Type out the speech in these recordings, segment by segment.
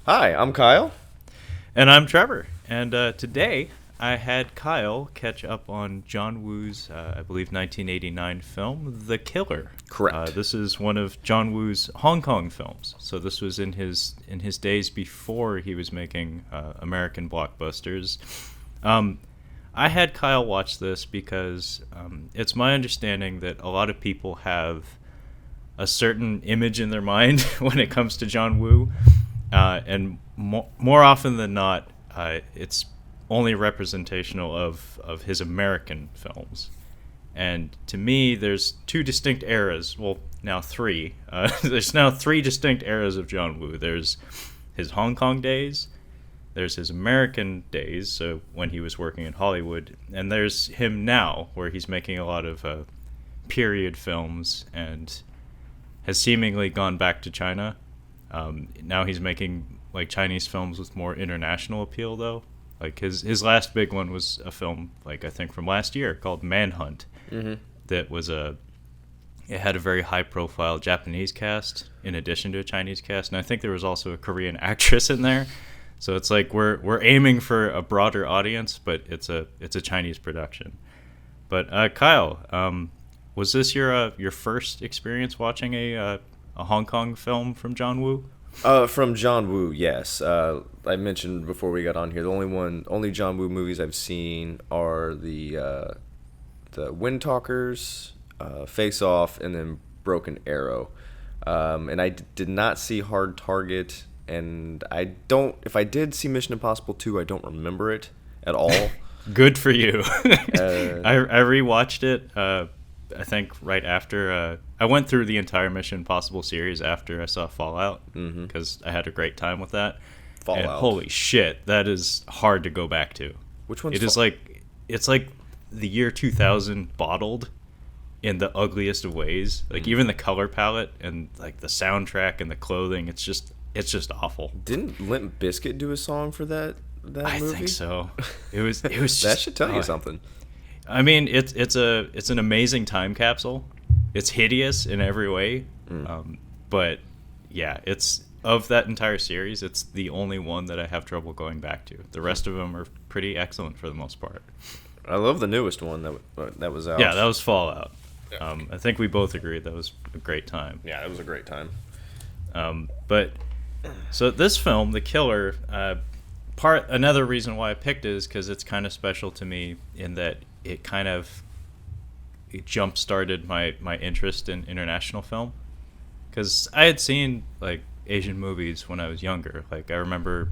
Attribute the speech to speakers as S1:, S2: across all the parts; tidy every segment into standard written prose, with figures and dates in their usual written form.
S1: Hi, I'm Kyle.
S2: And I'm Trevor. And today I had Kyle catch up on John Woo's, I believe, 1989 film, The Killer.
S1: Correct.
S2: This is one of John Woo's Hong Kong films. So this was in his days before he was making American blockbusters. Um, I had Kyle watch this because it's my understanding that a lot of people have a certain image in their mind when it comes to John Woo, and more often than not, it's only representational of his American films. And to me, there's two distinct eras. Well, now three. There's now three distinct eras of John Woo. There's his Hong Kong days. There's his American days, so when he was working in Hollywood, and there's him now, where he's making a lot of period films and has seemingly gone back to China. Now he's making like Chinese films with more international appeal, though. Like his last big one was a film, like I think from last year, called Manhunt.
S1: Mm-hmm.
S2: That was it had a very high profile Japanese cast in addition to a Chinese cast, and I think there was also a Korean actress in there. So it's like we're aiming for a broader audience, but it's a Chinese production. But Kyle, was this your first experience watching a Hong Kong film from John Woo?
S1: From John Woo, yes. I mentioned before we got on here, only John Woo movies I've seen are the Wind Talkers, Face Off, and then Broken Arrow. And I did not see Hard Target, and if I did see Mission Impossible 2, I don't remember it at all.
S2: Good for you.
S1: uh,
S2: I rewatched it. I think right after I went through the entire Mission Impossible series after I saw Fallout, because I had a great time with that.
S1: Fallout.
S2: And holy shit, that is hard to go back to.
S1: Which one's
S2: It is like it's like the year 2000 bottled in the ugliest of ways. Like even the color palette and like the soundtrack and the clothing, it's just awful.
S1: Didn't Limp Bizkit do a song for that
S2: I
S1: movie?
S2: think so. It was just,
S1: That should tell you something.
S2: I mean, it's an amazing time capsule. It's hideous in every way, but yeah, it's of that entire series. It's the only one that I have trouble going back to. The rest of them are pretty excellent for the most part.
S1: I love the newest one that was out.
S2: Yeah, that was Fallout.
S1: Yeah.
S2: I think we both agreed that was a great time.
S1: Yeah, it was a great time.
S2: But so this film, The Killer, another reason why I picked it is because it's kind of special to me in that it jump started my interest in international film, because I had seen like Asian movies when I was younger. Like I remember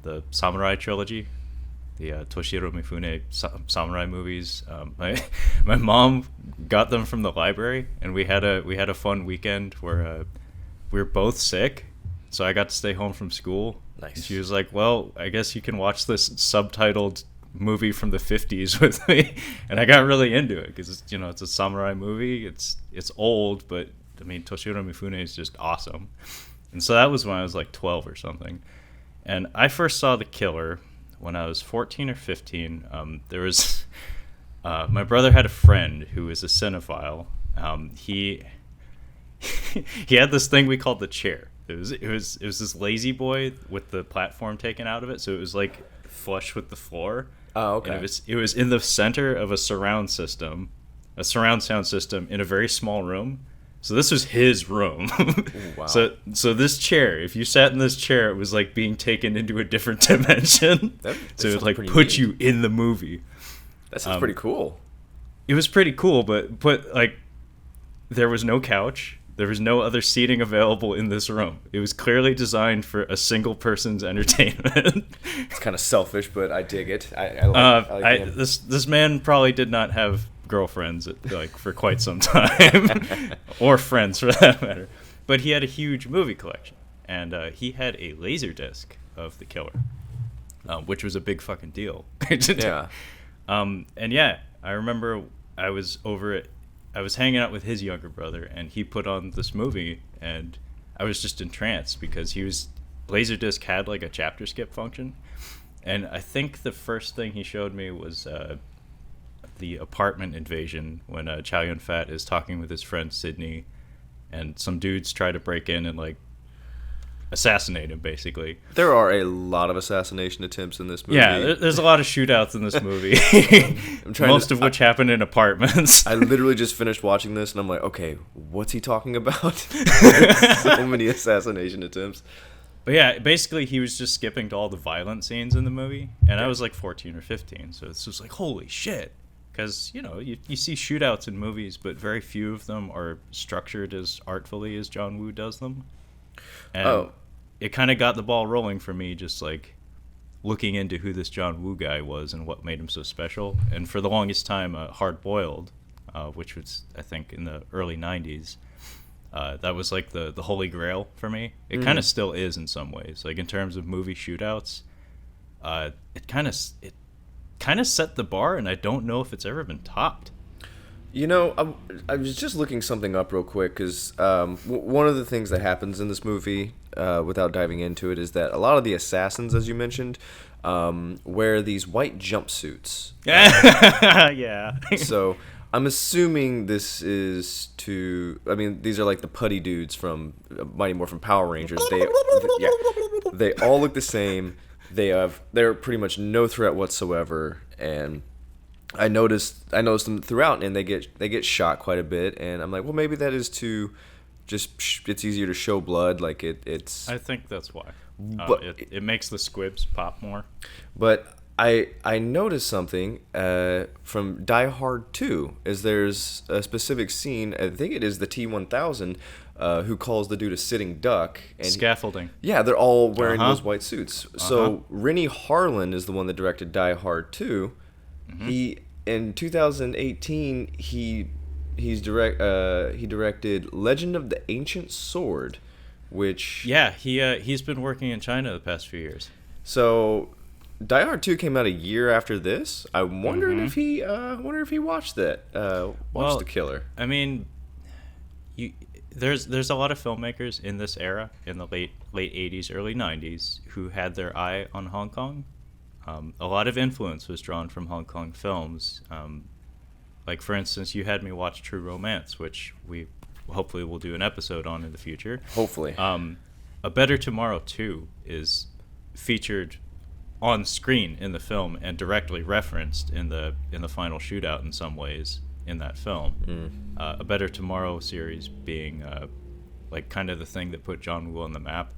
S2: the Samurai trilogy, the Toshiro Mifune samurai movies. My mom got them from the library, and we had a fun weekend where we were both sick, so I got to stay home from school.
S1: Nice.
S2: And she was like, "Well, I guess you can watch this subtitled movie from the 50s with me," and I got really into it because it's a samurai movie. It's old, but I mean Toshiro Mifune is just awesome. And so that was when I was like 12 or something, and I first saw The Killer when I was 14 or 15. There was my brother had a friend who was a cinephile. He he had this thing we called the chair. It was this lazy boy with the platform taken out of it, so it was like flush with the floor.
S1: Oh, okay.
S2: And it was in the center of a surround sound system in a very small room. So this was his room.
S1: Ooh, wow.
S2: So this chair, if you sat in this chair, it was like being taken into a different dimension.
S1: That
S2: So it
S1: sounds
S2: like
S1: pretty
S2: put
S1: neat.
S2: you in the movie.
S1: That sounds pretty cool.
S2: It was pretty cool, but like there was no couch. There was no other seating available in this room. It was clearly designed for a single person's entertainment.
S1: It's kind of selfish, but I dig it. I like him.
S2: This man probably did not have girlfriends for quite some time, or friends for that matter. But he had a huge movie collection, and he had a laser disc of The Killer, which was a big fucking deal.
S1: Yeah.
S2: And yeah, I remember I was hanging out with his younger brother, and he put on this movie, and I was just entranced because Laserdisc had like a chapter skip function, and I think the first thing he showed me was the apartment invasion when Chow Yun Fat is talking with his friend Sydney, and some dudes try to break in and like assassinate him, basically.
S1: There are a lot of assassination attempts in this movie.
S2: Yeah, there's a lot of shootouts in this movie. Most of which happen in apartments.
S1: I literally just finished watching this, and I'm like, okay, what's he talking about? So many assassination attempts.
S2: But yeah, basically he was just skipping to all the violent scenes in the movie, and I was like 14 or 15, so it's just like, holy shit. Because, you see shootouts in movies, but very few of them are structured as artfully as John Woo does them. And it kind of got the ball rolling for me, just like looking into who this John Woo guy was and what made him so special. And for the longest time, Hard Boiled, which was, I think, in the early 90s, that was like the holy grail for me. It kind of still is in some ways. Like in terms of movie shootouts, it kind of set the bar, and I don't know if it's ever been topped.
S1: I was just looking something up real quick because one of the things that happens in this movie, without diving into it, is that a lot of the assassins, as you mentioned, wear these white jumpsuits.
S2: Yeah.
S1: So I'm assuming this is these are like the putty dudes from Mighty Morphin Power Rangers. They all look the same. They're pretty much no threat whatsoever, and I noticed them throughout, and they get shot quite a bit, and I'm like, well, maybe that is to just it's easier to show blood, like it's.
S2: I think that's why.
S1: But
S2: it makes the squibs pop more.
S1: But I noticed something from Die Hard 2, is there's a specific scene, I think it is the T-1000, who calls the dude a sitting duck. And
S2: Scaffolding.
S1: Yeah, they're all wearing those white suits. So Rennie Harlan is the one that directed Die Hard 2. He in 2018 he directed Legend of the Ancient Sword, which
S2: he's been working in China the past few years.
S1: So Die Hard 2 came out a year after this. I wondered if he watched that. The Killer.
S2: I mean, there's a lot of filmmakers in this era, in the late 80s, early 90s, who had their eye on Hong Kong. A lot of influence was drawn from Hong Kong films. Like, for instance, you had me watch True Romance, which we hopefully will do an episode on in the future.
S1: Hopefully.
S2: A Better Tomorrow 2 is featured on screen in the film and directly referenced in the final shootout in some ways in that film. A Better Tomorrow series being like kind of the thing that put John Woo on the map.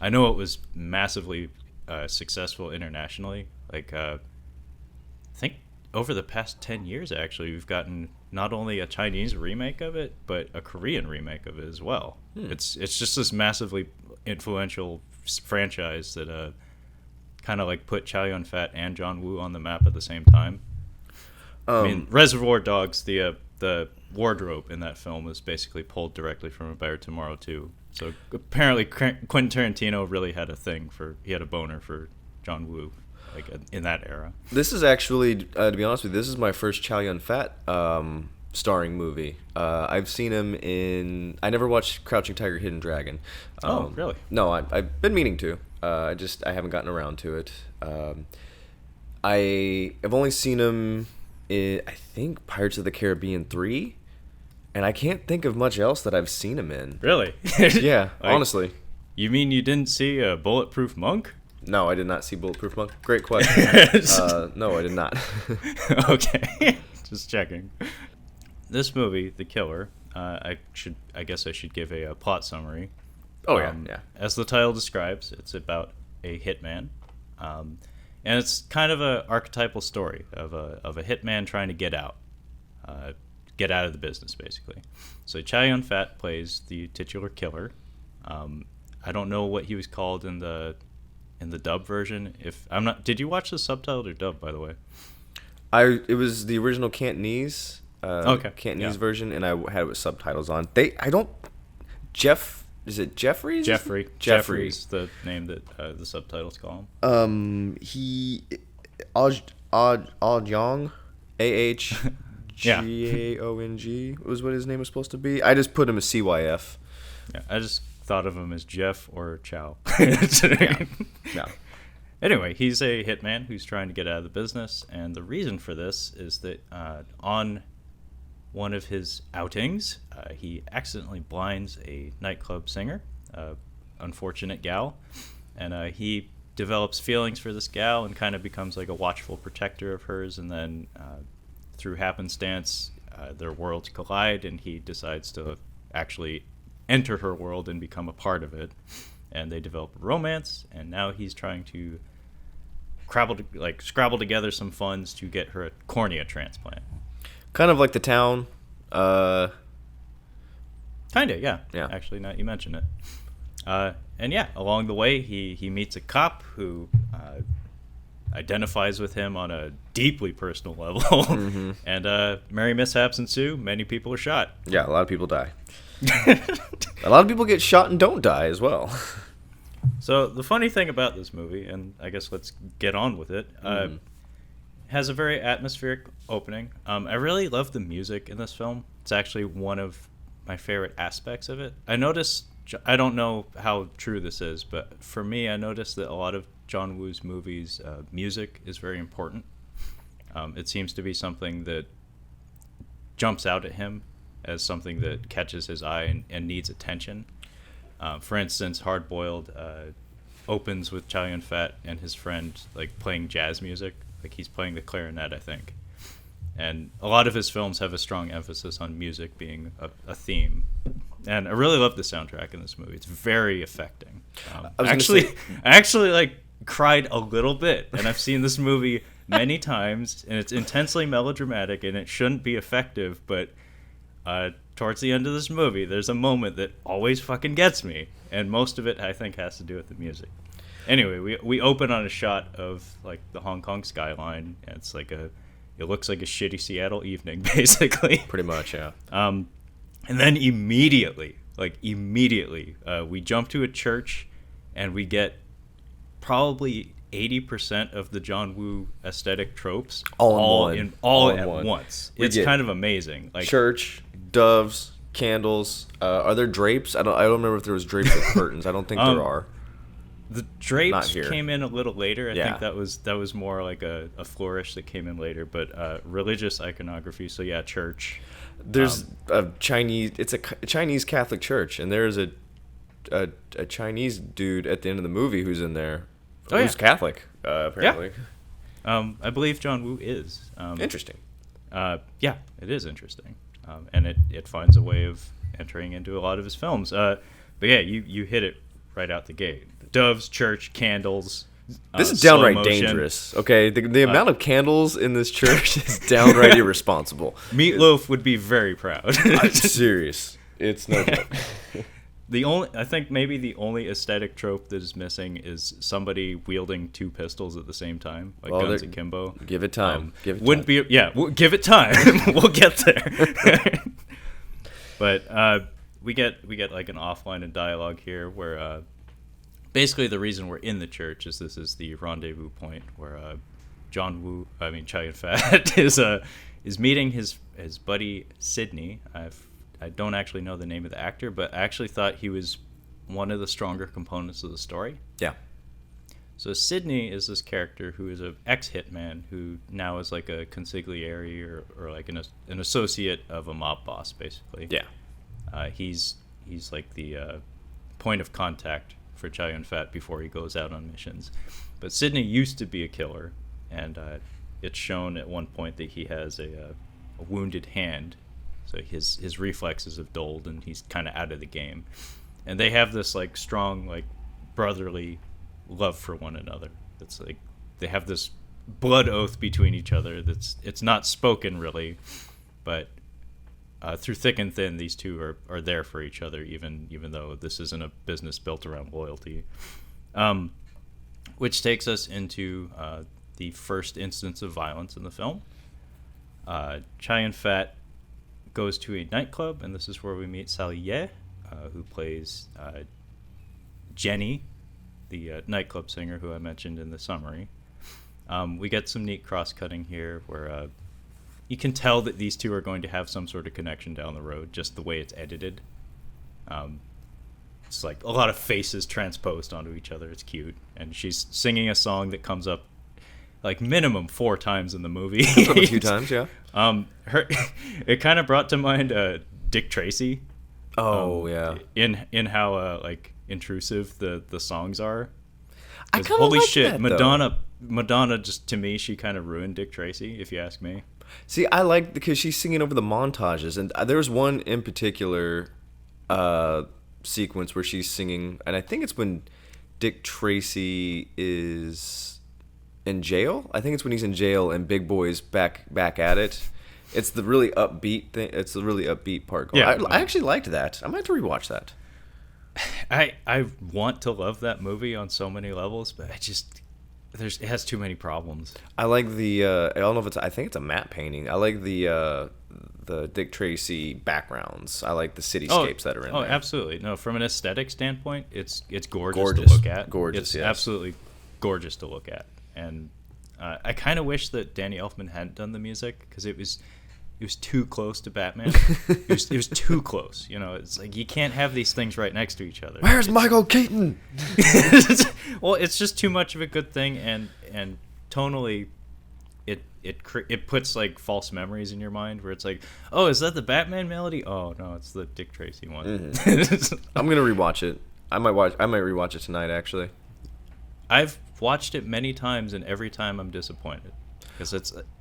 S2: I know it was massively successful internationally. Like I think over the past 10 years, actually, we've gotten not only a Chinese remake of it, but a Korean remake of it as well. It's just this massively influential franchise that kind of like put Chow Yun Fat and John Woo on the map at the same time. I mean, Reservoir Dogs, the wardrobe in that film was basically pulled directly from A Better Tomorrow 2. So apparently Quentin Tarantino really had he had a boner for John Woo, like in that era.
S1: This is actually, to be honest with you, this is my first Chow Yun Fat starring movie. I've seen him in. I never watched Crouching Tiger, Hidden Dragon.
S2: Oh, really?
S1: No, I've been meaning to. I haven't gotten around to it. I have only seen him in, I think, Pirates of the Caribbean 3, and I can't think of much else that I've seen him in.
S2: Really?
S1: Yeah, honestly.
S2: You mean you didn't see Bulletproof Monk?
S1: No, I did not see Bulletproof Monk. Great question. No, I did not.
S2: Okay, just checking. This movie, The Killer, I guess I should give a plot summary.
S1: Oh yeah.
S2: As the title describes, it's about a hitman, and it's kind of an archetypal story of a hitman trying to get out of the business, basically. So Chow Yun Fat plays the titular killer. I don't know what he was called in the dub version. Did you watch the subtitled or dub, by the way?
S1: It was the original Cantonese. Cantonese version, and I had it with subtitles on. Is it Jeffrey?
S2: Jeffrey is the name that the subtitles call him.
S1: Ahjong, Ahgaong was what his name was supposed to be. I just put him as CYF.
S2: Yeah, I just thought of him as Jeff or Chow.
S1: No.
S2: Anyway, he's a hitman who's trying to get out of the business, and the reason for this is that on one of his outings, he accidentally blinds a nightclub singer, unfortunate gal, and he develops feelings for this gal and kind of becomes like a watchful protector of hers, and then through happenstance their worlds collide, and he decides to actually enter her world and become a part of it, and they develop a romance, and now he's trying to scrabble together some funds to get her a cornea transplant.
S1: Kind of like The Town.
S2: Kinda, yeah.
S1: Yeah.
S2: Actually, now you mention it. And yeah, along the way, he meets a cop who identifies with him on a deeply personal level,
S1: Mm-hmm.
S2: and merry mishaps ensue. Many people are shot.
S1: Yeah, a lot of people die. A lot of people get shot and don't die as well.
S2: So the funny thing about this movie, and I guess let's get on with it, has a very atmospheric opening. I really love the music in this film. It's actually one of my favorite aspects of it. I don't know how true this is, but for me, I noticed that a lot of John Woo's movies, music is very important. It seems to be something that jumps out at him as something that catches his eye and needs attention. For instance, Hard Boiled opens with Chow Yun Fat and his friend like playing jazz music. Like he's playing the clarinet, I think. And a lot of his films have a strong emphasis on music being a theme. And I really love the soundtrack in this movie. It's very affecting. I actually like cried a little bit, and I've seen this movie many times, and it's intensely melodramatic, and it shouldn't be effective, but towards the end of this movie, there's a moment that always fucking gets me, and most of it, I think, has to do with the music. Anyway, we open on a shot of like the Hong Kong skyline, and it's like it looks like a shitty Seattle evening, basically.
S1: Pretty much, yeah.
S2: And then immediately, we jump to a church, and we get probably 80% of the John Woo aesthetic tropes all at once. It's kind of amazing. Like
S1: church, doves, candles. Are there drapes? I don't remember if there was drapes or curtains. I don't think there are.
S2: The drapes came in a little later. I think that was more like a flourish that came in later. But religious iconography. So yeah, church.
S1: There's a Chinese. It's a Chinese Catholic church, and there's a Chinese dude at the end of the movie who's in there. Who's Catholic, apparently.
S2: Yeah. I believe John Woo is.
S1: Interesting.
S2: Yeah, it is interesting. And it finds a way of entering into a lot of his films. But yeah, you hit it right out the gate. Doves, church, candles.
S1: This is downright dangerous. Okay, the amount of candles in this church is downright irresponsible.
S2: Meatloaf would be very proud.
S1: I'm serious. It's no joke.
S2: I think maybe the only aesthetic trope that is missing is somebody wielding two pistols at the same time, like Guns Akimbo.
S1: Give it time. Give
S2: it time. We'll get there. But we get like an offline in dialogue here where basically the reason we're in the church is this is the rendezvous point where Chow Yun Fat is meeting his buddy Sidney. I don't actually know the name of the actor, but I actually thought he was one of the stronger components of the story.
S1: Yeah.
S2: So Sidney is this character who is an ex-hitman who now is like a consigliere or like an associate of a mob boss, basically.
S1: Yeah.
S2: He's like the point of contact for Chow Yun Fat before he goes out on missions. But Sidney used to be a killer, and it's shown at one point that he has a wounded hand. So his reflexes have dulled, and he's kind of out of the game. And they have this like strong like brotherly love for one another. It's like they have this blood oath between each other. It's not spoken really, but through thick and thin, these two are there for each other, even though this isn't a business built around loyalty. Which takes us into the first instance of violence in the film. Chow Yun Fat goes to a nightclub, and this is where we meet Sally Ye, who plays Jenny, the nightclub singer who I mentioned in the summary. We get some neat cross-cutting here where you can tell that these two are going to have some sort of connection down the road, just the way it's edited. It's like a lot of faces transposed onto each other. It's cute. And she's singing a song that comes up like minimum 4 times in the movie.
S1: Comes up a few times, yeah.
S2: It kind of brought to mind Dick Tracy.
S1: Oh yeah.
S2: In how like intrusive the songs are.
S1: I
S2: 'Cause
S1: kind of
S2: holy
S1: like
S2: shit,
S1: that,
S2: Madonna just, to me, she kind of ruined Dick Tracy, if you ask me.
S1: See, I like because she's singing over the montages, and there's one in particular sequence where she's singing, and I think it's when Dick Tracy is in jail. I think it's when he's in jail and Big Boy's back at it. It's the really upbeat thing. It's the really upbeat part.
S2: Yeah,
S1: I actually liked that. I might have to rewatch that.
S2: I want to love that movie on so many levels, but it has too many problems.
S1: I like the I don't know if I think it's a matte painting. I like the Dick Tracy backgrounds. I like the cityscapes that are in there.
S2: Oh, absolutely. No, from an aesthetic standpoint, it's gorgeous,
S1: Gorgeous.
S2: to look at.
S1: Gorgeous,
S2: It's
S1: yes.
S2: absolutely gorgeous to look at. And I kind of wish that Danny Elfman hadn't done the music, because it was too close to Batman. it was too close. You know, it's like you can't have these things right next to each other.
S1: Where's Michael Keaton?
S2: Well, it's just too much of a good thing, and tonally, it puts like false memories in your mind, where it's like, oh, is that the Batman melody? Oh no, it's the Dick Tracy one.
S1: Mm-hmm. I'm gonna rewatch it. I might rewatch it tonight, actually.
S2: I've watched it many times, and every time I'm disappointed, because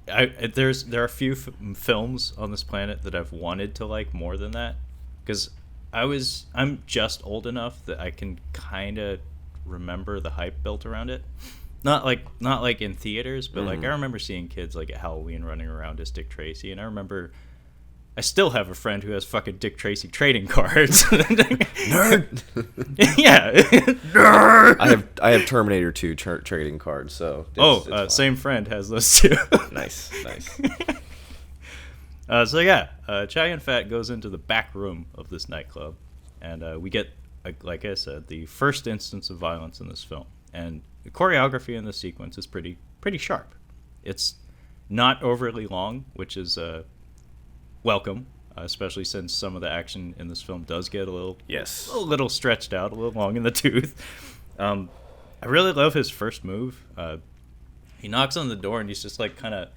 S2: there are a few films on this planet that I've wanted to like more than that, because I'm just old enough that I can kind of remember the hype built around it. Not like in theaters, but like I remember seeing kids like at Halloween running around as Dick Tracy, and I still have a friend who has fucking Dick Tracy trading cards.
S1: Nerd.
S2: Yeah.
S1: Nerd. I have Terminator 2 trading cards, so it's
S2: same friend has those too.
S1: Nice.
S2: So yeah, Chow Yun Fat goes into the back room of this nightclub, and we get, like I said, the first instance of violence in this film. And the choreography in this sequence is pretty sharp. It's not overly long, which is welcome, especially since some of the action in this film does get a little stretched out, a little long in the tooth. I really love his first move. He knocks on the door, and he's just like kind of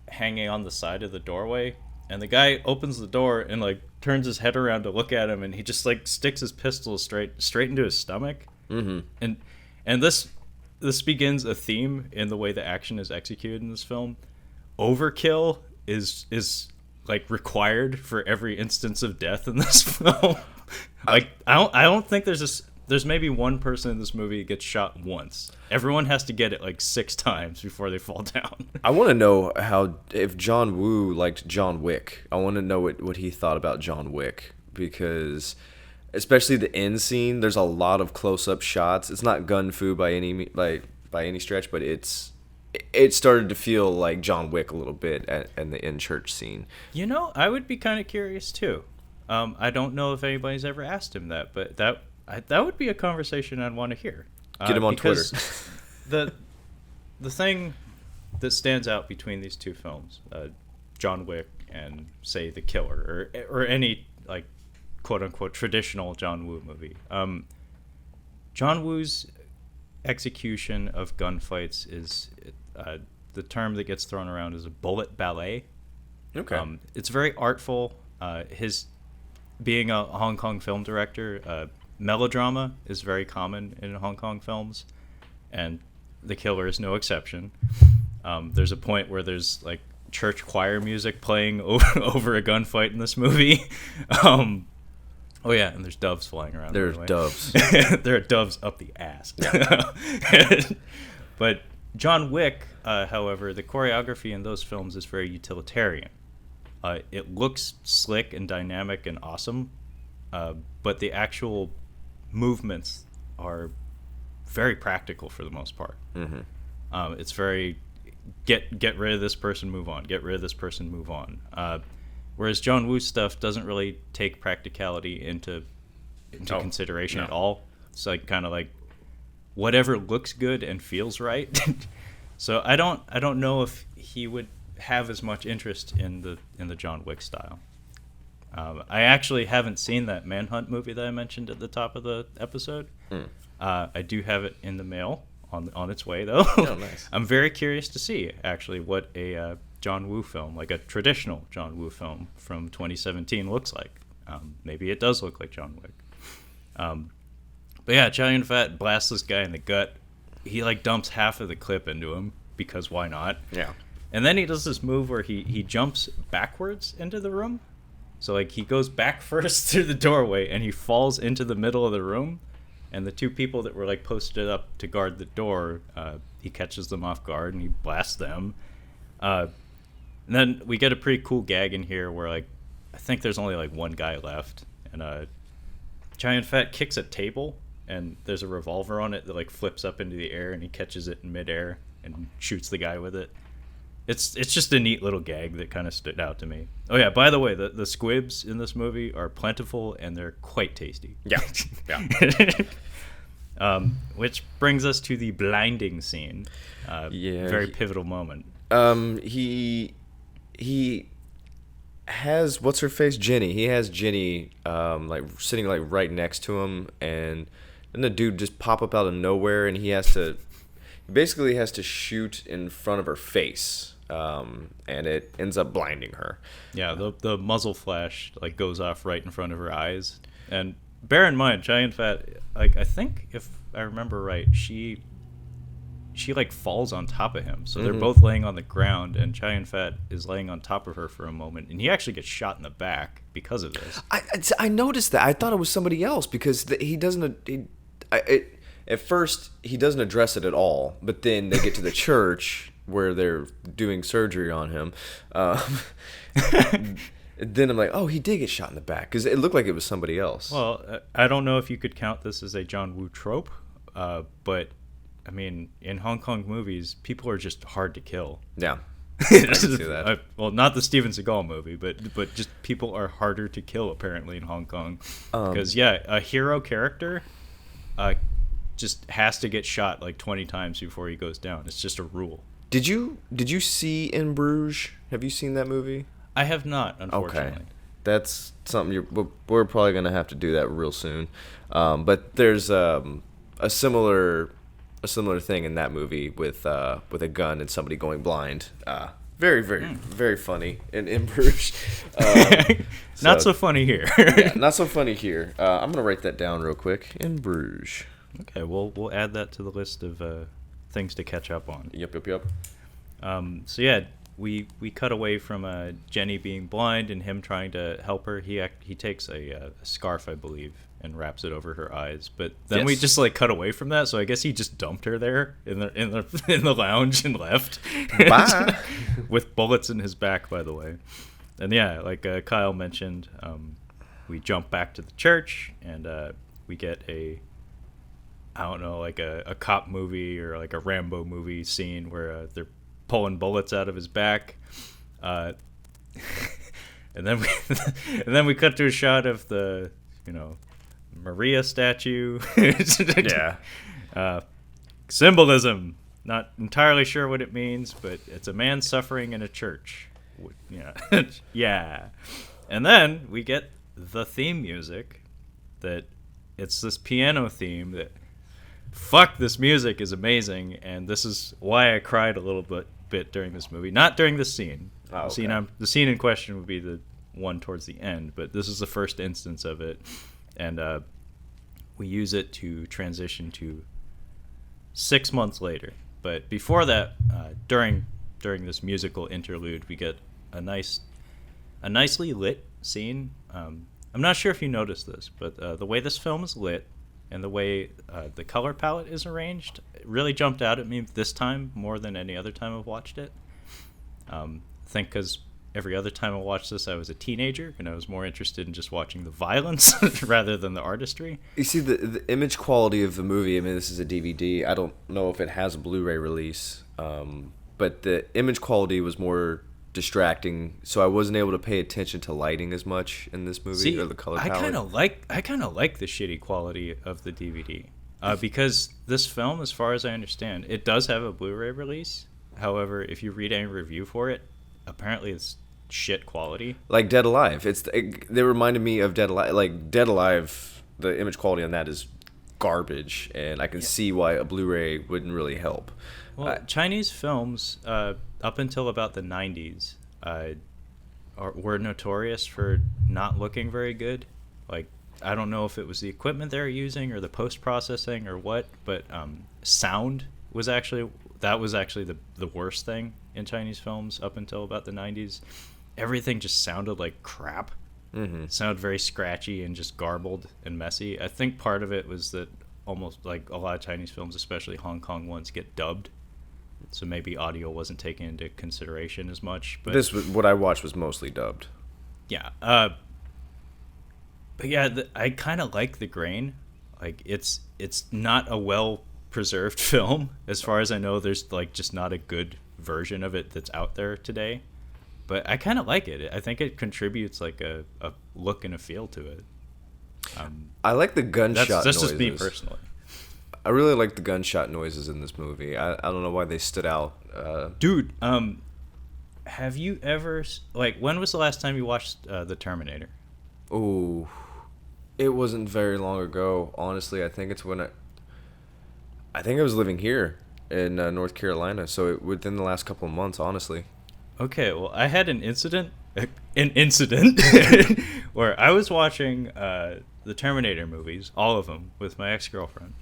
S2: hanging on the side of the doorway, and the guy opens the door and like turns his head around to look at him, and he just like sticks his pistol straight into his stomach. Mm-hmm. And this begins a theme in the way the action is executed in this film. Overkill is like required for every instance of death in this film. Like I don't think there's maybe one person in this movie who gets shot once. Everyone has to get it like 6 times before they fall down.
S1: I want to know if John Woo liked John Wick. I want to know what he thought about John Wick, because especially the end scene, there's a lot of close-up shots. It's not gun fu by any stretch, but it started to feel like John Wick a little bit in the in-church scene.
S2: You know, I would be kind of curious too. I don't know if anybody's ever asked him that, but that would be a conversation I'd want to hear.
S1: Get him on Twitter.
S2: the thing that stands out between these two films, John Wick and say The Killer, or any like quote unquote traditional John Woo movie, John Woo's execution of gunfights is the term that gets thrown around is a bullet ballet.
S1: Okay.
S2: It's very artful. His being a Hong Kong film director, melodrama is very common in Hong Kong films, and The Killer is no exception. There's a point where there's like church choir music playing over a gunfight in this movie. Oh yeah, and there's doves flying around.
S1: There's doves.
S2: There are doves up the ass. But John Wick, however, the choreography in those films is very utilitarian. It looks slick and dynamic and awesome, but the actual movements are very practical for the most part. Mm-hmm. It's very get rid of this person, move on. Get rid of this person, move on. Whereas John Woo's stuff doesn't really take practicality into consideration at all. It's like kind of like whatever looks good and feels right. So I don't know if he would have as much interest in the John Wick style. I actually haven't seen that Manhunt movie that I mentioned at the top of the episode. I do have it in the mail on its way though.
S1: Oh, nice.
S2: I'm very curious to see actually what a John Woo film, like a traditional John Woo film from 2017, looks like. Maybe it does look like John Wick. But yeah, Chow Yun Fat blasts this guy in the gut. He like dumps half of the clip into him because why not?
S1: Yeah.
S2: And then he does this move where he jumps backwards into the room. So like he goes back first through the doorway and he falls into the middle of the room. And the two people that were like posted up to guard the door, he catches them off guard and he blasts them. And then we get a pretty cool gag in here where like I think there's only like one guy left, and Chow Yun Fat kicks a table and there's a revolver on it that like flips up into the air and he catches it in midair and shoots the guy with it. It's just a neat little gag that kind of stood out to me. Oh yeah, by the way, the squibs in this movie are plentiful and they're quite tasty.
S1: Yeah, yeah.
S2: Which brings us to the blinding scene. Very pivotal moment.
S1: He has what's her face, Jenny. He has Jenny like sitting like right next to him, and then the dude just pop up out of nowhere, and he basically has to shoot in front of her face. And it ends up blinding her.
S2: Yeah, the muzzle flash like goes off right in front of her eyes. And bear in mind, Chow Yun Fat, like I think if I remember right, she like falls on top of him. So they're both laying on the ground, and Chow Yun Fat is laying on top of her for a moment, and he actually gets shot in the back because of this.
S1: I noticed that. I thought it was somebody else because he doesn't. At first, he doesn't address it at all, but then they get to the church where they're doing surgery on him. Then I'm like, oh, he did get shot in the back because it looked like it was somebody else.
S2: Well, I don't know if you could count this as a John Woo trope, but I mean, in Hong Kong movies, people are just hard to kill.
S1: Yeah. I can see that.
S2: Well, not the Steven Seagal movie, but just people are harder to kill apparently in Hong Kong because a hero character just has to get shot like 20 times before he goes down. It's just a rule.
S1: Did you see In Bruges? Have you seen that movie?
S2: I have not, unfortunately.
S1: Okay, that's something we're probably gonna have to do that real soon. But there's a similar thing in that movie with a gun and somebody going blind. Very, very, very funny in Bruges.
S2: Not so funny here.
S1: Yeah, not so funny here. I'm gonna write that down real quick. In Bruges.
S2: Okay, we'll add that to the list of things to catch up on.
S1: Yep.
S2: So yeah, we cut away from Jenny being blind and him trying to help her. He takes a scarf, I believe, and wraps it over her eyes. But then we just like cut away from that. So I guess he just dumped her there in the lounge and left.
S1: Bye.
S2: With bullets in his back, by the way. And yeah, like Kyle mentioned, we jump back to the church and we get like a cop movie or like a Rambo movie scene where they're pulling bullets out of his back, and then we cut to a shot of the Maria statue.
S1: Yeah.
S2: Symbolism. Not entirely sure what it means, but it's a man suffering in a church. Yeah. Yeah. And then we get the theme music. It's this piano theme that. Fuck, this music is amazing, and this is why I cried a little bit during this movie. Not during this scene.
S1: Oh, okay.
S2: The scene in question would be the one towards the end, but this is the first instance of it, and we use it to transition to 6 months later. But before that, during this musical interlude, we get a nicely lit scene. I'm not sure if you noticed this, but the way this film is lit and the way the color palette is arranged, it really jumped out at me this time more than any other time I've watched it. I think because every other time I watched this, I was a teenager, and I was more interested in just watching the violence rather than the artistry.
S1: You see, the image quality of the movie, I mean, this is a DVD. I don't know if it has a Blu-ray release, but the image quality was more distracting, so I wasn't able to pay attention to lighting as much in this movie. Or the color palette.
S2: I kind of like the shitty quality of the DVD because this film, as far as I understand, it does have a Blu-ray release. However, if you read any review for it, apparently it's shit quality.
S1: Like Dead Alive, they reminded me of Dead Alive. Like Dead Alive, the image quality on that is garbage, and I can see why a Blu-ray wouldn't really help.
S2: Well, Chinese films, up until about the 90s, were notorious for not looking very good. Like, I don't know if it was the equipment they were using or the post processing or what, but sound was actually the worst thing in Chinese films up until about the 90s. Everything just sounded like crap. It sounded very scratchy and just garbled and messy. I think part of it was that almost like a lot of Chinese films, especially Hong Kong ones, get dubbed. So maybe audio wasn't taken into consideration as much. But
S1: what I watched was mostly dubbed.
S2: Yeah. But yeah, I kind of like the grain. Like, it's not a well preserved film. As far as I know, there's like just not a good version of it that's out there today. But I kind of like it. I think it contributes like a look and a feel to it.
S1: I like the gunshot noises.
S2: That's just me personally.
S1: I really like the gunshot noises in this movie. I don't know why they stood out.
S2: Dude, have you ever... Like, when was the last time you watched The Terminator?
S1: Ooh, it wasn't very long ago. Honestly, I think it's when I think I was living here in North Carolina, so within the last couple of months, honestly.
S2: Okay, well, I had an incident where I was watching the Terminator movies, all of them, with my ex-girlfriend,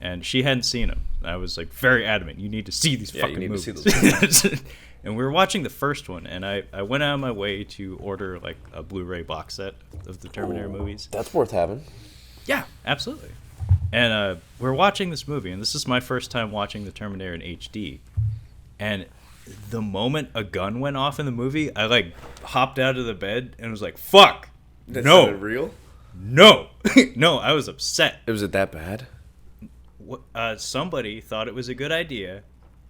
S2: and she hadn't seen them. I was like very adamant, you need to see these fucking movies. To see those And we were watching the first one, and I went out of my way to order like a Blu-ray box set of the Terminator movies.
S1: That's worth having.
S2: Yeah, absolutely. And we're watching this movie, and this is my first time watching the Terminator in HD, and the moment a gun went off in the movie, I like hopped out of the bed and was like, "Fuck,
S1: That
S2: no,
S1: sounded real?
S2: No, no!" I was upset.
S1: Was it that bad?
S2: Somebody thought it was a good idea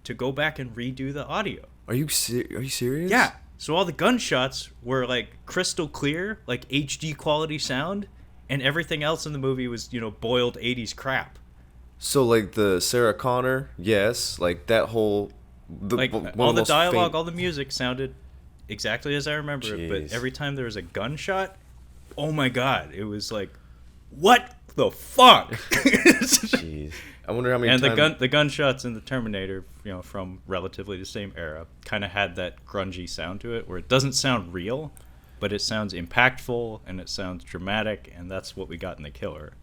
S2: to go back and redo the audio.
S1: Are you serious?
S2: Yeah. So all the gunshots were like crystal clear, like HD quality sound, and everything else in the movie was, boiled 80s crap.
S1: So like the Sarah Connor, yes, like that whole.
S2: All the dialogue, all the music sounded exactly as I remember it, but
S1: Jeez.
S2: every time there was a gunshot, oh my god, it was like, what the fuck?
S1: Jeez. I wonder how many
S2: and
S1: times...
S2: the gunshots in the Terminator, from relatively the same era, kind of had that grungy sound to it, where it doesn't sound real, but it sounds impactful and it sounds dramatic, and that's what we got in The Killer.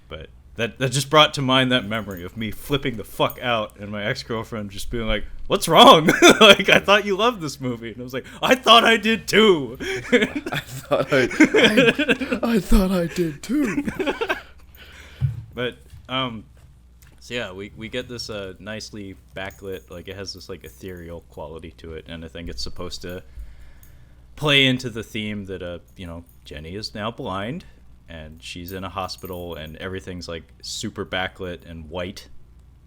S2: But that just brought to mind that memory of me flipping the fuck out and my ex-girlfriend just being like, "What's wrong?" Like, "I thought you loved this movie." And I was like, "I thought I did too."
S1: I thought I did too.
S2: But so yeah, we get this nicely backlit, like it has this like ethereal quality to it, and I think it's supposed to play into the theme that Jenny is now blind, and she's in a hospital, and everything's like super backlit and white,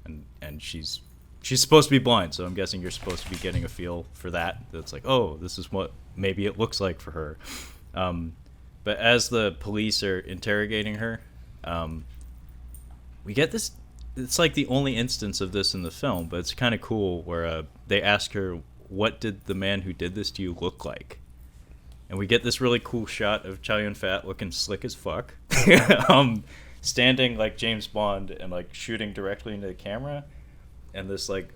S2: and she's supposed to be blind, so I'm guessing you're supposed to be getting a feel for that. That's like, oh, this is what maybe it looks like for her. But as the police are interrogating her, we get this. It's like the only instance of this in the film, but it's kind of cool where they ask her, "What did the man who did this to you look like?" And we get this really cool shot of Chow Yun Fat looking slick as fuck, standing like James Bond and like shooting directly into the camera, and this like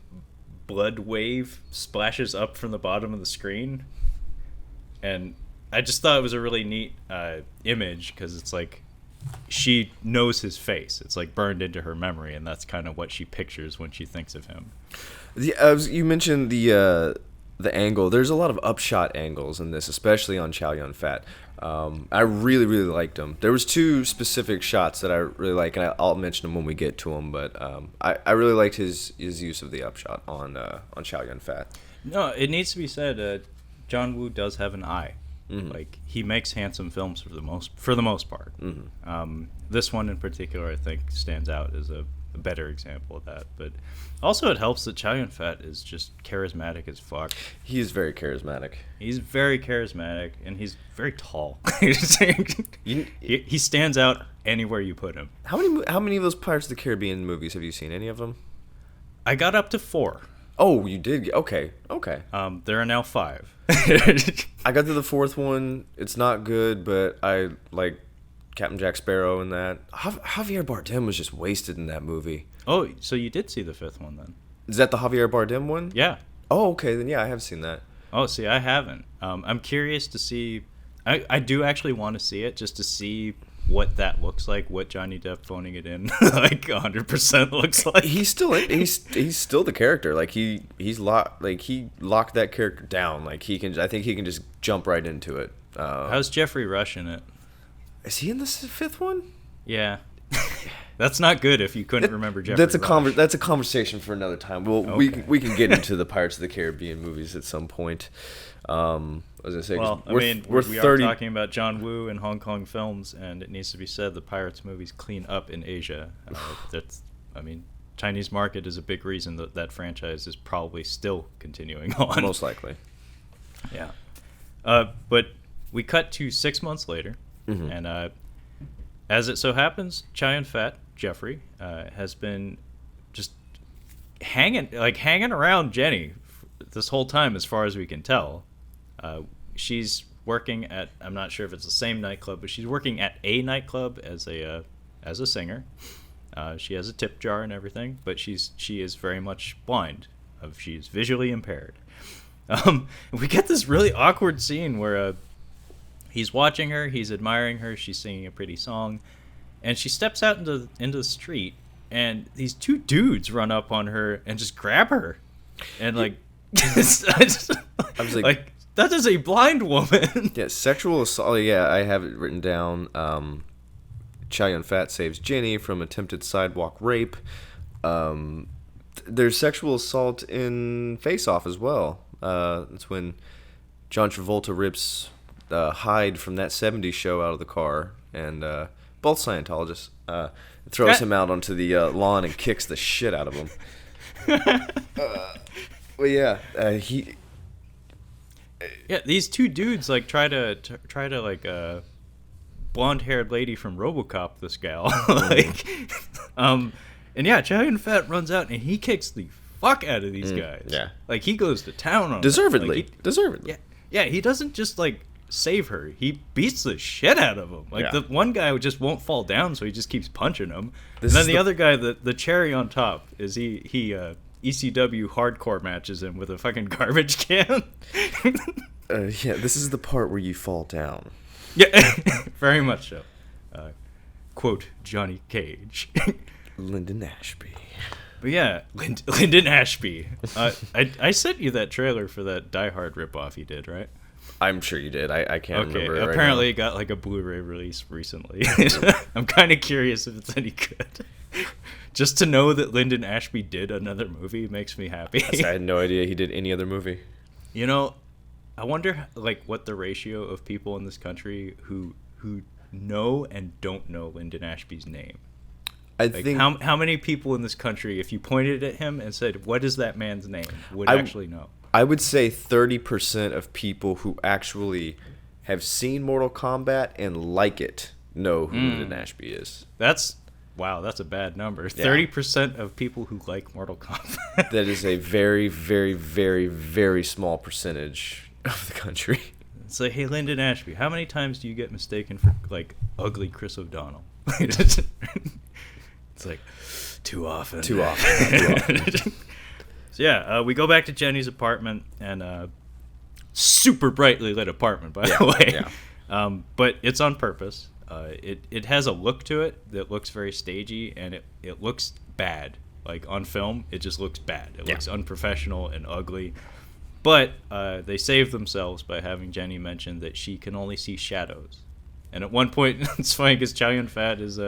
S2: blood wave splashes up from the bottom of the screen. And I just thought it was a really neat image, because it's like she knows his face. It's like burned into her memory, and that's kind of what she pictures when she thinks of him.
S1: You mentioned the angle. There's a lot of upshot angles in this, especially on Chow Yun Fat. I really, really liked them. There was two specific shots that I really like, and I'll mention them when we get to them. But I really liked his use of the upshot on Chow Yun Fat.
S2: No, it needs to be said. John Woo does have an eye.
S1: Mm-hmm.
S2: Like, he makes handsome films for the most part.
S1: Mm-hmm.
S2: This one in particular, I think, stands out as a better example of that. But also, it helps that Chow Yun Fat is just charismatic as fuck.
S1: He is very charismatic.
S2: He's very charismatic, and he's very tall. He stands out anywhere you put him.
S1: How many of those Pirates of the Caribbean movies have you seen? Any of them?
S2: I got up to 4.
S1: Oh, you did? Okay.
S2: There are now 5.
S1: I got to the 4th one. It's not good, but I like Captain Jack Sparrow in that. Javier Bardem was just wasted in that movie.
S2: Oh, so you did see the 5th one then?
S1: Is that the Javier Bardem one?
S2: Yeah.
S1: Oh, okay. Then yeah, I have seen that.
S2: Oh, see, I haven't. I'm curious to see. I do actually want to see it just to see what that looks like, what Johnny Depp phoning it in like 100% looks like.
S1: He's still he's still the character. Like he locked that character down. Like I think he can just jump right into it.
S2: How's Jeffrey Rush in it?
S1: Is he in the fifth one?
S2: Yeah. That's not good if you couldn't remember Jeffrey Rush.
S1: That's a conversation for another time. Well,
S2: Okay.
S1: we can get into the Pirates of the Caribbean movies at some point. I was gonna say,
S2: Well,
S1: we're
S2: we
S1: 30.
S2: are talking about John Woo and Hong Kong films, and it needs to be said the Pirates movies clean up in Asia. Chinese market is a big reason that franchise is probably still continuing on.
S1: Most likely.
S2: Yeah. But we cut to 6 months later, and as it so happens, Chow Yun Fat, Jeffrey, has been just hanging around Jenny this whole time, as far as we can tell. She's working at, I'm not sure if it's the same nightclub, but she's working at a nightclub as a singer. She has a tip jar and everything, but she is very much blind. She is visually impaired. We get this really awkward scene where he's watching her, he's admiring her, she's singing a pretty song, and she steps out into the street, and these two dudes run up on her and just grab her, and like, I was like, that is a blind woman.
S1: Yeah, sexual assault. Yeah, I have it written down. Chow Yun Fat saves Jenny from attempted sidewalk rape. There's sexual assault in Face Off as well. That's when John Travolta rips Hyde from that 70s show out of the car, and both Scientologists throws him out onto the lawn and kicks the shit out of him. Well, yeah,
S2: Yeah, these two dudes like try to like blonde-haired lady from RoboCop this gal, and yeah, Chow Yun Fat runs out and he kicks the fuck out of these guys.
S1: Yeah,
S2: like he goes to town on
S1: deservedly.
S2: them.
S1: Deservedly.
S2: Yeah, he doesn't just like save her; he beats the shit out of him. Like the one guy just won't fall down, so he just keeps punching him. And then the other guy, the cherry on top, is he ECW hardcore matches him with a fucking garbage can.
S1: Yeah, this is the part where you fall down.
S2: Yeah, very much so. Quote, Johnny Cage.
S1: Lyndon Ashby.
S2: But yeah, Lyndon Ashby. I sent you that trailer for that Die Hard ripoff he did, right?
S1: I'm sure you did. I can't remember it
S2: apparently
S1: right
S2: it got like a Blu-ray release recently. I'm kind of curious if it's any good. Just to know that Lyndon Ashby did another movie makes me happy.
S1: I had no idea he did any other movie.
S2: You know, I wonder like what the ratio of people in this country who know and don't know Lyndon Ashby's name. I think how many people in this country, if you pointed at him and said, "What is that man's name?" would actually know.
S1: I would say 30% of people who actually have seen Mortal Kombat and like it know who Lyndon Ashby is.
S2: That's a bad number. 30% of people who like Mortal Kombat.
S1: That is a very, very, very, very small percentage of the country.
S2: It's like, hey, Lyndon Ashby, how many times do you get mistaken for like ugly Chris O'Donnell? It's like too often.
S1: Too often.
S2: So yeah, we go back to Jenny's apartment, and super brightly lit apartment, by the way. Yeah. But it's on purpose. It has a look to it that looks very stagey, and it looks bad. Like on film, it just looks bad. It looks unprofessional and ugly. But they save themselves by having Jenny mention that she can only see shadows. And at one point, it's funny because Chow Yun Fat is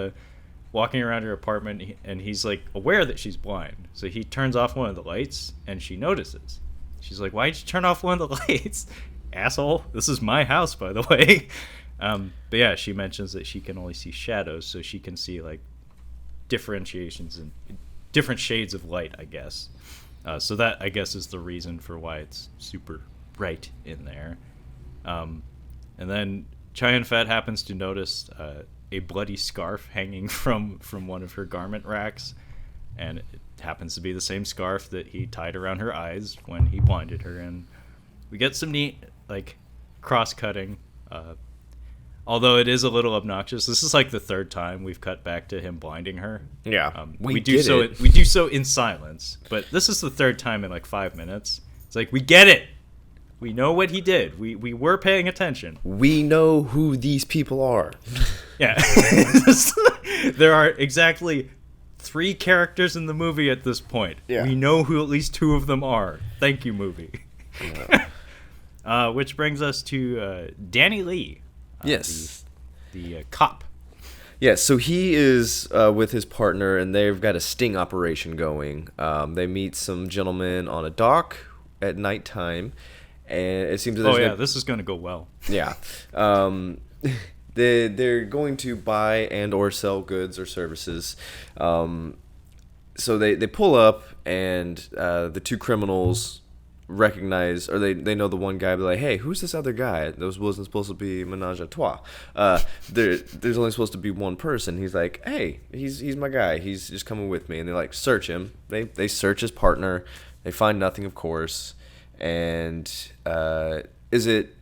S2: walking around her apartment, and he's like aware that she's blind. So he turns off one of the lights, and she notices. She's like, "Why'd you turn off one of the lights, asshole? This is my house, by the way." But yeah, she mentions that she can only see shadows, so she can see like differentiations and different shades of light, I guess. So that, I guess, is the reason for why it's super bright in there. And then Chow Yun Fat happens to notice a bloody scarf hanging from one of her garment racks, and it happens to be the same scarf that he tied around her eyes when he blinded her. And we get some neat like cross-cutting, although it is a little obnoxious. This is like the third time we've cut back to him blinding her.
S1: Yeah,
S2: we do so in silence, but this is the third time in like 5 minutes. It's like, we get it. We know what he did. We were paying attention.
S1: We know who these people are.
S2: Yeah. There are exactly 3 characters in the movie at this point.
S1: Yeah.
S2: We know who at least 2 of them are. Thank you, movie. Which brings us to Danny Lee.
S1: Yes.
S2: The cop.
S1: Yeah, so he is with his partner, and they've got a sting operation going. They meet some gentlemen on a dock at nighttime, and it seems that
S2: this is going to go well.
S1: Yeah. They're going to buy and or sell goods or services. So they pull up, and the 2 criminals recognize, or they know the one guy, be like, hey, who's this other guy? Those wasn't supposed to be menage a trois. There's only supposed to be one person. He's like, hey, he's my guy. He's just coming with me. And they like search him. They search his partner. They find nothing, of course. And is it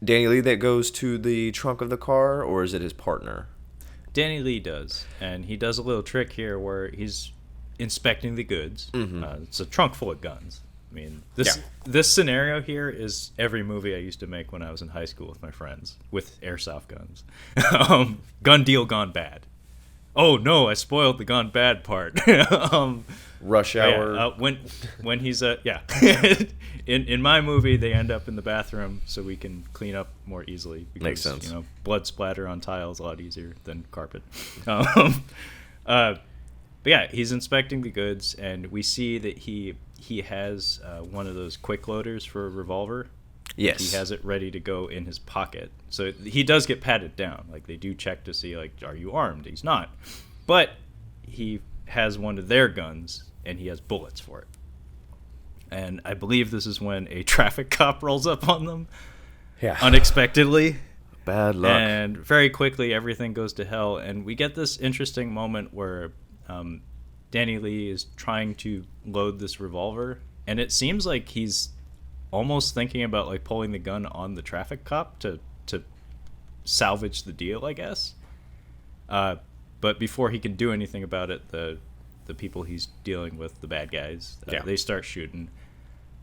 S1: Danny Lee that goes to the trunk of the car, or is it his partner?
S2: Danny Lee does, and he does a little trick here where he's inspecting the goods.
S1: Mm-hmm.
S2: It's a trunk full of guns. I mean, this scenario here is every movie I used to make when I was in high school with my friends with airsoft guns. Gun deal gone bad. Oh no, I spoiled the gone bad part.
S1: Rush Hour.
S2: Yeah, when he's in my movie, they end up in the bathroom so we can clean up more easily. Because,
S1: Makes sense.
S2: Blood splatter on tile is a lot easier than carpet. But yeah, he's inspecting the goods, and we see that he has one of those quick loaders for a revolver.
S1: Yes.
S2: He has it ready to go in his pocket. So he does get patted down. Like, they do check to see, like, are you armed? He's not. But he has one of their guns, and he has bullets for it. And I believe this is when a traffic cop rolls up on them.
S1: Yeah.
S2: Unexpectedly.
S1: Bad luck.
S2: And very quickly, everything goes to hell. And we get this interesting moment where Danny Lee is trying to load this revolver. And it seems like he's almost thinking about like pulling the gun on the traffic cop to salvage the deal, I guess. But before he can do anything about it, the people he's dealing with, the bad guys, they start shooting.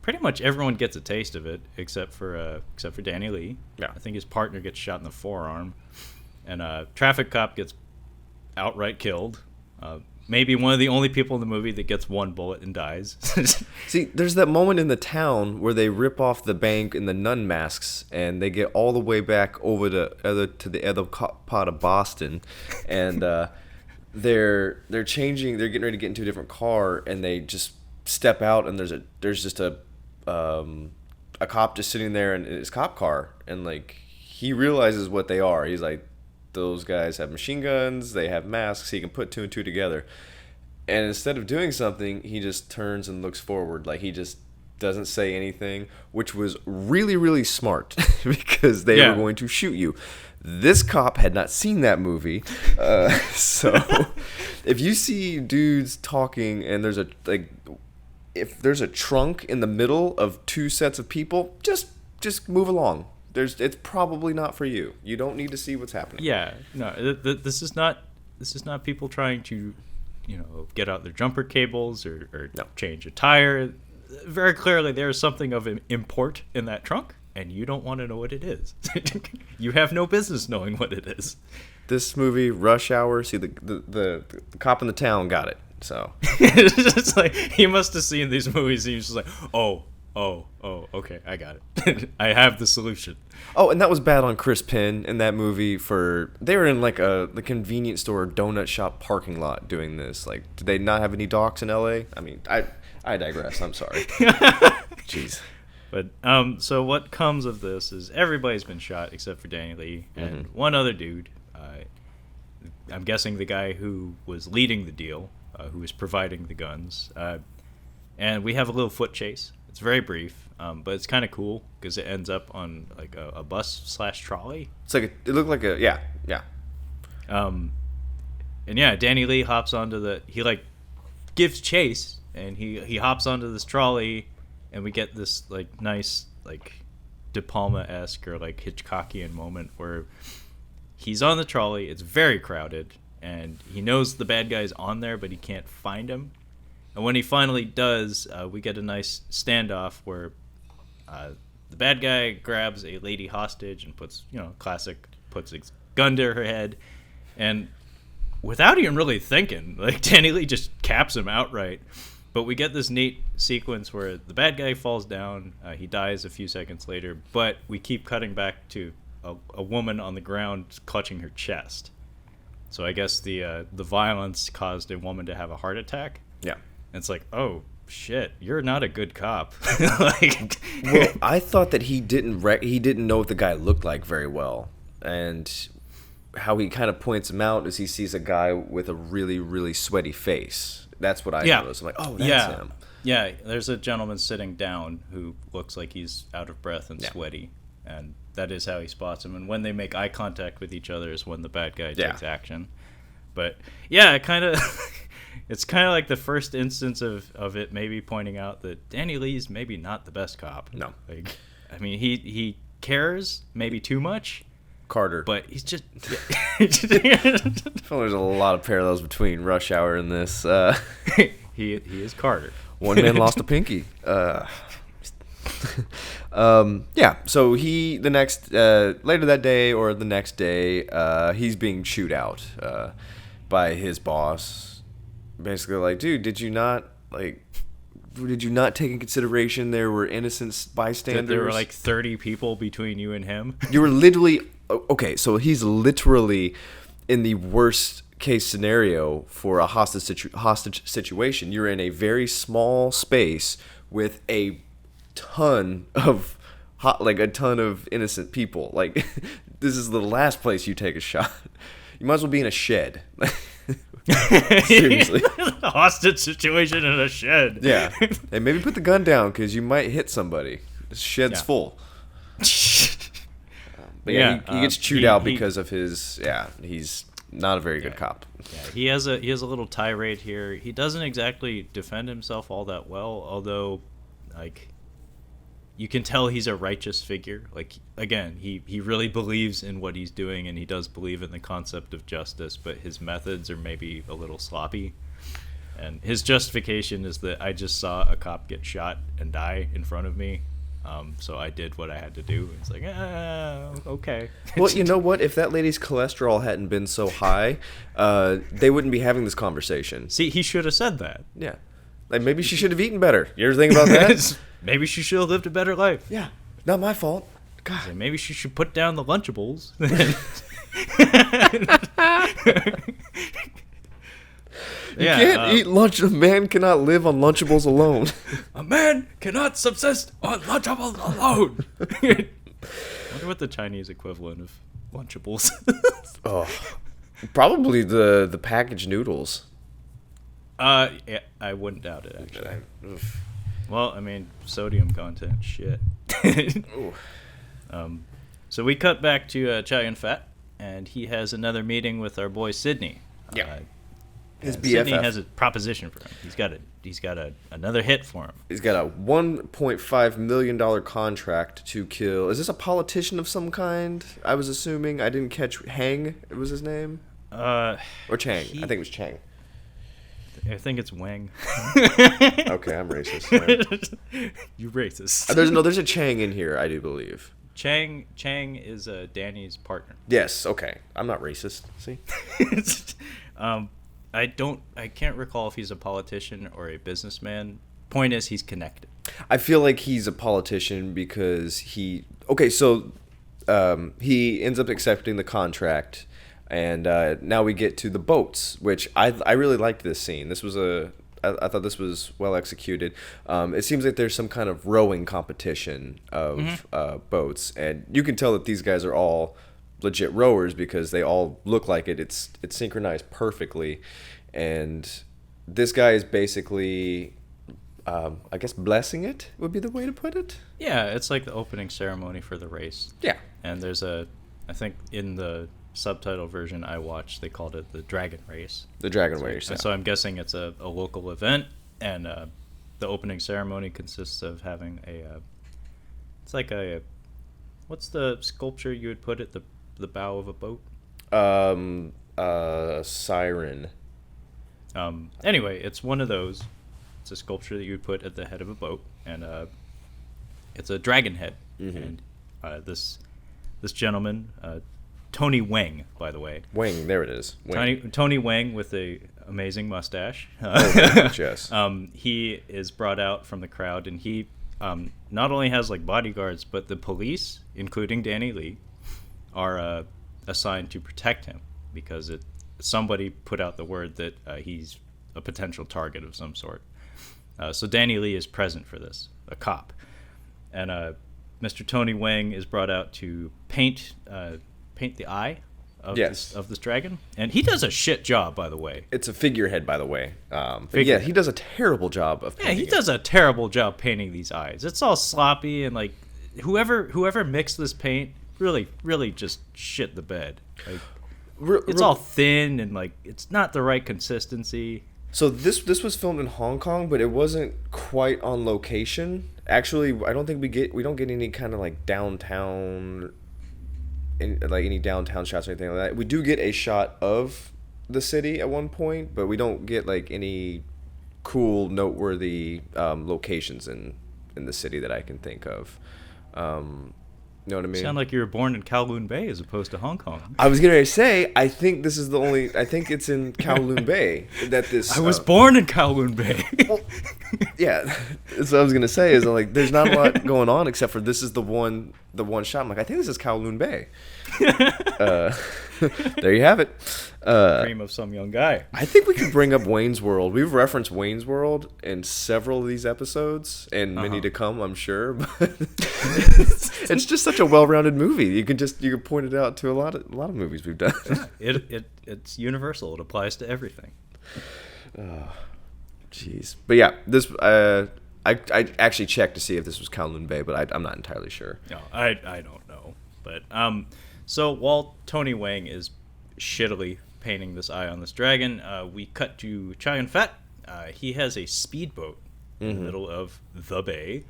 S2: Pretty much everyone gets a taste of it, except for Danny Lee.
S1: Yeah.
S2: I think his partner gets shot in the forearm, and traffic cop gets outright killed. Maybe one of the only people in the movie that gets one bullet and dies.
S1: See, there's that moment in the town where they rip off the bank and the nun masks, and they get all the way back over to the other part of Boston, and they're changing. They're getting ready to get into a different car, and they just step out, and there's just a cop just sitting there in his cop car, and like he realizes what they are. He's like, those guys have machine guns, they have masks, he can put 2 and 2 together. And instead of doing something, he just turns and looks forward. Like, he just doesn't say anything, which was really, really smart because they were going to shoot you. This cop had not seen that movie. So if you see dudes talking and if there's a trunk in the middle of 2 sets of people, just move along. It's probably not for you. You don't need to see what's happening.
S2: Yeah, no, this is not people trying to, get out their jumper cables or change a tire. Very clearly, there is something of import in that trunk, and you don't want to know what it is. You have no business knowing what it is.
S1: This movie, Rush Hour, see the cop in the town got it. So
S2: it's like he must have seen these movies, and he was just like, oh, okay, I got it. I have the solution.
S1: Oh, and that was bad on Chris Penn in that movie. They were in like the convenience store donut shop parking lot doing this. Like, did they not have any docks in L.A.? I mean, I digress. I'm sorry. Jeez.
S2: But so what comes of this is everybody's been shot except for Danny Lee and one other dude. I'm guessing the guy who was leading the deal, who was providing the guns. And we have a little foot chase. It's very brief, but it's kind of cool because it ends up on like a bus/trolley.
S1: It's like it looked like yeah.
S2: And yeah, Danny Lee hops onto he like gives chase, and he hops onto this trolley, and we get this like nice like De Palma-esque or like Hitchcockian moment where he's on the trolley. It's very crowded, and he knows the bad guy's on there, but he can't find him. And when he finally does, we get a nice standoff where the bad guy grabs a lady hostage and puts, classic, puts his gun to her head, and without even really thinking, like, Danny Lee just caps him outright. But we get this neat sequence where the bad guy falls down, he dies a few seconds later, but we keep cutting back to a woman on the ground clutching her chest. So I guess the violence caused a woman to have a heart attack.
S1: Yeah.
S2: And it's like, oh shit, you're not a good cop. Like,
S1: well, I thought that he didn't know what the guy looked like very well, and how he kind of points him out is he sees a guy with a really, really sweaty face. That's what I noticed. I'm like, oh, that's him.
S2: Yeah, there's a gentleman sitting down who looks like he's out of breath and sweaty, and that is how he spots him. And when they make eye contact with each other is when the bad guy takes action. But yeah, it's kind of like the first instance of it maybe pointing out that Danny Lee's maybe not the best cop.
S1: No.
S2: Like, I mean, he cares maybe too much.
S1: Carter.
S2: But he's just...
S1: I feel there's a lot of parallels between Rush Hour and this.
S2: He is Carter.
S1: One man lost a pinky. Yeah, so the next later that day or the next day, he's being chewed out by his boss. Basically, like, dude, did you not take in consideration there were innocent bystanders?
S2: There were like 30 people between you and him.
S1: You were literally okay. So he's literally in the worst case scenario for a hostage situation. You're in a very small space with a ton of innocent people. Like, this is the last place you take a shot. You might as well be in a shed. Seriously.
S2: A hostage situation in a shed.
S1: Yeah. Hey, maybe put the gun down because you might hit somebody. This shed's full. But he gets chewed out because of his. Yeah, he's not a very good cop.
S2: Yeah, he has a little tirade here. He doesn't exactly defend himself all that well, although, like, you can tell he's a righteous figure. Like, again, he really believes in what he's doing, and he does believe in the concept of justice, but his methods are maybe a little sloppy. And his justification is that I just saw a cop get shot and die in front of me, so I did what I had to do. It's like, okay.
S1: Well, you know what? If that lady's cholesterol hadn't been so high, they wouldn't be having this conversation.
S2: See, he should have said that.
S1: Yeah. Like, maybe she should have eaten better. You ever think about that?
S2: Maybe she should have lived a better life.
S1: Yeah. Not my fault. God.
S2: So maybe she should put down the Lunchables.
S1: You can't eat lunch. A man cannot live on Lunchables alone.
S2: A man cannot subsist on Lunchables alone. I wonder what the Chinese equivalent of Lunchables.
S1: Oh, probably the packaged noodles.
S2: Yeah, I wouldn't doubt it, actually. Well, I mean, sodium content, shit. So we cut back to Chow Yun Fat, and he has another meeting with our boy Sydney.
S1: Yeah. His BFF.
S2: Sydney has a proposition for him. He's got another hit for him.
S1: He's got a $1.5 million contract to kill. Is this a politician of some kind? I was assuming. I didn't catch. Hang, it was his name? Or Chang. I think it was Chang.
S2: I think it's Wang.
S1: Okay, I'm racist. Right?
S2: You racist.
S1: There's a Chang in here, I do believe.
S2: Chang is Danny's partner.
S1: Yes, okay. I'm not racist. See?
S2: I can't recall if he's a politician or a businessman. Point is, he's connected.
S1: I feel like he's a politician because he ends up accepting the contract. And now we get to the boats, which I really liked this scene. I thought this was well executed. It seems like there's some kind of rowing competition of boats, and you can tell that these guys are all legit rowers because they all look like it. It's synchronized perfectly, and this guy is basically, I guess, blessing it would be the way to put it.
S2: Yeah, it's like the opening ceremony for the race.
S1: Yeah,
S2: and there's I think in the subtitle version I watched, they called it the Dragon Race.
S1: The Dragon Race.
S2: So I'm guessing it's a local event, and the opening ceremony consists of having it's like what's the sculpture you would put at the bow of a boat?
S1: Siren.
S2: Anyway, it's one of those. It's a sculpture that you would put at the head of a boat, and it's a dragon head. And this gentleman, Tony Wang, by the way.
S1: Wang, there it is. Wang.
S2: Tony Wang with a amazing mustache.
S1: Yes.
S2: He is brought out from the crowd, and he not only has like bodyguards, but the police, including Danny Lee, are assigned to protect him because somebody put out the word that he's a potential target of some sort. So Danny Lee is present for this, a cop, and Mr. Tony Wang is brought out to paint the eye of this dragon, and he does a shit job, by the way.
S1: It's a figurehead, by the way. Yeah, he does a terrible job of painting.
S2: Yeah, he does a terrible job painting these eyes. It's all sloppy, and like whoever mixed this paint really just shit the bed. Like, it's all thin and like it's not the right consistency.
S1: So this was filmed in Hong Kong, but it wasn't quite on location. Actually, I don't think we don't get any kind of like downtown, any downtown shots or anything like that. We do get a shot of the city at one point, but we don't get like any cool, noteworthy locations in the city that I can think of. You know what I mean?
S2: You sound like you were born in Kowloon Bay as opposed to Hong Kong.
S1: I was gonna say, I think this is I think it's in Kowloon Bay that this.
S2: I was born in Kowloon Bay.
S1: Well, yeah, that's what I was gonna say. Is like, there's not a lot going on except for this is the one shot. I'm like, I think this is Kowloon Bay. There you have it.
S2: Dream of some young guy.
S1: I think we could bring up Wayne's World. We've referenced Wayne's World in several of these episodes, and many to come, I'm sure. But it's just such a well-rounded movie. You can point it out to a lot of movies we've done.
S2: It's universal. It applies to everything.
S1: Jeez, but yeah, this I actually checked to see if this was Kowloon Bay, but I'm not entirely sure.
S2: No, I don't know, but so while Tony Wang is shittily painting this eye on this dragon, we cut to Chow Yun Fat. He has a speedboat in the middle of the bay,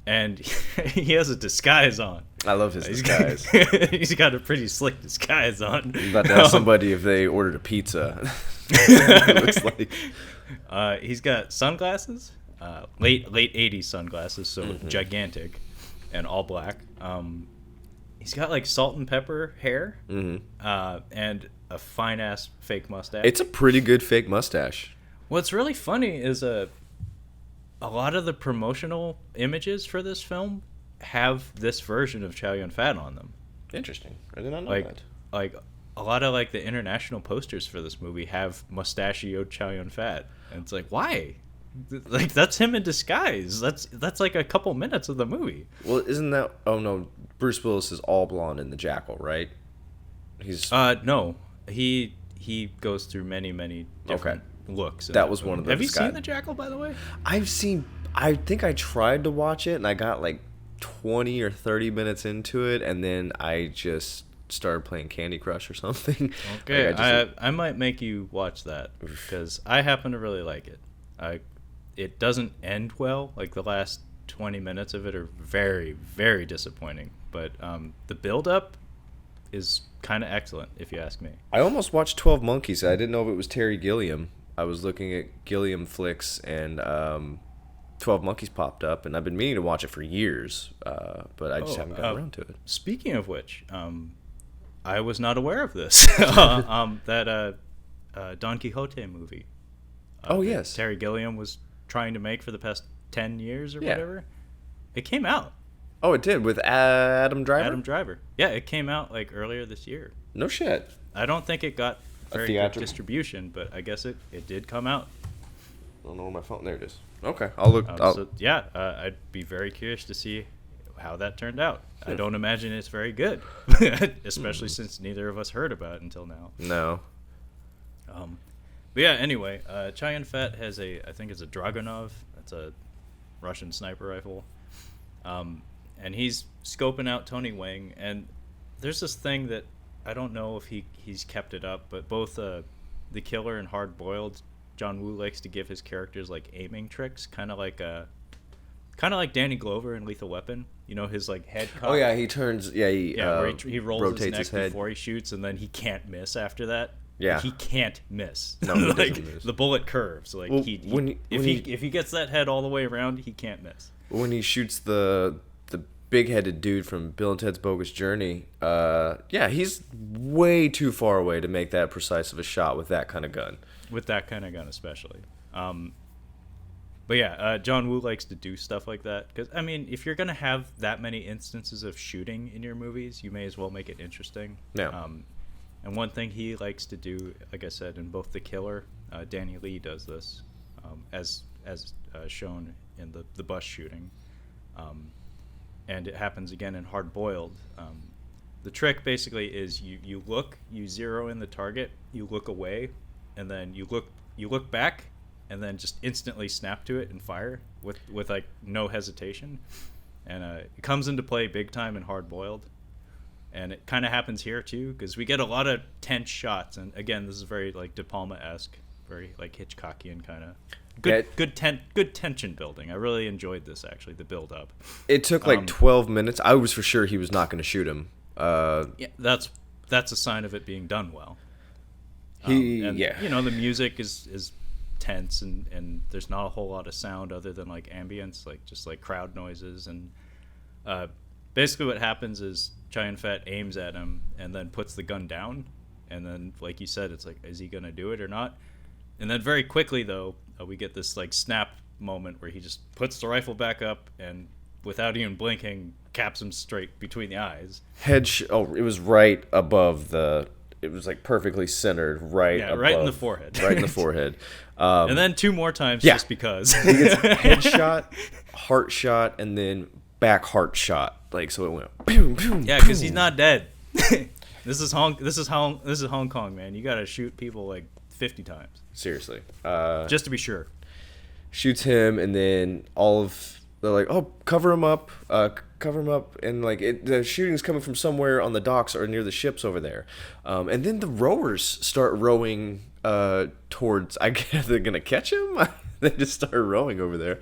S2: and he has a disguise on.
S1: I love his disguise.
S2: He's got a pretty slick disguise on.
S1: I'm about to ask somebody if they ordered a pizza. It looks like.
S2: He's got sunglasses, late 80s sunglasses, so gigantic, and all black. He's got like salt and pepper hair, and a fine ass fake mustache.
S1: It's a pretty good fake mustache.
S2: What's really funny is a lot of the promotional images for this film have this version of Chow Yun Fat on them.
S1: Interesting. I did not know that.
S2: Like a lot of like the international posters for this movie have mustachioed Chow Yun Fat, and it's like, why? Like, that's him in disguise. That's like a couple minutes of the movie.
S1: Well, isn't that? Oh no, Bruce Willis is all blonde in The Jackal, right? He's
S2: no, he goes through many different looks.
S1: That was one of the.
S2: Have you seen The Jackal, by the way?
S1: I think I tried to watch it, and I got like 20 or 30 minutes into it, and then I just started playing Candy Crush or something.
S2: Okay, like I might make you watch that because I happen to really like it. It doesn't end well. Like, the last 20 minutes of it are very, very disappointing. But the build-up is kind of excellent, if you ask me.
S1: I almost watched 12 Monkeys. I didn't know if it was Terry Gilliam. I was looking at Gilliam flicks, and 12 Monkeys popped up, and I've been meaning to watch it for years, but I just haven't gotten around to it.
S2: Speaking of which, I was not aware of this. That Don Quixote movie.
S1: Yes.
S2: Terry Gilliam was trying to make for the past 10 years or whatever. It came out.
S1: Oh, it did, with Adam Driver?
S2: Adam Driver. Yeah, it came out like earlier this year.
S1: No shit.
S2: I don't think it got very good distribution, but I guess it did come out.
S1: I don't know where my phone. There it is. Okay, I'll look.
S2: I'd be very curious to see how that turned out. I don't imagine it's very good, especially since neither of us heard about it until now.
S1: No.
S2: But yeah, anyway, Chow Yun Fat has I think it's a Dragunov. That's a Russian sniper rifle. And he's scoping out Tony Wang. And there's this thing that I don't know if he's kept it up, but both the Killer and Hard Boiled, John Woo likes to give his characters like aiming tricks, kind of like Danny Glover in Lethal Weapon. You know, his like head cock.
S1: Oh yeah, he turns. Yeah,
S2: where he rolls his neck before he shoots, and then he can't miss after that.
S1: Yeah,
S2: he can't miss.
S1: No, he
S2: like
S1: doesn't miss.
S2: The bullet curves. Like, well, if he gets that head all the way around, he can't miss.
S1: When he shoots the big-headed dude from Bill and Ted's Bogus Journey, yeah, he's way too far away to make that precise of a shot with that kind of gun.
S2: With that kind of gun, especially. But yeah, John Woo likes to do stuff like that. Because, I mean, if you're going to have that many instances of shooting in your movies, you may as well make it interesting.
S1: Yeah.
S2: And one thing he likes to do, like I said, in both The Killer, Danny Lee does this, as shown in the bus shooting. And it happens again in Hard Boiled. The trick basically is you zero in the target, you look away, and then you look back, and then just instantly snap to it and fire with like no hesitation. And it comes into play big time in Hard Boiled. And it kind of happens here too, because we get a lot of tense shots. And again, this is very like De Palma-esque, very like Hitchcockian kind of good tension building. I really enjoyed this, actually, the build up.
S1: It took like 12 minutes. I was for sure he was not going to shoot him.
S2: Yeah, that's a sign of it being done well.
S1: Yeah.
S2: You know, the music is tense, and there's not a whole lot of sound other than like ambience, like just like crowd noises. And basically what happens is Chow Yun Fat aims at him and then puts the gun down, and then like you said, it's like, is he gonna do it or not? And then very quickly though, we get this like snap moment where he just puts the rifle back up and without even blinking caps him straight between the eyes.
S1: It was right above it was like perfectly centered right above,
S2: right in the forehead.
S1: Right in the forehead.
S2: And then 2 more times just because.
S1: He gets headshot, heart shot, and then back heart shot. Like, so it went boom, boom.
S2: Yeah, because he's not dead. This is Hong Kong, man. You gotta shoot people like 50 times.
S1: Seriously.
S2: Just to be sure.
S1: Shoots him, and then they're like, oh, cover him up, and like the shooting's coming from somewhere on the docks or near the ships over there. And then the rowers start rowing towards, I guess they're gonna catch him. They just start rowing over there.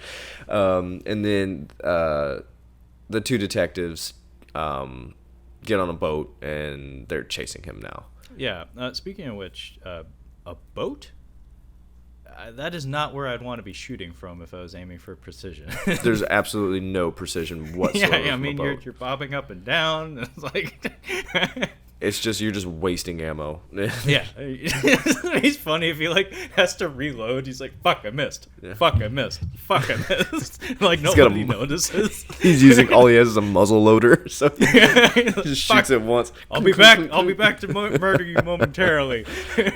S1: And then the 2 detectives get on a boat, and they're chasing him now.
S2: Yeah. Speaking of which, a boat? That is not where I'd want to be shooting from if I was aiming for precision.
S1: There's absolutely no precision whatsoever.
S2: Yeah, I mean, you're bobbing up and down. It's like...
S1: It's just, you're just wasting ammo.
S2: Yeah. He's funny if he like has to reload. He's like, fuck, I missed. Yeah. Fuck, I missed. Fuck, I missed. Like, nobody notices.
S1: He's using, all he has is a muzzle loader. So he just shoots it once.
S2: I'll be back to murder you momentarily.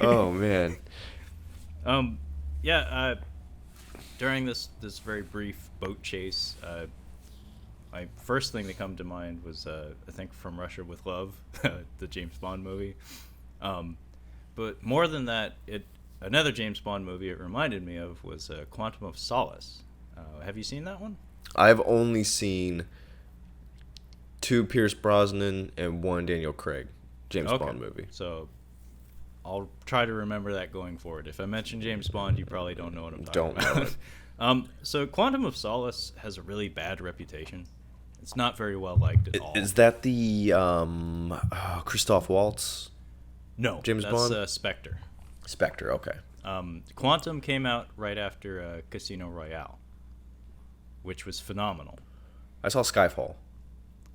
S1: Oh, man.
S2: Yeah, during this very brief boat chase, my first thing that come to mind was I think From Russia with Love, the James Bond movie. But more than that, another James Bond movie it reminded me of was Quantum of Solace. Have you seen that one?
S1: I've only seen 2 Pierce Brosnan and 1 Daniel Craig James Bond movie.
S2: So I'll try to remember that going forward. If I mention James Bond, you probably don't know what I'm talking about. So Quantum of Solace has a really bad reputation. It's not very well liked at all.
S1: Is that the Christoph Waltz?
S2: No,
S1: James Bond?
S2: That's Spectre.
S1: Spectre, okay.
S2: Quantum came out right after Casino Royale, which was phenomenal.
S1: I saw Skyfall.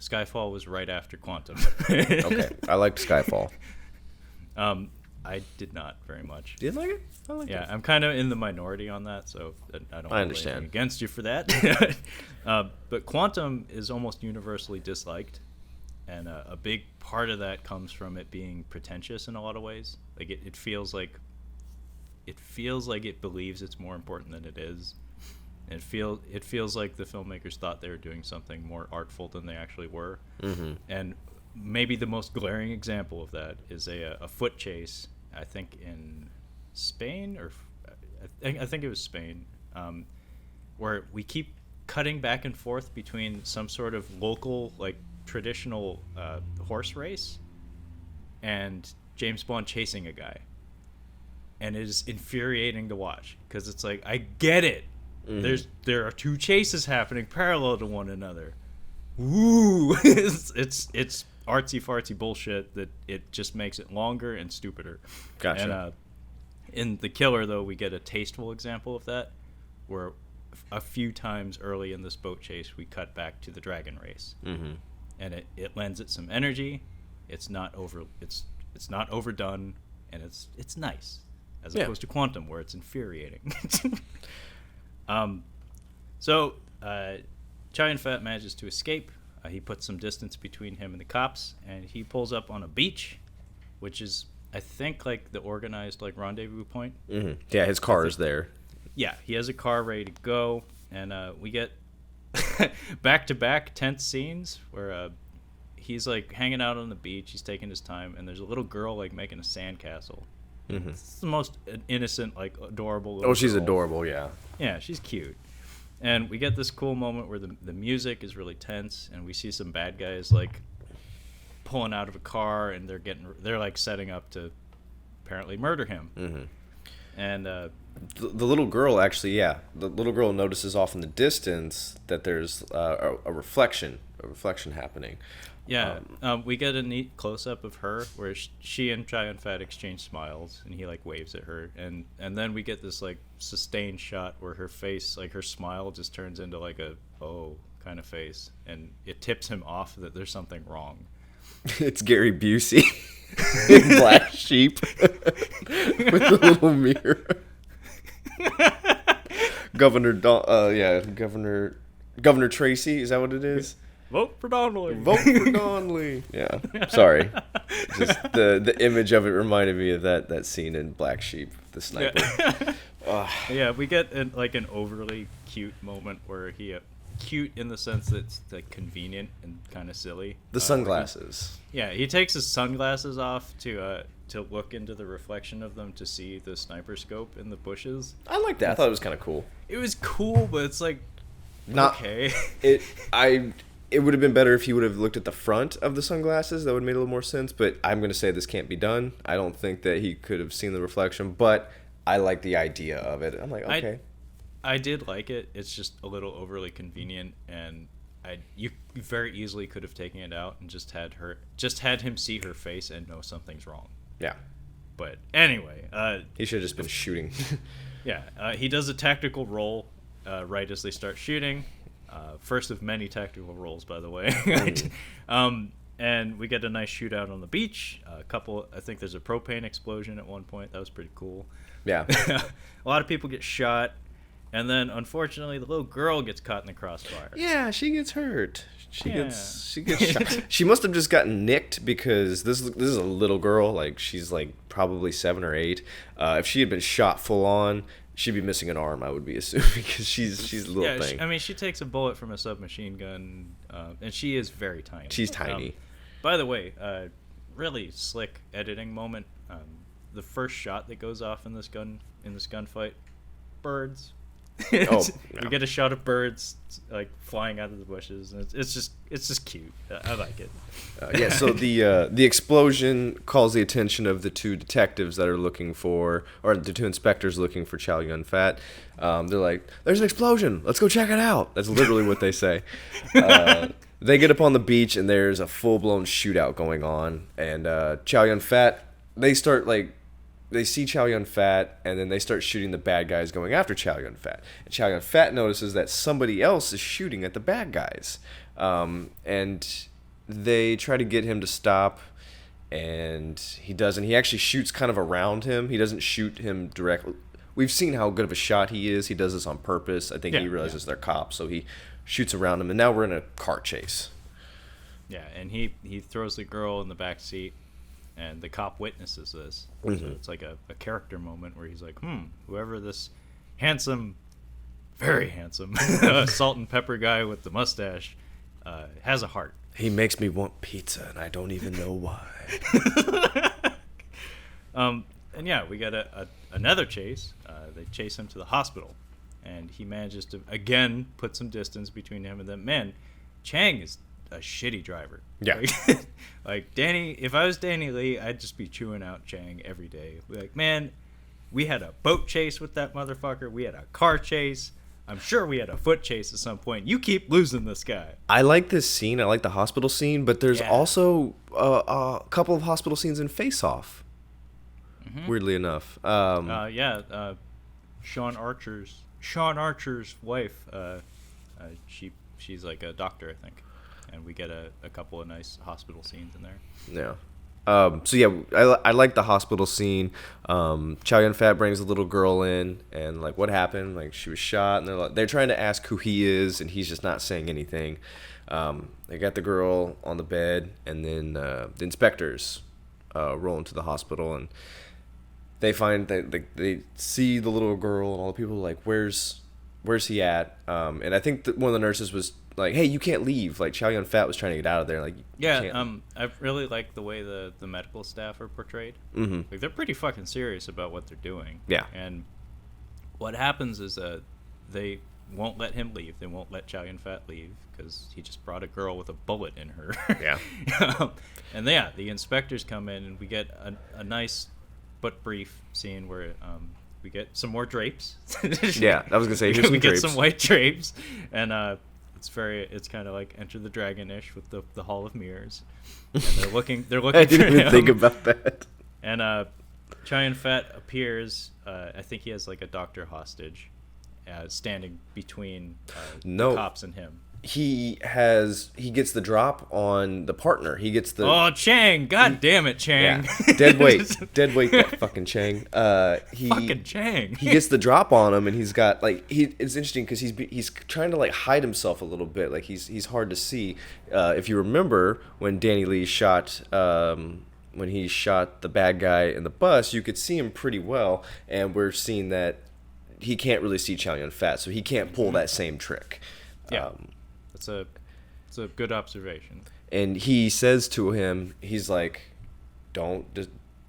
S2: Skyfall was right after Quantum.
S1: Okay, I liked Skyfall.
S2: I did not very much.
S1: Didn't like it? I liked it.
S2: I'm kind of in the minority on that, so I don't
S1: understand
S2: against you for that. But Quantum is almost universally disliked, and a big part of that comes from it being pretentious in a lot of ways. Like it feels like it believes it's more important than it is. It feels like the filmmakers thought they were doing something more artful than they actually were. Mm-hmm. And maybe the most glaring example of that is a foot chase, I think in Spain, or I think it was Spain, where we keep cutting back and forth between some sort of local, like, traditional horse race and James Bond chasing a guy. And it is infuriating to watch, because it's like, I get it. Mm-hmm. There are 2 chases happening parallel to one another. Ooh, it's artsy fartsy bullshit that it just makes it longer and stupider.
S1: Gotcha.
S2: And in The Killer, though, we get a tasteful example of that, where a few times early in this boat chase, we cut back to the dragon race, and it lends it some energy. It's not not overdone, and it's nice, as opposed to Quantum, where it's infuriating. So Chow Yun Fat manages to escape. He puts some distance between him and the cops, and he pulls up on a beach, which is, I think, like the organized like rendezvous point.
S1: Yeah, his car is there.
S2: Yeah, he has a car ready to go, and we get back-to-back tense scenes where he's like hanging out on the beach, he's taking his time, and there's a little girl like making a sandcastle. It's the most innocent, like adorable little
S1: she's
S2: girl.
S1: adorable, yeah.
S2: Yeah, she's cute. And we get this cool moment where the music is really tense, and we see some bad guys like pulling out of a car, and they're like setting up to apparently murder him. And the
S1: little girl the little girl notices off in the distance that there's a reflection happening.
S2: We get a neat close-up of her where she and Chow Yun Fat exchange smiles, and he like waves at her, and then we get this like sustained shot where her face, like her smile, just turns into like a kind of face, and it tips him off that there's something wrong.
S1: It's Gary Busey in Black Sheep with the little mirror. Governor Tracy, is that what it is?
S2: Vote for Donnelly.
S1: Vote for Donnelly. Yeah. Sorry. Just the image of it reminded me of that scene in Black Sheep, the sniper.
S2: Yeah, we get an overly cute moment where he cute in the sense that it's like convenient and kind of silly.
S1: The sunglasses.
S2: He takes his sunglasses off to look into the reflection of them to see the sniper scope in the bushes.
S1: I like that. I thought it was kind of cool.
S2: It was cool, but it's like
S1: not
S2: okay.
S1: It would have been better if he would have looked at the front of the sunglasses. That would have made a little more sense. But I'm going to say this can't be done. I don't think that he could have seen the reflection. But I like the idea of it. I'm like, okay.
S2: I did like it. It's just a little overly convenient, and you very easily could have taken it out and just had him see her face and know something's wrong.
S1: Yeah.
S2: But anyway,
S1: he should have just been shooting.
S2: He does a tactical roll right as they start shooting. First of many tactical rolls, by the way. And we get a nice shootout on the beach. I think there's a propane explosion at one point. That was pretty cool.
S1: Yeah.
S2: A lot of people get shot. And then, unfortunately, the little girl gets caught in the crossfire.
S1: Yeah, she gets hurt. She gets shot. She must have just gotten nicked because this is a little girl. Like, she's like probably 7 or 8. If she had been shot full on, she'd be missing an arm, I would be assuming, because she's a little thing.
S2: She takes a bullet from a submachine gun, and she is very tiny.
S1: She's tiny.
S2: By the way, really slick editing moment. The first shot that goes off in this gunfight, birds. We get a shot of birds like flying out of the bushes, and it's just cute. I like it.
S1: So the explosion calls the attention of the 2 detectives that are looking for, or the 2 inspectors looking for Chow Yun Fat. They're like, "There's an explosion. Let's go check it out." That's literally what they say. They get up on the beach, and there's a full-blown shootout going on, and Chow Yun Fat, they see Chow Yun Fat, and then they start shooting the bad guys going after Chow Yun Fat. And Chow Yun Fat notices that somebody else is shooting at the bad guys. And they try to get him to stop, and he doesn't. He actually shoots kind of around him. He doesn't shoot him directly. We've seen how good of a shot he is. He does this on purpose. I think he realizes they're cops, so he shoots around him, and now we're in a car chase.
S2: Yeah, and he throws the girl in the back seat. And the cop witnesses this. So it's like a character moment where he's like, whoever this handsome, very handsome salt and pepper guy with the mustache has a heart.
S1: He makes me want pizza, and I don't even know why.
S2: And we got another chase. They chase him to the hospital, and he manages to, again, put some distance between him and them. Man, Chang is a shitty driver.
S1: Yeah.
S2: Like Danny, if I was Danny Lee, I'd just be chewing out Chang every day. Like, man, we had a boat chase with that motherfucker. We had a car chase. I'm sure we had a foot chase at some point. You keep losing this guy.
S1: I like this scene. I like the hospital scene, but there's also a couple of hospital scenes in Face Off. Weirdly enough.
S2: Sean Archer's Sean Archer's wife, she's like a doctor, I think, and we get a couple of nice hospital scenes in there.
S1: Yeah. So yeah, I like the hospital scene. Chow Yun Fat brings a little girl in, and like, what happened? Like, she was shot, and they're trying to ask who he is, and he's just not saying anything. They got the girl on the bed, and then the inspectors roll into the hospital, and they find that they see the little girl, and all the people are like, where's he at? And I think that one of the nurses was like, hey, you can't leave. Like, Chow Yun Fat was trying to get out of there. Like,
S2: I really like the way the medical staff are portrayed.
S1: Mm-hmm.
S2: Like, they're pretty fucking serious about what they're doing.
S1: Yeah.
S2: And what happens is they won't let him leave. They won't let Chow Yun Fat leave because he just brought a girl with a bullet in her.
S1: Yeah.
S2: And the inspectors come in, and we get a nice but brief scene where we get some more drapes.
S1: Yeah, I was gonna say, here's some
S2: we
S1: drapes.
S2: get some white drapes, and it's kind of like Enter the Dragon-ish with the Hall of Mirrors, and they're looking
S1: I didn't
S2: for
S1: even
S2: him.
S1: think about that.
S2: And Chow Yun Fat appears. I think he has like a doctor hostage, standing between the cops and him.
S1: He gets the drop on the partner. He gets the
S2: Chang. God damn it, Chang.
S1: Yeah. Dead weight, that fucking Chang.
S2: Fucking Chang.
S1: He gets the drop on him, and he's got like it's interesting because he's trying to like hide himself a little bit. Like he's hard to see. If you remember when Danny Lee shot when he shot the bad guy in the bus, you could see him pretty well, and we're seeing that he can't really see Chow Yun Fat, so he can't pull that same trick.
S2: Yeah. It's a good observation.
S1: And he says to him, he's like, don't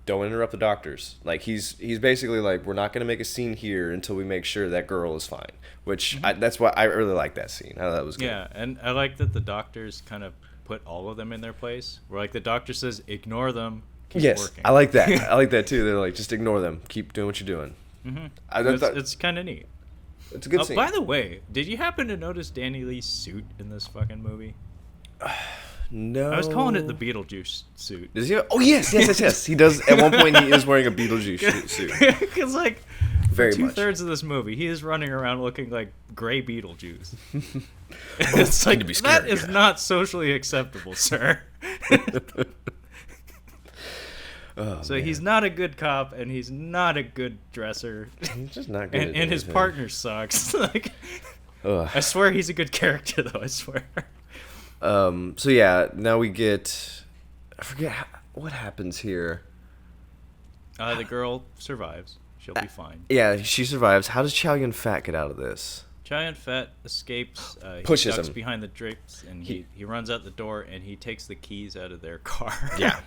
S1: interrupt the doctors. Like, he's basically like, we're not going to make a scene here until we make sure that girl is fine. Which, that's why I really like that scene. I thought that was good.
S2: Yeah, and I like that the doctors kind of put all of them in their place. Where, like, the doctor says, ignore them, keep working.
S1: I like that. I like that, too. They're like, just ignore them. Keep doing what you're doing.
S2: Mm-hmm. It's kind of neat.
S1: It's a good scene.
S2: By the way, did you happen to notice Danny Lee's suit in this fucking movie?
S1: No.
S2: I was calling it the Beetlejuice suit.
S1: Does he? Oh, yes. He does. At one point, he is wearing a Beetlejuice suit.
S2: Because, like,
S1: very much.
S2: 2/3 of this movie, he is running around looking like gray Beetlejuice. It's like, that is not socially acceptable, sir. So man. He's not a good cop, and he's not a good dresser.
S1: He's just not good.
S2: And his partner sucks. Like, I swear he's a good character, though. I swear.
S1: So yeah, now we get. I forget what happens here.
S2: The girl survives. She'll be fine.
S1: Yeah, she survives. How does Chow Yun Fat get out of this?
S2: Chow Yun Fat escapes.
S1: Pushes
S2: he ducks
S1: him
S2: behind the drapes, and he runs out the door, and he takes the keys out of their car.
S1: Yeah.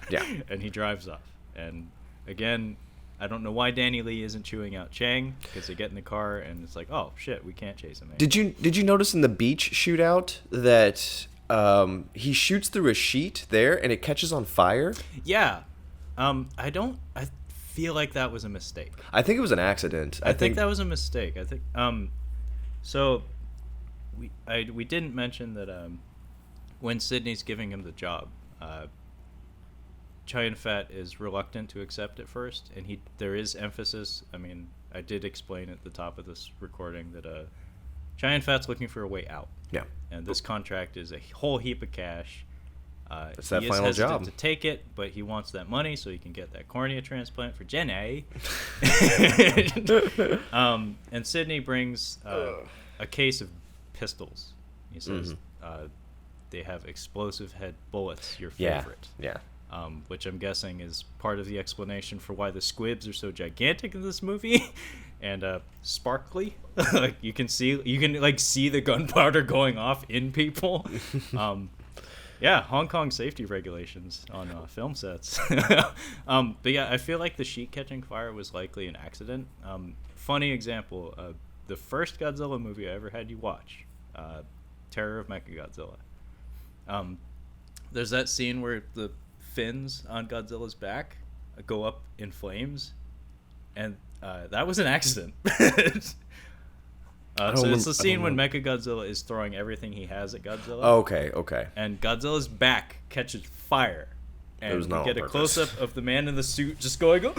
S2: And he drives off. And again, I don't know why Danny Lee isn't chewing out Chang, because they get in the car, and it's like, oh shit, we can't chase him anymore.
S1: Did you notice in the beach shootout that he shoots through a sheet there, and it catches on fire?
S2: Yeah. I feel like that was a mistake.
S1: I think it was an accident.
S2: I think that was a mistake. I think so we didn't mention that when Sydney's giving him the job, Chow Yun Fat is reluctant to accept at first, and there is emphasis. I mean, I did explain at the top of this recording that Chow Yun Fat's looking for a way out.
S1: Yeah.
S2: And this contract is a whole heap of cash.
S1: It's that
S2: he
S1: final
S2: is hesitant
S1: job
S2: to take it, but he wants that money so he can get that cornea transplant for Jenny. And Sydney brings a case of pistols. He says they have explosive head bullets, your favorite.
S1: Yeah.
S2: Which I'm guessing is part of the explanation for why the squibs are so gigantic in this movie and sparkly. Like you can see the gunpowder going off in people. Yeah, Hong Kong safety regulations on film sets. But yeah, I feel like the sheet catching fire was likely an accident. Funny example, the first Godzilla movie I ever had you watch, Terror of Mechagodzilla. There's that scene where the fins on Godzilla's back go up in flames, and that was an accident. So it's the scene when Mechagodzilla is throwing everything he has at Godzilla.
S1: Oh, okay.
S2: And Godzilla's back catches fire. And we get a close-up of the man in the suit just going, oh!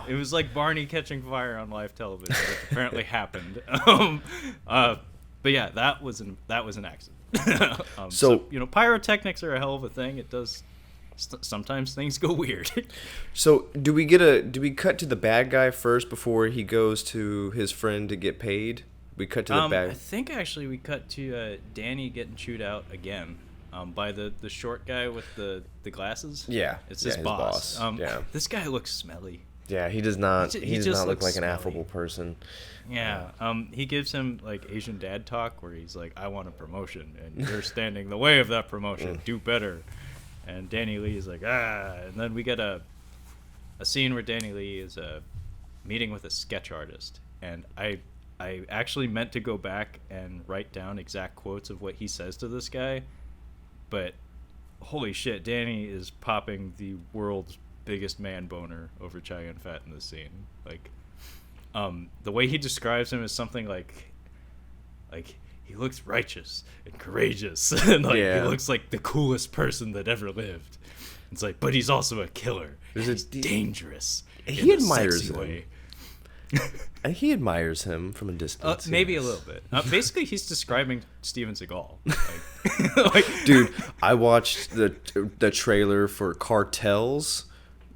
S2: It was like Barney catching fire on live television, which apparently happened. But yeah, that was an accident. So pyrotechnics are a hell of a thing. It does. Sometimes things go weird.
S1: So do we cut to the bad guy first before he goes to his friend to get paid? We cut to the bad.
S2: I think actually we cut to Danny getting chewed out again by the short guy with the glasses.
S1: Yeah,
S2: it's his boss.
S1: Yeah,
S2: this guy looks smelly.
S1: Yeah, he does not. He does not look like
S2: smelly.
S1: An affable person.
S2: Yeah. He gives him like Asian dad talk where he's like, "I want a promotion, and you're standing in the way of that promotion. Do better." And Danny Lee is like, and then we get a scene where Danny Lee is meeting with a sketch artist, and I actually meant to go back and write down exact quotes of what he says to this guy, but holy shit, Danny is popping the world's biggest man boner over Chow Yun Fat in this scene. Like, the way he describes him is something like he looks righteous and courageous, and he looks like the coolest person that ever lived. It's like, but he's also a killer. He's dangerous.
S1: He admires him. He admires him from a distance.
S2: Maybe a little bit. Basically, he's describing Steven Seagal.
S1: Dude, I watched the trailer for Cartels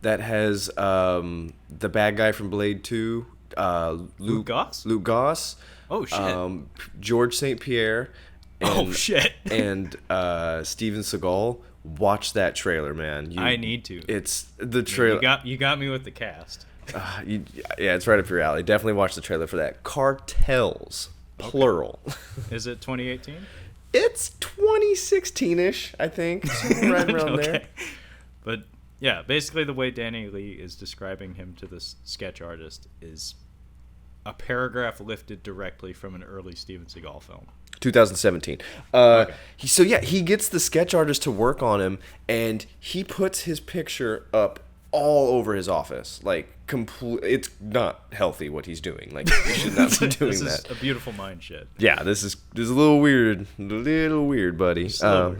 S1: that has the bad guy from Blade 2,
S2: Luke Goss.
S1: Luke Goss.
S2: Oh shit.
S1: George St. Pierre. And,
S2: shit.
S1: And Steven Seagal. Watch that trailer, man.
S2: I need to.
S1: It's the trailer.
S2: You got me with the cast.
S1: Yeah, it's right up your alley. Definitely watch the trailer for that. Cartels, plural.
S2: Okay. Is it 2018?
S1: It's 2016-ish, I think. Right around there.
S2: But yeah, basically the way Danny Lee is describing him to this sketch artist is a paragraph lifted directly from an early Steven Seagal film.
S1: 2017.
S2: Okay.
S1: He gets the sketch artist to work on him, and he puts his picture up all over his office. Like, it's not healthy what he's doing. Like, he should not be doing
S2: this
S1: that.
S2: This is a beautiful mind shit.
S1: Yeah, this is a little weird. Buddy. So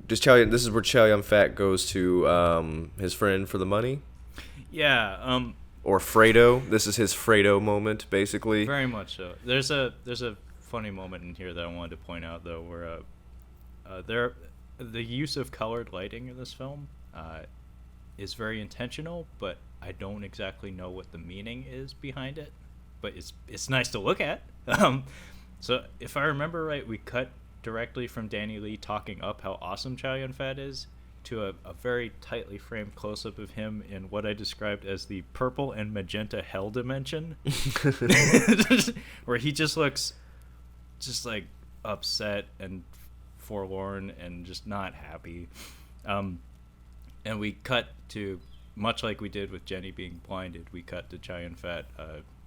S1: does this is where Chow Yun Fat goes to his friend for the money?
S2: Yeah.
S1: Or Fredo. This is his Fredo moment, basically.
S2: Very much so. There's a funny moment in here that I wanted to point out, though, where the use of colored lighting in this film is very intentional, but I don't exactly know what the meaning is behind it. But it's nice to look at. So if I remember right, we cut directly from Danny Lee talking up how awesome Chow Yun Fat is to a very tightly framed close-up of him in what I described as the purple and magenta hell dimension, where he just looks just like upset and forlorn and just not happy. And we cut to, much like we did with Jenny being blinded, we cut to Chow Yun Fat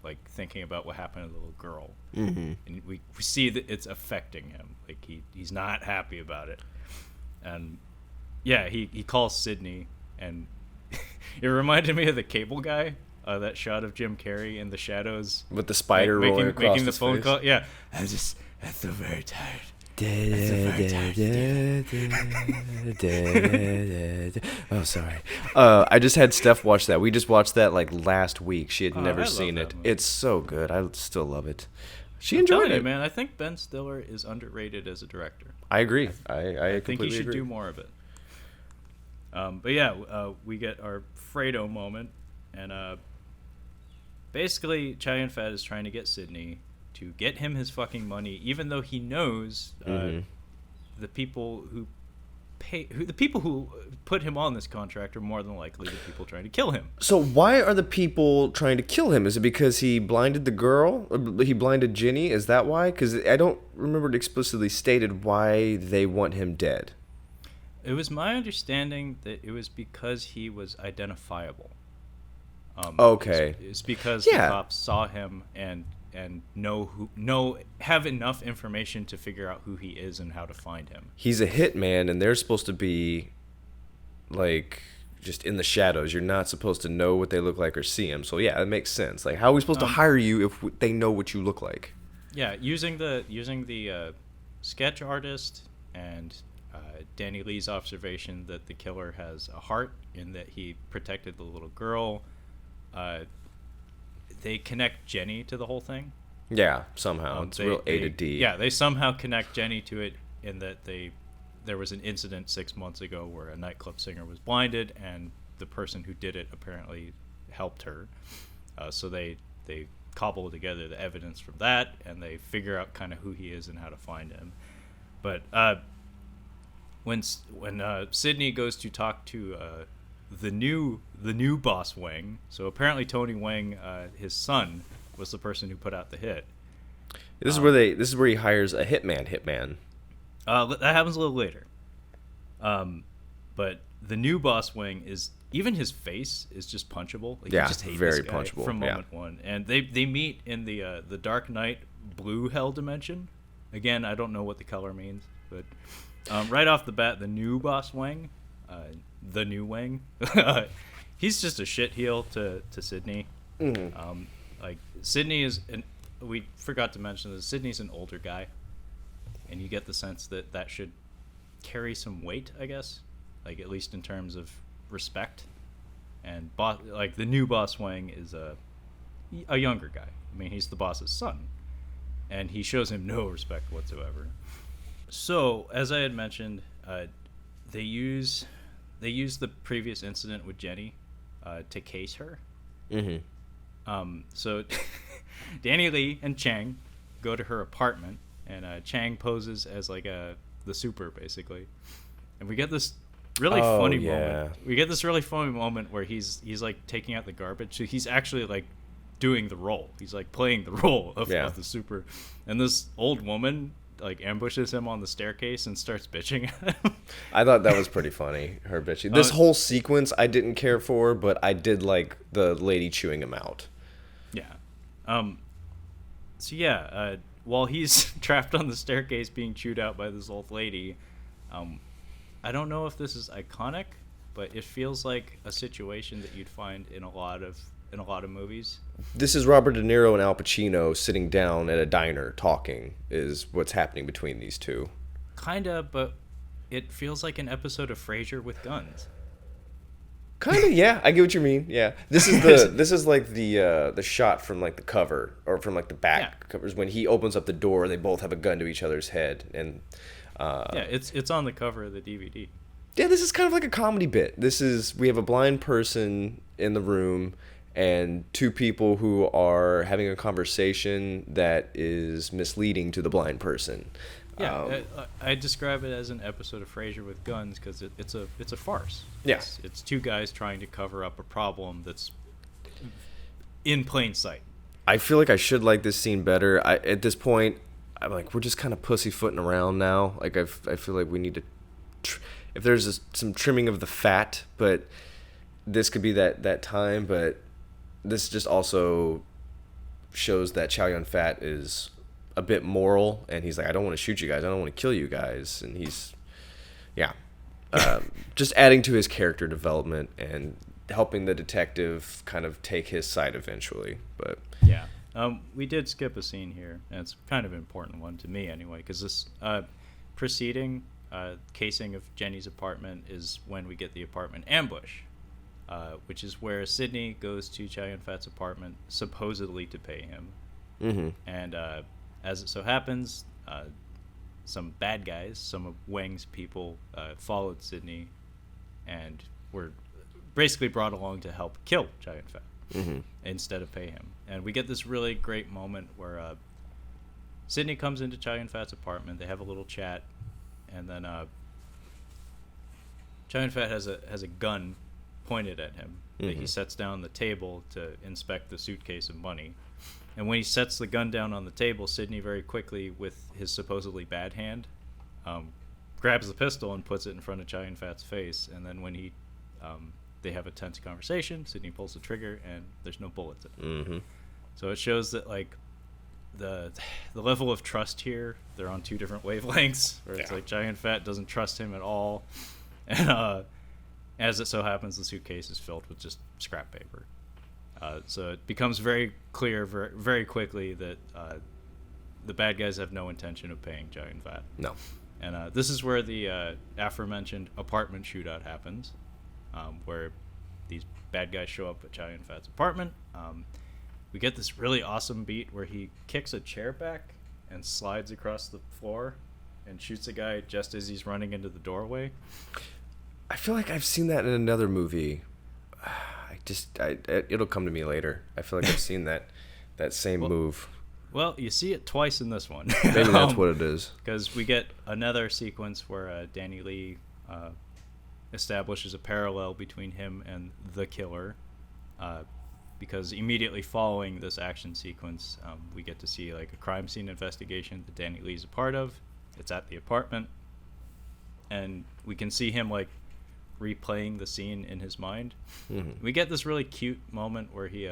S2: like thinking about what happened to the little girl. Mm-hmm. And we see that it's affecting him. Like he's not happy about it. And yeah, he calls Sydney, and it reminded me of the Cable Guy, that shot of Jim Carrey in the shadows
S1: with the spider rolling across
S2: making the
S1: his
S2: phone
S1: face.
S2: Call. Yeah, I'm so very tired.
S1: Oh, sorry. I just had Steph watch that. We just watched that like last week. She had never seen it. It's so good. I still love it. She enjoyed it,
S2: man. I think Ben Stiller is underrated as a director.
S1: I agree. I
S2: think he should
S1: agree.
S2: do more of it. But yeah, we get our Fredo moment, and basically Chow Yun Fat is trying to get Sydney to get him his fucking money, even though he knows the people who put him on this contract are more than likely the people trying to kill him.
S1: So why are the people trying to kill him? Is it because he blinded the girl? Or he blinded Ginny? Is that why? Because I don't remember it explicitly stated why they want him dead.
S2: It was my understanding that it was because he was identifiable.
S1: Okay.
S2: It's because the cops saw him and have enough information to figure out who he is and how to find him.
S1: He's a hitman, and they're supposed to be like just in the shadows. You're not supposed to know what they look like or see them. So yeah, it makes sense. Like, how are we supposed to hire you if they know what you look like?
S2: Yeah, using the sketch artist and Danny Lee's observation that the killer has a heart and that he protected the little girl. They connect Jenny to the whole thing.
S1: Yeah, somehow. It's real A to D.
S2: Yeah, they somehow connect Jenny to it in that there was an incident 6 months ago where a nightclub singer was blinded, and the person who did it apparently helped her. So they cobble together the evidence from that, and they figure out kind of who he is and how to find him. But when Sydney goes to talk to the new boss Wang, so apparently Tony Wang, his son, was the person who put out the hit.
S1: This is where he hires a hitman.
S2: That happens a little later. But the new boss Wang is, even his face is just punchable. Like,
S1: yeah,
S2: you just hate
S1: very
S2: this guy
S1: punchable
S2: from moment one. And they meet in the Dark Knight blue hell dimension. Again, I don't know what the color means, but right off the bat, the new boss Wang, the new Wang, he's just a shitheel to Sydney.
S1: Mm-hmm.
S2: Like, Sydney is we forgot to mention this, Sydney's an older guy, and you get the sense that should carry some weight, I guess, like at least in terms of respect. And like the new boss Wang is a younger guy. I mean, he's the boss's son, and he shows him no respect whatsoever. So, as I had mentioned, they use the previous incident with Jenny to case her.
S1: Mm-hmm.
S2: So Danny Lee and Chang go to her apartment, and Chang poses as like the super, basically, and we get this really funny moment. We get this really funny moment where he's like taking out the garbage. So he's actually like doing the role. He's like playing the role of the super, and this old woman like ambushes him on the staircase and starts bitching at him.
S1: I thought that was pretty funny, her bitching. This whole sequence I didn't care for, but I did like the lady chewing him out.
S2: Yeah. So yeah, while he's trapped on the staircase being chewed out by this old lady, I don't know if this is iconic, but it feels like a situation that you'd find in a lot of movies.
S1: This is Robert De Niro and Al Pacino sitting down at a diner talking, is what's happening between these two.
S2: Kinda, but it feels like an episode of Frasier with guns.
S1: Kinda, yeah. I get what you mean. Yeah, this is like the shot from like the cover, or from like the back covers, when he opens up the door and they both have a gun to each other's head, and
S2: it's on the cover of the DVD.
S1: Yeah, this is kind of like a comedy bit. We have a blind person in the room and two people who are having a conversation that is misleading to the blind person.
S2: Yeah, I describe it as an episode of Frasier with guns because it's a farce.
S1: Yeah.
S2: It's two guys trying to cover up a problem that's in plain sight.
S1: I feel like I should like this scene better. At this point, I'm like, we're just kind of pussyfooting around now. Like, I feel like we need to... if there's some trimming of the fat, but this could be that time, but this just also shows that Chow Yun Fat is a bit moral, and he's like, I don't want to shoot you guys, I don't want to kill you guys, and he's just adding to his character development and helping the detective kind of take his side eventually. But
S2: we did skip a scene here, and it's kind of an important one to me anyway, because this preceding casing of Jenny's apartment is when we get the apartment ambush, which is where Sydney goes to Chow Yun Fat's apartment supposedly to pay him.
S1: Mm-hmm.
S2: And as it so happens, some bad guys, some of Wang's people, followed Sydney and were basically brought along to help kill Chow Yun Fat instead of pay him. And we get this really great moment where Sydney comes into Chow Yun Fat's apartment. They have a little chat, and then Chow Yun Fat has a gun pointed at him that he sets down on the table to inspect the suitcase of money. And when he sets the gun down on the table, Sydney very quickly, with his supposedly bad hand, grabs the pistol and puts it in front of Chow Yun Fat's face. And then when they have a tense conversation, Sydney pulls the trigger and there's no bullets in it.
S1: Mm-hmm.
S2: So it shows that like the level of trust here, they're on two different wavelengths. Where it's like Chow Yun Fat doesn't trust him at all, and as it so happens, the suitcase is filled with just scrap paper. So it becomes very clear very, very quickly that the bad guys have no intention of paying Chow Yun Fat.
S1: No.
S2: And this is where the aforementioned apartment shootout happens, where these bad guys show up at Chow Yun Fat's apartment. We get this really awesome beat where he kicks a chair back and slides across the floor and shoots a guy just as he's running into the doorway.
S1: I feel like I've seen that in another movie. It'll come to me later. I feel like I've seen that same move.
S2: Well, you see it twice in this one.
S1: Maybe that's what it is.
S2: Because we get another sequence where Danny Lee establishes a parallel between him and the killer. Because immediately following this action sequence, we get to see like a crime scene investigation that Danny Lee's a part of. It's at the apartment, and we can see him like replaying the scene in his mind. Mm-hmm. We get this really cute moment where he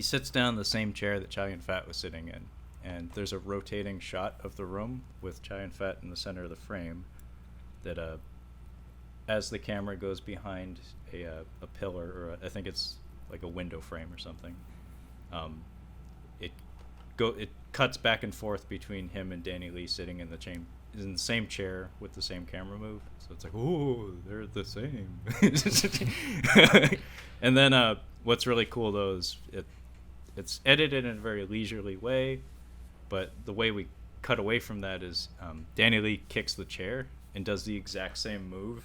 S2: sits down in the same chair that Chow Yun Fat was sitting in, and there's a rotating shot of the room with Chow Yun Fat in the center of the frame. That as the camera goes behind a pillar, or I think it's like a window frame or something, it cuts back and forth between him and Danny Lee sitting in the same chair with the same camera move. So it's like, oh, they're the same. And then what's really cool though is it's edited in a very leisurely way, but the way we cut away from that is Danny Lee kicks the chair and does the exact same move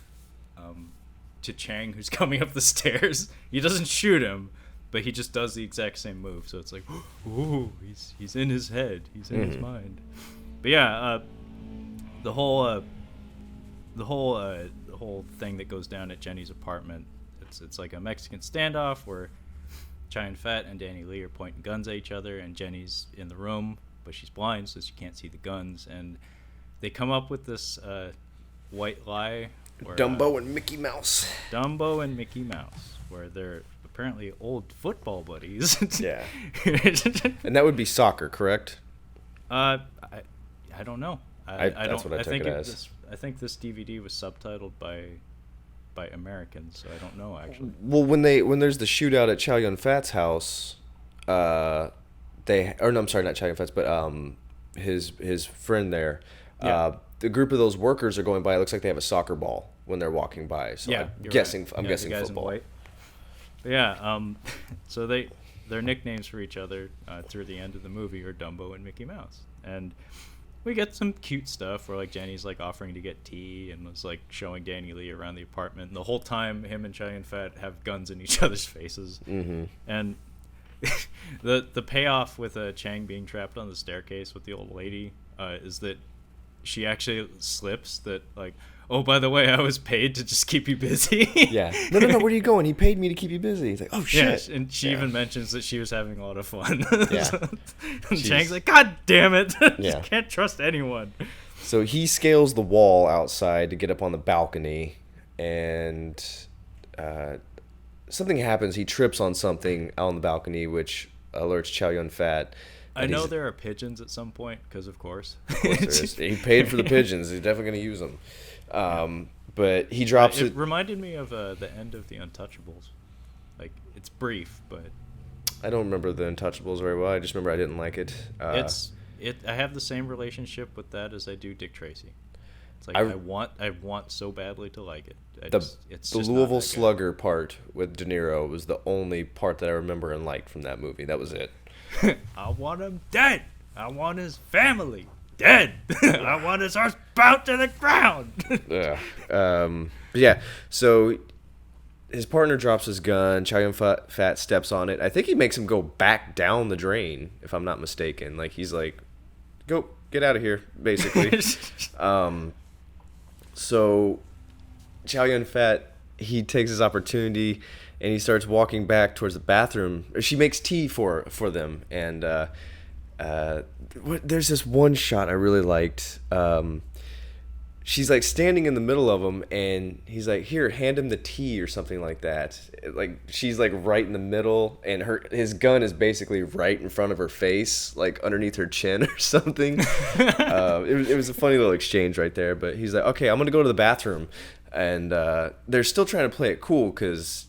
S2: to Chang, who's coming up the stairs. He doesn't shoot him, but he just does the exact same move. So it's like, ooh, he's in his head, he's in his mind. But yeah, the whole thing that goes down at Jenny's apartment, it's like a Mexican standoff where Chow Yun Fat and Danny Lee are pointing guns at each other, and Jenny's in the room, but she's blind, so she can't see the guns, and they come up with this white lie.
S1: Dumbo and Mickey Mouse.
S2: Dumbo and Mickey Mouse, where they're apparently old football buddies.
S1: Yeah. And that would be soccer, correct?
S2: I don't know.
S1: That's what I took it as.
S2: I think this DVD was subtitled by Americans, so I don't know actually.
S1: Well, when there's the shootout at Chow Yun Fat's house, I'm sorry, not Chow Yun Fat's, but his friend there. Yeah. The group of those workers are going by. It looks like they have a soccer ball when they're walking by. So
S2: yeah,
S1: I'm guessing
S2: guys
S1: football.
S2: In white. But yeah, so their nicknames for each other through the end of the movie are Dumbo and Mickey Mouse, and we get some cute stuff where like Jenny's like offering to get tea and was like showing Danny Lee around the apartment, and the whole time him and Chow Yun Fat have guns in each other's faces. Mm-hmm. And the payoff with Chang being trapped on the staircase with the old lady is that she actually slips that like, oh, by the way, I was paid to just keep you busy.
S1: Yeah. No, where are you going? He paid me to keep you busy. He's like, oh, shit.
S2: Yeah, and she even mentions that she was having a lot of fun.
S1: Yeah.
S2: And Chang's like, God damn it.
S1: Yeah.
S2: Can't trust anyone.
S1: So he scales the wall outside to get up on the balcony, and something happens. He trips on something on the balcony, which alerts Chow Yun Fat.
S2: I know there are pigeons at some point, because of course.
S1: Of course there is. He paid for the pigeons. He's definitely going to use them. But he drops it.
S2: It reminded me of the end of the Untouchables. Like, it's brief, but...
S1: I don't remember the Untouchables very well. I just remember I didn't like it.
S2: I have the same relationship with that as I do Dick Tracy. It's like I want so badly to like it.
S1: The Louisville Slugger part with De Niro was the only part that I remember and liked from that movie. That was it.
S2: I want him dead. I want his family dead. I want his horse bowed to the ground.
S1: Yeah. So his partner drops his gun. Chow Yun Fat steps on it. I think he makes him go back down the drain, if I'm not mistaken. Like, he's like, go, get out of here, basically. So Chow Yun Fat, he takes his opportunity and he starts walking back towards the bathroom. She makes tea for them, and there's this one shot I really liked. She's like standing in the middle of him, and he's like, "Here, hand him the tea," or something like that. Like, she's like right in the middle, and his gun is basically right in front of her face, like underneath her chin or something. It was a funny little exchange right there. But he's like, "Okay, I'm gonna go to the bathroom," and they're still trying to play it cool because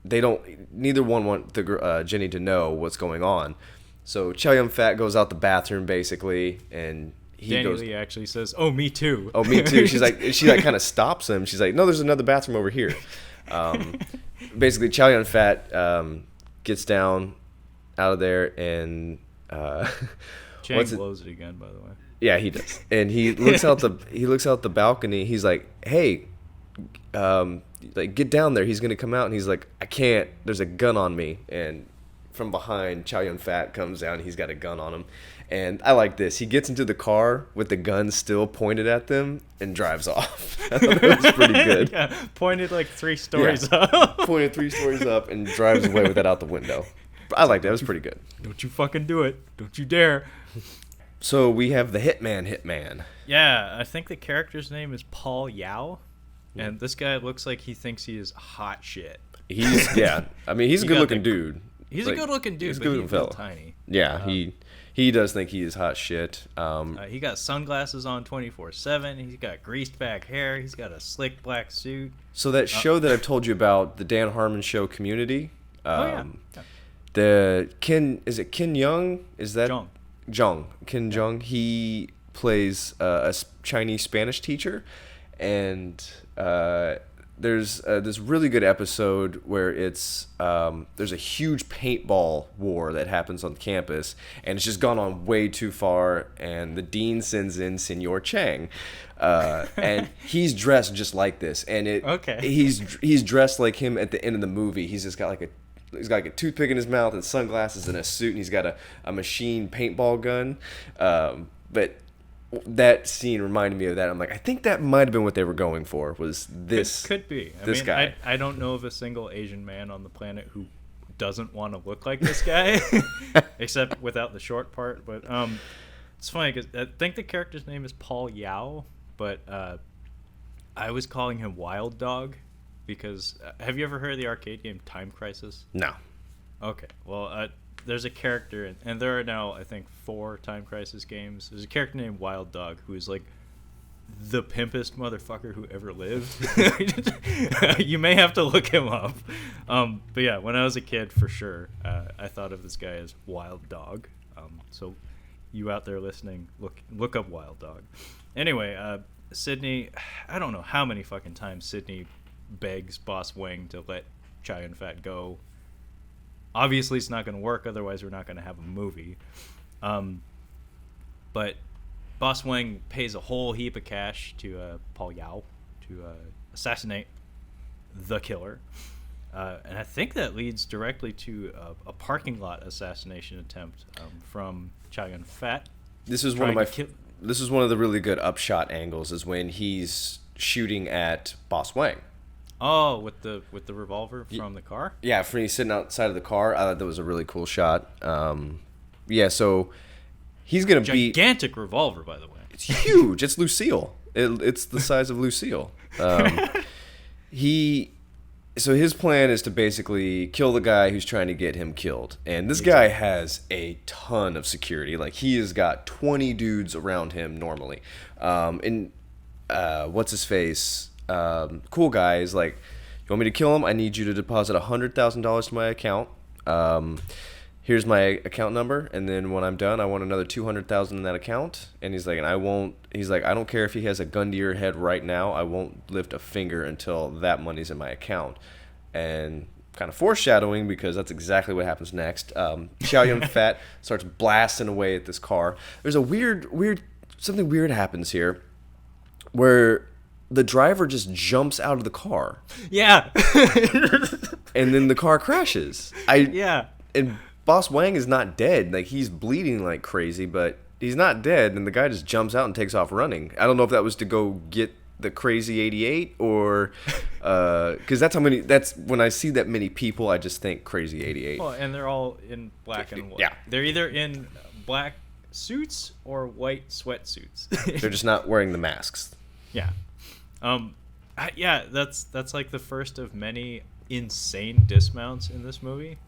S1: neither one want Jenny to know what's going on. So Chow Yun Fat goes out the bathroom basically, and
S2: Danny Lee actually says, "Oh, me too."
S1: Oh, me too. She like kind of stops him. She's like, "No, there's another bathroom over here." Basically, Chow Yun Fat gets down out of there, and
S2: Chang blows it again, by the way.
S1: Yeah, he does. And he looks out the balcony. He's like, "Hey, like get down there. He's gonna come out." And he's like, "I can't. There's a gun on me." And from behind, Chow Yun Fat comes down. He's got a gun on him. And I like this. He gets into the car with the gun still pointed at them and drives off. I thought that was pretty good.
S2: Yeah, pointed like 3 stories up.
S1: Pointed 3 stories up and drives away with that out the window. I like that. It was pretty good.
S2: Don't you fucking do it. Don't you dare.
S1: So we have the Hitman.
S2: Yeah, I think the character's name is Paul Yao. And this guy looks like he thinks he is hot shit.
S1: He's a good-looking dude.
S2: He's a good-looking dude, but he's real tiny.
S1: Yeah, he does think he is hot shit.
S2: He got sunglasses on 24/7. He's got greased back hair. He's got a slick black suit.
S1: So that show that I've told you about, the Dan Harmon show Community. The Ken Jeong? Is that Jung? Ken Jeong. He plays a Chinese Spanish teacher, and there's this really good episode where it's there's a huge paintball war that happens on campus, and it's just gone on way too far, and the dean sends in Senor Chang, and he's dressed just like this, and he's dressed like him at the end of the movie. He's just got like a toothpick in his mouth and sunglasses and a suit, and he's got a machine paintball gun, but that scene reminded me of that. I'm like, I think that might have been what they were going for. Was this
S2: could be?
S1: This guy?
S2: I don't know of a single Asian man on the planet who doesn't want to look like this guy, except without the short part. But it's funny because I think the character's name is Paul Yao, but I was calling him Wild Dog because have you ever heard of the arcade game Time Crisis?
S1: No.
S2: Okay, well. There's a character, and there are now, I think, 4 Time Crisis games. There's a character named Wild Dog who is like the pimpest motherfucker who ever lived. You may have to look him up. But yeah, when I was a kid, for sure, I thought of this guy as Wild Dog. So you out there listening, look up Wild Dog. Anyway, Sydney, I don't know how many fucking times Sydney begs Boss Wang to let Chow Yun Fat go. Obviously, it's not going to work. Otherwise, we're not going to have a movie. But Boss Wang pays a whole heap of cash to Paul Yao to assassinate the killer. And I think that leads directly to a parking lot assassination attempt from Chow Yun Fat.
S1: This is one of the really good upshot angles. Is when he's shooting at Boss Wang.
S2: Oh, with the revolver from the car?
S1: Yeah, when he's sitting outside of the car. I thought that was a really cool shot. Yeah, so he's going to beat...
S2: Gigantic revolver, by the way.
S1: It's huge. It's Lucille. It's the size of Lucille. So his plan is to basically kill the guy who's trying to get him killed. And this guy has a ton of security. Like, he has got 20 dudes around him normally. What's his face? Cool guy is like, you want me to kill him? I need you to deposit $100,000 to my account. Here's my account number, and then when I'm done, I want another $200,000 in that account. And he's like, I don't care if he has a gun to your head right now. I won't lift a finger until that money's in my account. And kind of foreshadowing, because that's exactly what happens next. Chow Yun Fat starts blasting away at this car. There's a something weird happens here, where the driver just jumps out of the car.
S2: Yeah.
S1: And then the car crashes. And Boss Wang is not dead. Like, he's bleeding like crazy, but he's not dead. And the guy just jumps out and takes off running. I don't know if that was to go get the crazy 88 or because that's when I see that many people, I just think crazy 88.
S2: Well, and they're all in black and white.
S1: Yeah.
S2: They're either in black suits or white sweatsuits.
S1: They're just not wearing the masks.
S2: Yeah. That's like the first of many insane dismounts in this movie.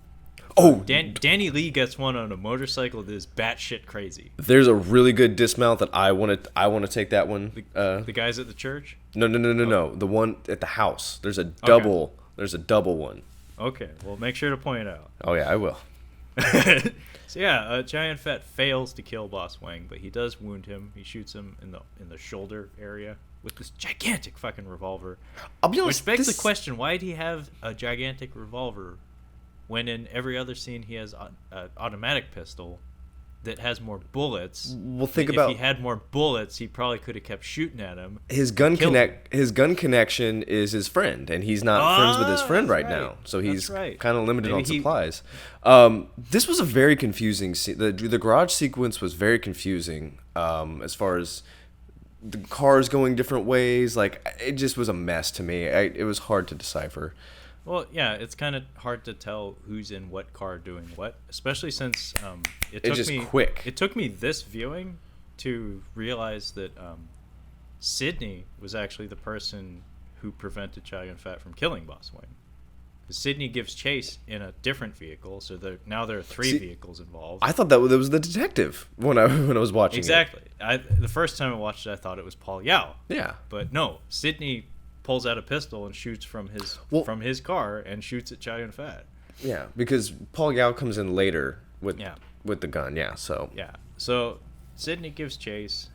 S1: Oh,
S2: Danny Lee gets one on a motorcycle that is batshit crazy.
S1: There's a really good dismount that I want to take that one.
S2: The guys at the church?
S1: No. The one at the house. There's a double. Okay. There's a double one.
S2: Okay, well, make sure to point it out.
S1: Oh yeah, I will.
S2: So yeah, Chow Yun Fat fails to kill Boss Wang, but he does wound him. He shoots him in the shoulder area with this gigantic fucking revolver.
S1: I'll be honest,
S2: Which begs the question: why did he have a gigantic revolver when in every other scene he has an automatic pistol that has more bullets?
S1: Well, think
S2: if
S1: about
S2: he had more bullets, he probably could have kept shooting at him.
S1: his gun connection is his friend, and he's not friends with his friend right now, so he's kind of limited on supplies. This was a very confusing scene. The garage sequence was very confusing, as far as the cars going different ways. Like, it just was a mess to me. It was hard to decipher.
S2: Well, yeah, it's kind of hard to tell who's in what car doing what, especially since it took me this viewing to realize that Sydney was actually the person who prevented Chow Yun Fat from killing Boss Wang. Because Sydney gives chase in a different vehicle, so now there are three vehicles involved.
S1: I thought that was the detective when I was watching
S2: exactly. The first time I watched it, I thought it was Paul Yao.
S1: Yeah.
S2: But no, Sydney pulls out a pistol and shoots from his car and shoots at Chow Yun Fat.
S1: Yeah, because Paul Yao comes in later with the gun. Yeah, so
S2: Sydney gives chase.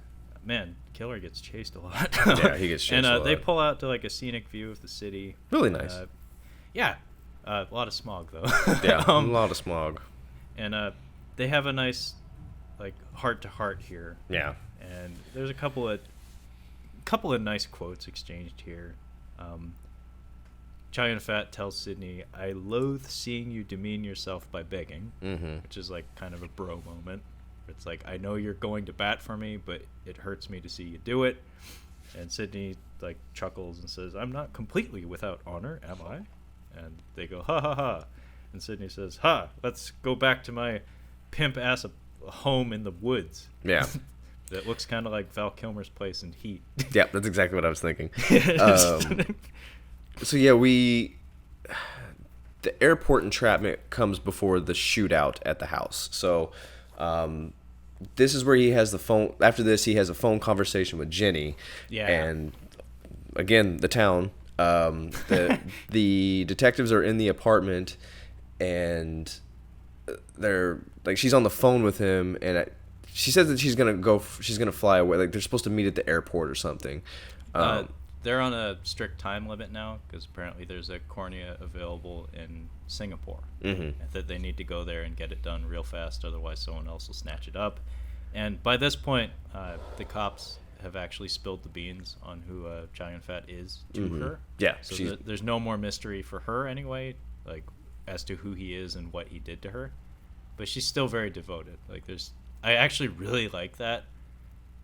S2: Man, Killer gets chased a lot.
S1: Yeah, he gets chased a lot.
S2: And they pull out to like a scenic view of the city.
S1: Really nice.
S2: A lot of smog though.
S1: Yeah, a lot of smog.
S2: And they have a nice like heart to heart here.
S1: Yeah.
S2: And there's a couple of nice quotes exchanged here. Chow Yun Fat tells Sydney, "I loathe seeing you demean yourself by begging," which is like kind of a bro moment. It's like, I know you're going to bat for me, but it hurts me to see you do it. And Sydney like chuckles and says, "I'm not completely without honor, am I?" And they go, "Ha ha ha." And Sydney says, "Ha, let's go back to my pimp ass home in the woods."
S1: Yeah.
S2: That looks kind of like Val Kilmer's place in Heat.
S1: Yeah, that's exactly what I was thinking. So yeah, the airport entrapment comes before the shootout at the house. So this is where he has the phone. After this, he has a phone conversation with Jenny.
S2: Yeah.
S1: And again, the town. The detectives are in the apartment, and they're like, she's on the phone with him, and she says that she's gonna fly away. Like, they're supposed to meet at the airport or something.
S2: They're on a strict time limit now because apparently there's a cornea available in Singapore that they need to go there and get it done real fast, otherwise someone else will snatch it up. And by this point, the cops have actually spilled the beans on who Chow Yun Fat is to her. Yeah, so there's no more mystery for her anyway, like as to who he is and what he did to her. But she's still very devoted. Like, I actually really like that.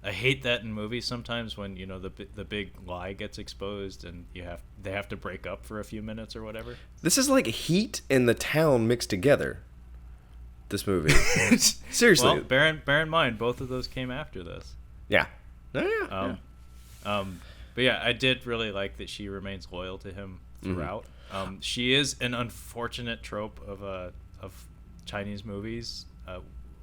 S2: I hate that in movies sometimes when, you know, the big lie gets exposed and they have to break up for a few minutes or whatever.
S1: This is like Heat and The Town mixed together. This movie. Seriously.
S2: Well, bear in mind both of those came after this.
S1: Yeah.
S2: But yeah, I did really like that she remains loyal to him throughout. She is an unfortunate trope of Chinese movies.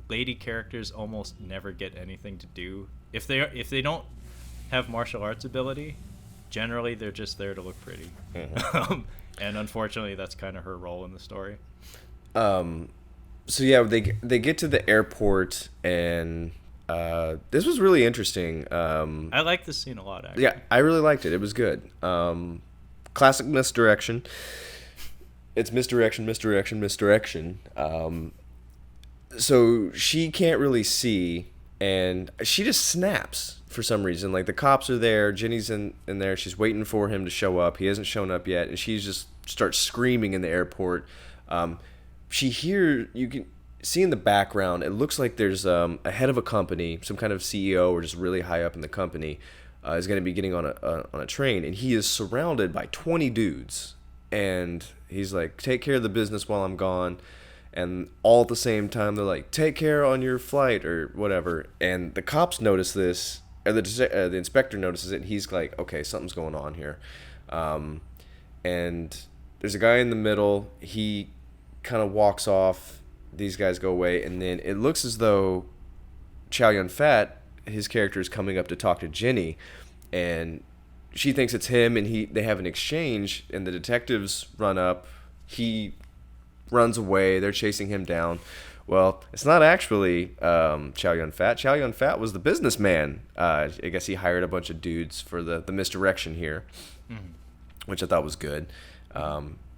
S2: Lady characters almost never get anything to do. If they don't have martial arts ability, generally they're just there to look pretty. And unfortunately, that's kind of her role in the story.
S1: So yeah, they get to the airport, and this was really interesting.
S2: I like this scene a lot, actually.
S1: Yeah, I really liked it. It was good. Classic misdirection. It's misdirection. So she can't really see, and she just snaps for some reason. Like, the cops are there, Jenny's in there, she's waiting for him to show up. He hasn't shown up yet, and she just starts screaming in the airport. You can see in the background, it looks like there's a head of a company, some kind of CEO or just really high up in the company, is going to be getting on a train, and he is surrounded by 20 dudes, and he's like, "Take care of the business while I'm gone." And all at the same time, they're like, "Take care on your flight," or whatever. And the cops notice this, or the inspector notices it, and he's like, "Okay, something's going on here." And there's a guy in the middle. He kind of walks off. These guys go away, and then it looks as though Chow Yun Fat, his character, is coming up to talk to Jenny, and she thinks it's him, and they have an exchange, and the detectives run up. He runs away. They're chasing him down. Well, it's not actually Chow Yun Fat. Chow Yun Fat was the businessman. I guess he hired a bunch of dudes for the misdirection here, which I thought was good.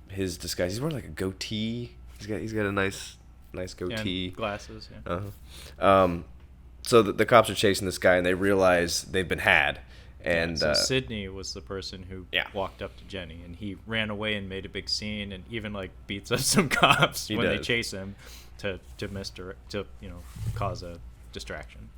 S1: His disguise, he's wearing like a goatee. He's got a nice goatee.
S2: And glasses, yeah.
S1: So the cops are chasing this guy, and they realize they've been had. And
S2: so Sydney was the person who
S1: Yeah.
S2: walked up to Jenny, and he ran away and made a big scene, and even like beats up some cops when they
S1: does.
S2: chase him to cause a distraction.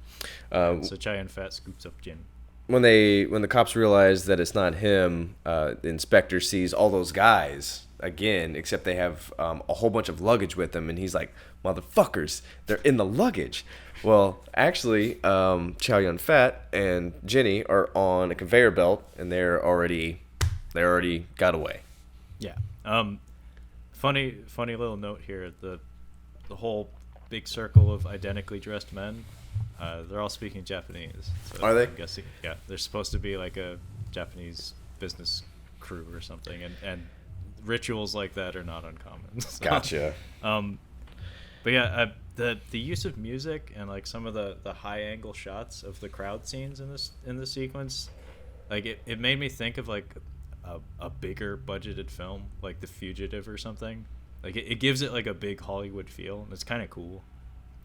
S2: So Chow Yun Fat scoops up Jenny.
S1: when the cops realize that it's not him, the inspector sees all those guys again, except they have a whole bunch of luggage with them, and he's like, "Motherfuckers, they're in the luggage." Well, actually, Chow Yun Fat and Jenny are on a conveyor belt, and they already got away.
S2: Yeah. Funny little note here. The whole big circle of identically dressed men, they're all speaking Japanese. So
S1: Are they?
S2: I'm guessing, yeah. They're supposed to be like a Japanese business crew or something, and rituals like that are not uncommon. So,
S1: Gotcha.
S2: But yeah, the use of music and like some of the high angle shots of the crowd scenes in this sequence, like it made me think of like a bigger budgeted film like The Fugitive or something. Like it gives it like a big Hollywood feel, and it's kind of cool.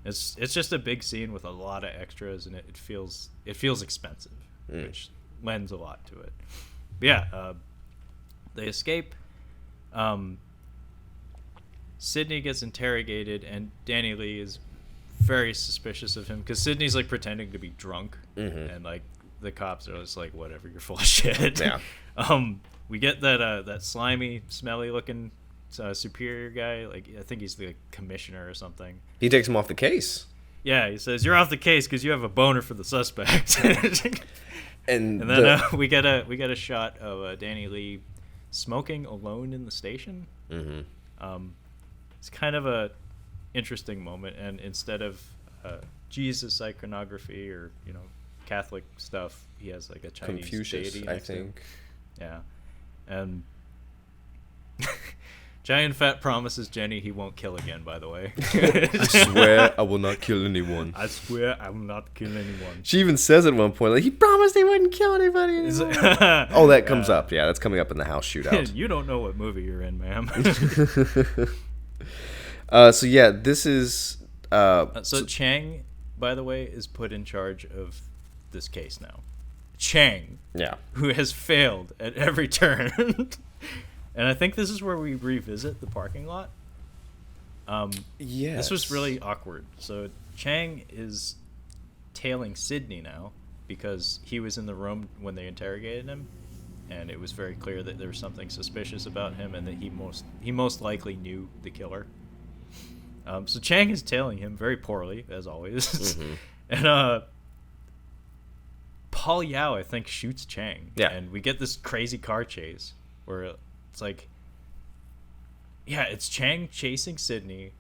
S2: It's just a big scene with a lot of extras, and it feels expensive, which lends a lot to it. But yeah, they escape. Sydney gets interrogated, and Danny Lee is very suspicious of him because Sydney's like pretending to be drunk, and like the cops are just like, "Whatever, you're full of shit."
S1: Yeah.
S2: We get that slimy, smelly looking superior guy. Like I think he's the commissioner or something.
S1: He takes him off the case.
S2: Yeah, he says, "You're off the case because you have a boner for the suspect."
S1: And
S2: then we get a shot of Danny Lee smoking alone in the station. It's kind of a interesting moment, and instead of Jesus iconography or Catholic stuff, he has like a Chinese
S1: Confucius,
S2: deity
S1: I
S2: next to him.
S1: think.
S2: Yeah, and Chow Yun Fat promises Jenny he won't kill again. By the way,
S1: I swear I will not kill anyone.
S2: I swear I will not kill anyone.
S1: She even says at one point, like, he promised he wouldn't kill anybody anymore. Oh, that comes up. Yeah, that's coming up in the house shootout.
S2: You don't know what movie you're in, ma'am.
S1: So yeah, this is
S2: so Chang, by the way, is put in charge of this case now. Chang,
S1: yeah,
S2: who has failed at every turn. And I think this is where we revisit the parking lot.
S1: yes.
S2: This was really awkward. So Chang is tailing Sydney now because he was in the room when they interrogated him, and it was very clear that there was something suspicious about him, and that he most likely knew the killer. So Chang is tailing him very poorly, as always. And Paul Yao, I think, shoots Chang.
S1: Yeah.
S2: And we get this crazy car chase where it's like, yeah, it's Chang chasing Sydney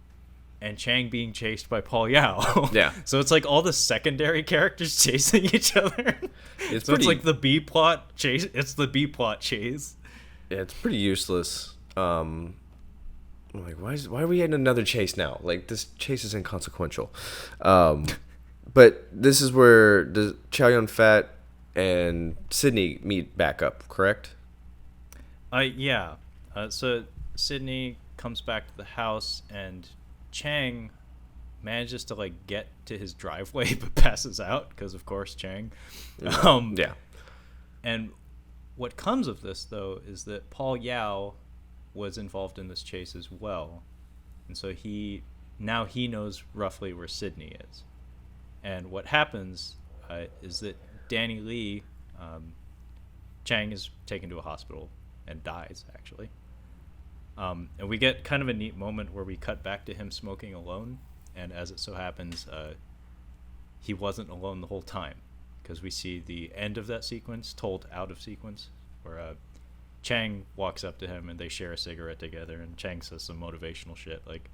S2: and Chang being chased by Paul Yao.
S1: Yeah.
S2: So it's like all the secondary characters chasing each other. It's like the B plot chase. It's the B plot chase.
S1: Yeah, it's pretty useless. I'm like, why are we getting another chase now? Like, this chase is inconsequential. But this is where the Chow Yun Fat and Sydney meet back up, correct?
S2: Yeah. So Sydney comes back to the house, and Chang manages to like get to his driveway but passes out because, of course, Chang.
S1: Yeah.
S2: And what comes of this, though, is that Paul Yao was involved in this chase as well, and so he knows roughly where Sydney is. And what happens is that Danny Lee, Chang is taken to a hospital and dies, actually. And we get kind of a neat moment where we cut back to him smoking alone, and as it so happens, he wasn't alone the whole time, because we see the end of that sequence told out of sequence, where Chang walks up to him and they share a cigarette together, and Chang says some motivational shit like,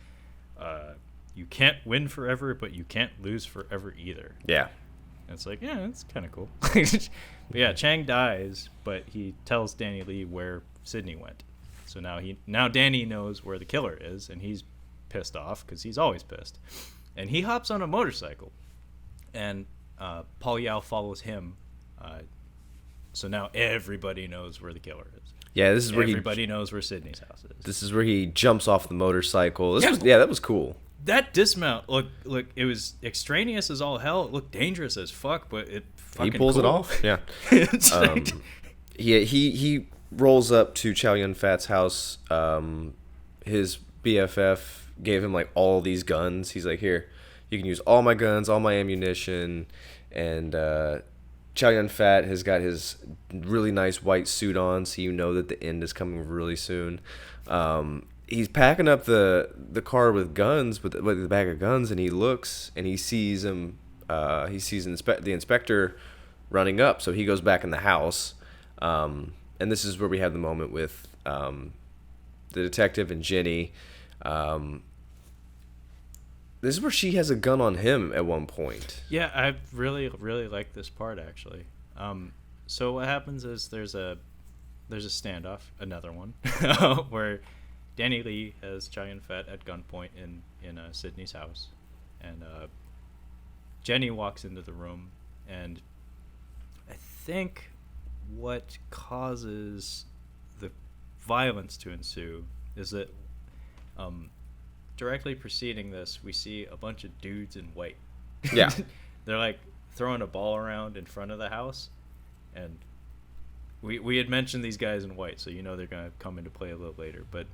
S2: you can't win forever, but you can't lose forever either.
S1: Yeah.
S2: And it's like, yeah, that's kind of cool. But yeah, Chang dies, but he tells Danny Lee where Sydney went. So now Danny knows where the killer is, and he's pissed off because he's always pissed. And he hops on a motorcycle, and Paul Yao follows him. So now everybody knows where the killer is.
S1: Yeah, this is where
S2: everybody knows where Sydney's house is.
S1: This is where he jumps off the motorcycle. That was cool.
S2: That dismount, look, it was extraneous as all hell. It looked dangerous as fuck, but it fucking
S1: he pulls
S2: cool.
S1: it off. Yeah. He rolls up to Chow Yun Fat's house. His BFF gave him like all these guns. He's like, here, you can use all my guns, all my ammunition, and Chow Yun Fat has got his really nice white suit on, so you know that the end is coming really soon. He's packing up the car with guns, with the bag of guns, and he looks and he sees him. He sees the inspector running up, so he goes back in the house. And this is where we have the moment with the detective and Jenny. This is where she has a gun on him at one point.
S2: Yeah, I really, really like this part actually. So what happens is there's a standoff, another one, where Danny Lee has Chow Yun Fat at gunpoint in Sydney's house, and Jenny walks into the room, and I think what causes the violence to ensue is that directly preceding this, we see a bunch of dudes in white.
S1: Yeah.
S2: They're like throwing a ball around in front of the house, and we had mentioned these guys in white, so you know they're gonna come into play a little later. But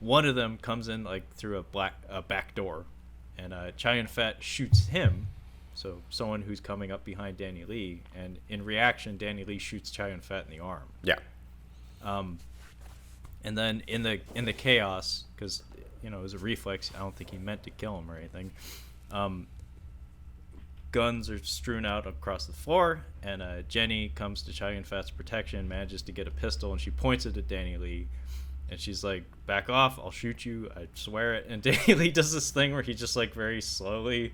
S2: one of them comes in like through a back door, and Chow Yun Fat shoots him, so someone who's coming up behind Danny Lee, and in reaction, Danny Lee shoots Chow Yun Fat in the arm.
S1: Yeah.
S2: And then in the chaos, because it was a reflex, I don't think he meant to kill him or anything. Guns are strewn out across the floor, and Jenny comes to Chow Yun Fat's protection, manages to get a pistol, and she points it at Danny Lee, and she's like, "Back off! I'll shoot you! I swear it!" And Danny Lee does this thing where he just like very slowly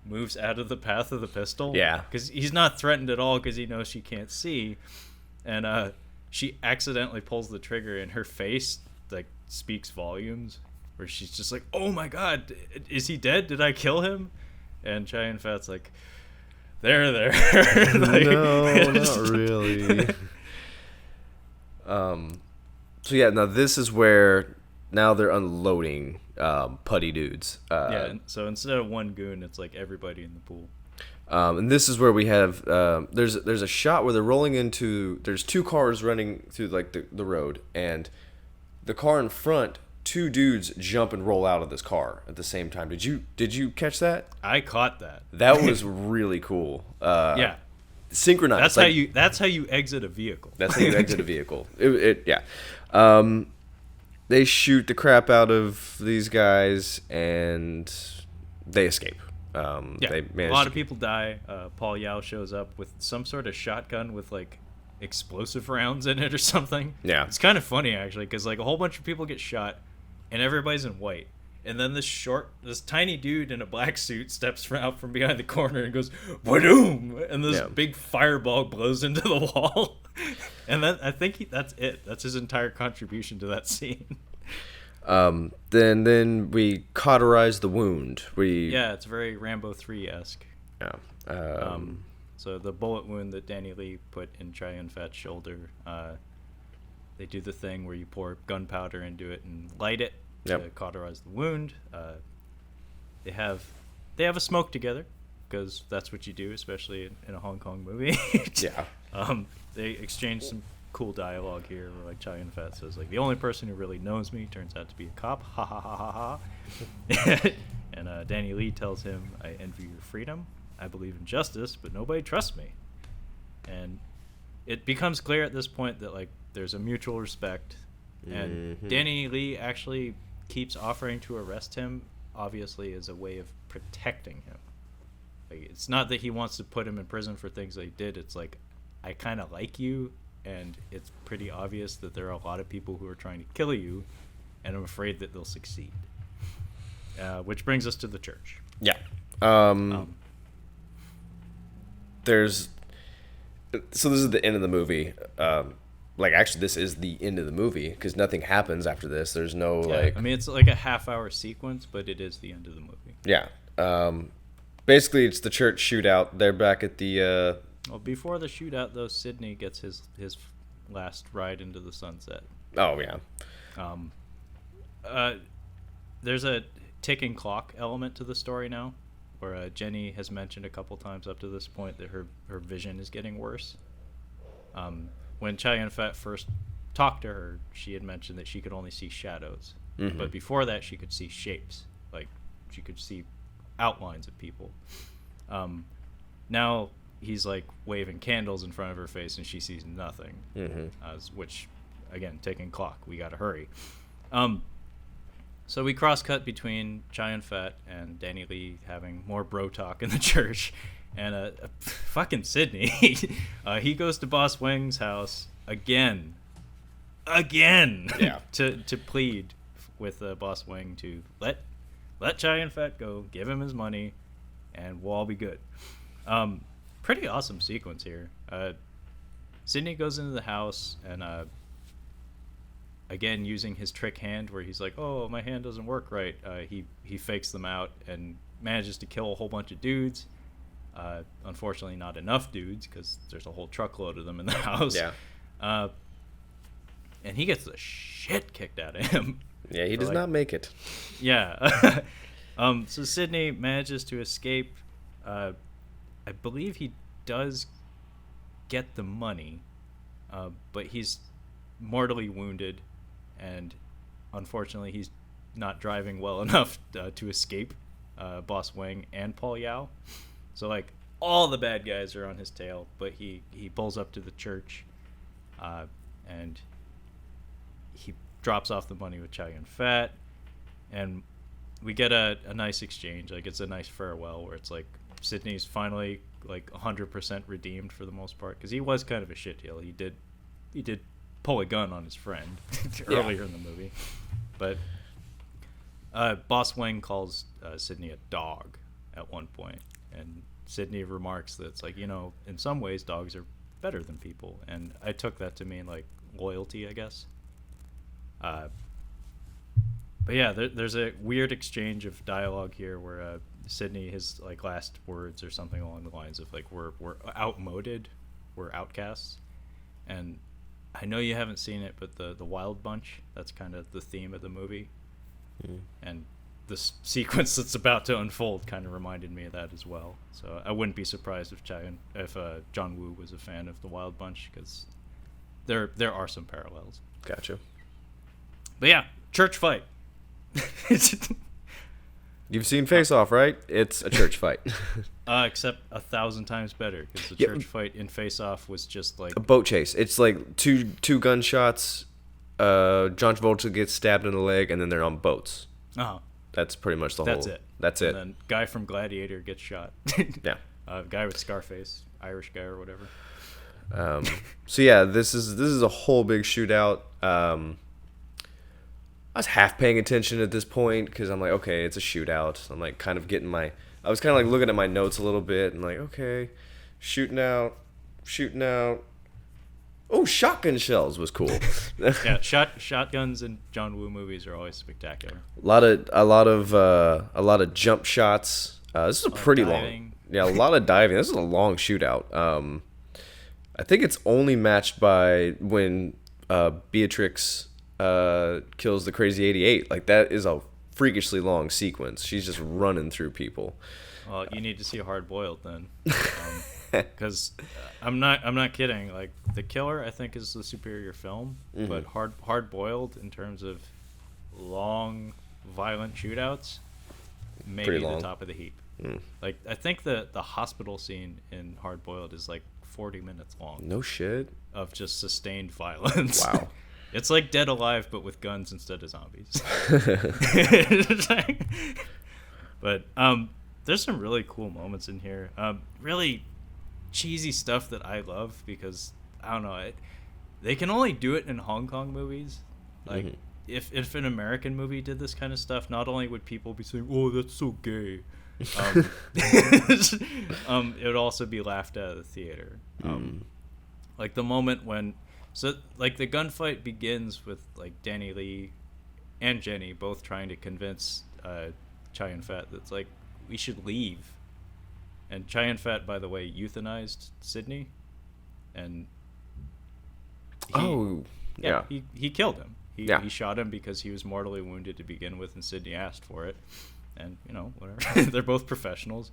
S2: moves out of the path of the pistol.
S1: Yeah,
S2: because he's not threatened at all because he knows she can't see, and she accidentally pulls the trigger, and her face like speaks volumes, where she's just like, "Oh my God, is he dead? Did I kill him?" And Chow Yun Fat's like, there. Like,
S1: no, not really. So yeah, now this is where now they're unloading putty dudes.
S2: So instead of one goon, it's like everybody in the pool.
S1: And this is where we have there's a shot where they're rolling into. There's two cars running through like the road, and the car in front. Two dudes jump and roll out of this car at the same time. Did you catch that?
S2: I caught that.
S1: That was really cool.
S2: Yeah,
S1: synchronized.
S2: That's how you exit a vehicle.
S1: That's how you exit a vehicle. Yeah. They shoot the crap out of these guys and they escape. They
S2: a lot of people die. Paul Yao shows up with some sort of shotgun with like explosive rounds in it or something.
S1: Yeah,
S2: it's kind of funny actually, because like a whole bunch of people get shot and everybody's in white, and then this tiny dude in a black suit steps out from behind the corner and goes "Ba-doom!" and this big fireball blows into the wall. And then I think that's it. That's his entire contribution to that scene.
S1: Then we cauterize the wound.
S2: It's very Rambo 3-esque.
S1: Yeah.
S2: So the bullet wound that Danny Lee put in Chow Yun Fat's shoulder, they do the thing where you pour gunpowder into it and light it to cauterize the wound. They have a smoke together because that's what you do, especially in a Hong Kong movie.
S1: Yeah.
S2: They exchange some cool dialogue here where like Chow Yun Fat says like, "The only person who really knows me turns out to be a cop. Ha ha ha ha ha." And Danny Lee tells him, "I envy your freedom. I believe in justice, but nobody trusts me." And it becomes clear at this point that like there's a mutual respect, and Danny Lee actually keeps offering to arrest him, obviously as a way of protecting him. Like, it's not that he wants to put him in prison for things that he did. It's like, I kind of like you, and it's pretty obvious that there are a lot of people who are trying to kill you, and I'm afraid that they'll succeed. Which brings us to the church.
S1: Yeah. So this is the end of the movie. like actually this is the end of the movie because nothing happens after this. There's no like.
S2: I mean, it's like a half-hour sequence, but it is the end of the movie.
S1: Yeah. Basically, it's the church shootout. They're back at the.
S2: Well, before the shootout, though, Sidney gets his last ride into the sunset.
S1: Oh yeah.
S2: There's a ticking clock element to the story now, where Jenny has mentioned a couple times up to this point that her vision is getting worse. When Chow Yun Fat first talked to her, she had mentioned that she could only see shadows, but before that she could see shapes, like she could see outlines of people. Now he's like waving candles in front of her face and she sees nothing, which again, ticking clock, we gotta hurry. So we cross-cut between Chow Yun Fat and Danny Lee having more bro talk in the church, and fucking Sidney. He goes to Boss Wang's house again,
S1: Yeah.
S2: to plead with Boss Wang to let Chow Yun Fat go, give him his money, and we'll all be good. Pretty awesome sequence here. Sidney goes into the house and again, using his trick hand where he's like, oh, my hand doesn't work right. He fakes them out and manages to kill a whole bunch of dudes. Unfortunately, not enough dudes because there's a whole truckload of them in the house.
S1: Yeah.
S2: And he gets the shit kicked out of him.
S1: Yeah, he does not make it.
S2: Yeah. So Sidney manages to escape. I believe he does get the money, but he's mortally wounded, and unfortunately he's not driving well enough to escape Boss Wang and Paul Yao. So like all the bad guys are on his tail, but he pulls up to the church and he drops off the money with Chow Yun Fat, and we get a nice exchange. Like it's a nice farewell where it's like Sidney's finally like 100% redeemed for the most part, because he was kind of a shitheel. He did pull a gun on his friend earlier in the movie, but Boss Wang calls Sidney a dog at one point, and Sidney remarks that it's like, you know, in some ways dogs are better than people, and I took that to mean like loyalty, I guess. But yeah, there's a weird exchange of dialogue here where Sidney, his like last words or something along the lines of like, we're outmoded, we're outcasts. And I know you haven't seen it, but the Wild Bunch, that's kind of the theme of the movie. And this sequence that's about to unfold kind of reminded me of that as well. So I wouldn't be surprised if John Woo was a fan of the Wild Bunch, because there are some parallels.
S1: Gotcha.
S2: But yeah, church fight.
S1: You've seen Face Off, right? It's a church fight.
S2: Except 1,000 times better, because the church fight in Face Off was just like
S1: a boat chase. It's like two gunshots. John Travolta gets stabbed in the leg, and then they're on boats.
S2: Oh,
S1: that's pretty much the
S2: that's
S1: whole.
S2: it.
S1: That's it.
S2: And then guy from Gladiator gets shot.
S1: Yeah.
S2: Guy with Scarface, Irish guy or whatever.
S1: So yeah, this is a whole big shootout. I was half paying attention at this point because I'm like, okay, it's a shootout. I'm like kind of I was kind of like looking at my notes a little bit and like, okay, shooting out. Oh, shotgun shells was cool.
S2: Yeah, shotguns in John Woo movies are always spectacular.
S1: A lot of jump shots. This is a pretty long. Yeah, a lot of diving. This is a long shootout. I think it's only matched by when Beatrix kills the Crazy 88. Like that is a freakishly long sequence. She's just running through people.
S2: Well, you need to see Hard Boiled then, because I'm not kidding. Like The Killer, I think is the superior film, but Hard Boiled in terms of long, violent shootouts, maybe the top of the heap. Like I think the hospital scene in Hard Boiled is like 40 minutes long.
S1: No shit. Of
S2: just sustained violence.
S1: Wow.
S2: It's like Dead Alive, but with guns instead of zombies. But there's some really cool moments in here. Really cheesy stuff that I love because, I don't know, they can only do it in Hong Kong movies. Like, if an American movie did this kind of stuff, not only would people be saying, oh, that's so gay, it would also be laughed out of the theater. Like the moment when So like the gunfight begins with like Danny Lee and Jenny both trying to convince Chow Yun Fat that's like we should leave. And Chow Yun Fat, by the way, euthanized Sydney, and he killed him. He shot him because he was mortally wounded to begin with, and Sydney asked for it. And whatever. They're both professionals.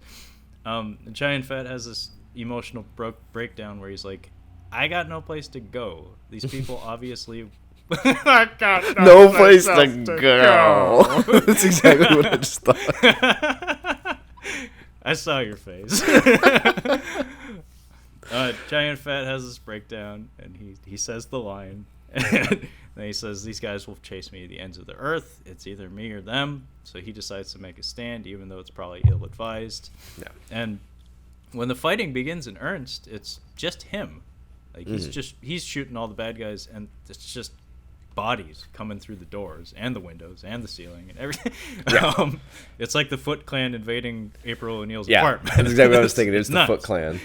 S2: And Chow Yun Fat has this emotional breakdown where he's like, I got no place to go. These people obviously I got
S1: no place to go. That's exactly what I just thought.
S2: I saw your face. Chow Yun Fat has this breakdown, and he says the line, and then he says, these guys will chase me to the ends of the earth. It's either me or them. So he decides to make a stand, even though it's probably ill-advised. Yeah. And when the fighting begins in earnest, it's just him. Like he's shooting all the bad guys, and it's just bodies coming through the doors and the windows and the ceiling and everything. Yeah. It's like the Foot Clan invading April O'Neil's apartment.
S1: That's exactly what I was thinking. It's the Foot Clan.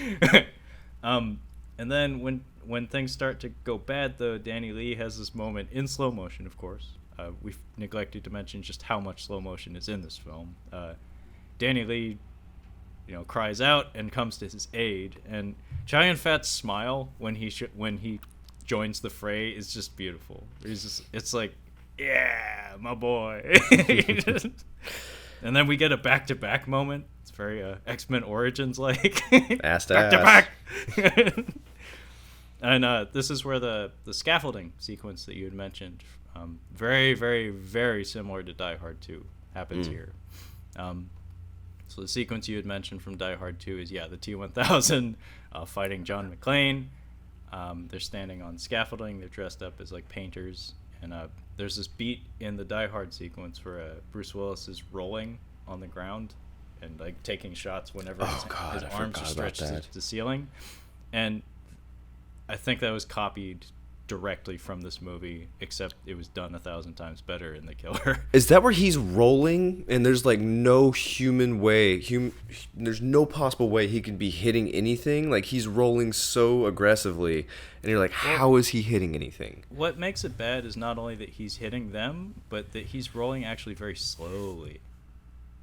S2: And then when things start to go bad, though, Danny Lee has this moment in slow motion, of course. We've neglected to mention just how much slow motion is in this film. Danny Lee, cries out and comes to his aid, and Chow Yun Fat's smile when he joins the fray is just beautiful. It's like, yeah, my boy. And then we get a back-to-back moment. It's very X-Men Origins like.
S1: Ass to
S2: back. And this is where the scaffolding sequence that you had mentioned, very, very, very similar to Die Hard 2, happens here. So the sequence you had mentioned from Die Hard 2 is, the T-1000 fighting John McClane. They're standing on scaffolding. They're dressed up as like painters. And there's this beat in the Die Hard sequence where Bruce Willis is rolling on the ground and like taking shots whenever his arms are stretched to the ceiling. And I think that was copied directly from this movie, except it was done 1,000 times better in The Killer.
S1: Is that where he's rolling and there's like no human way, there's no possible way he could be hitting anything? Like he's rolling so aggressively and you're like, how is he hitting anything?
S2: What makes it bad is not only that he's hitting them, but that he's rolling actually very slowly.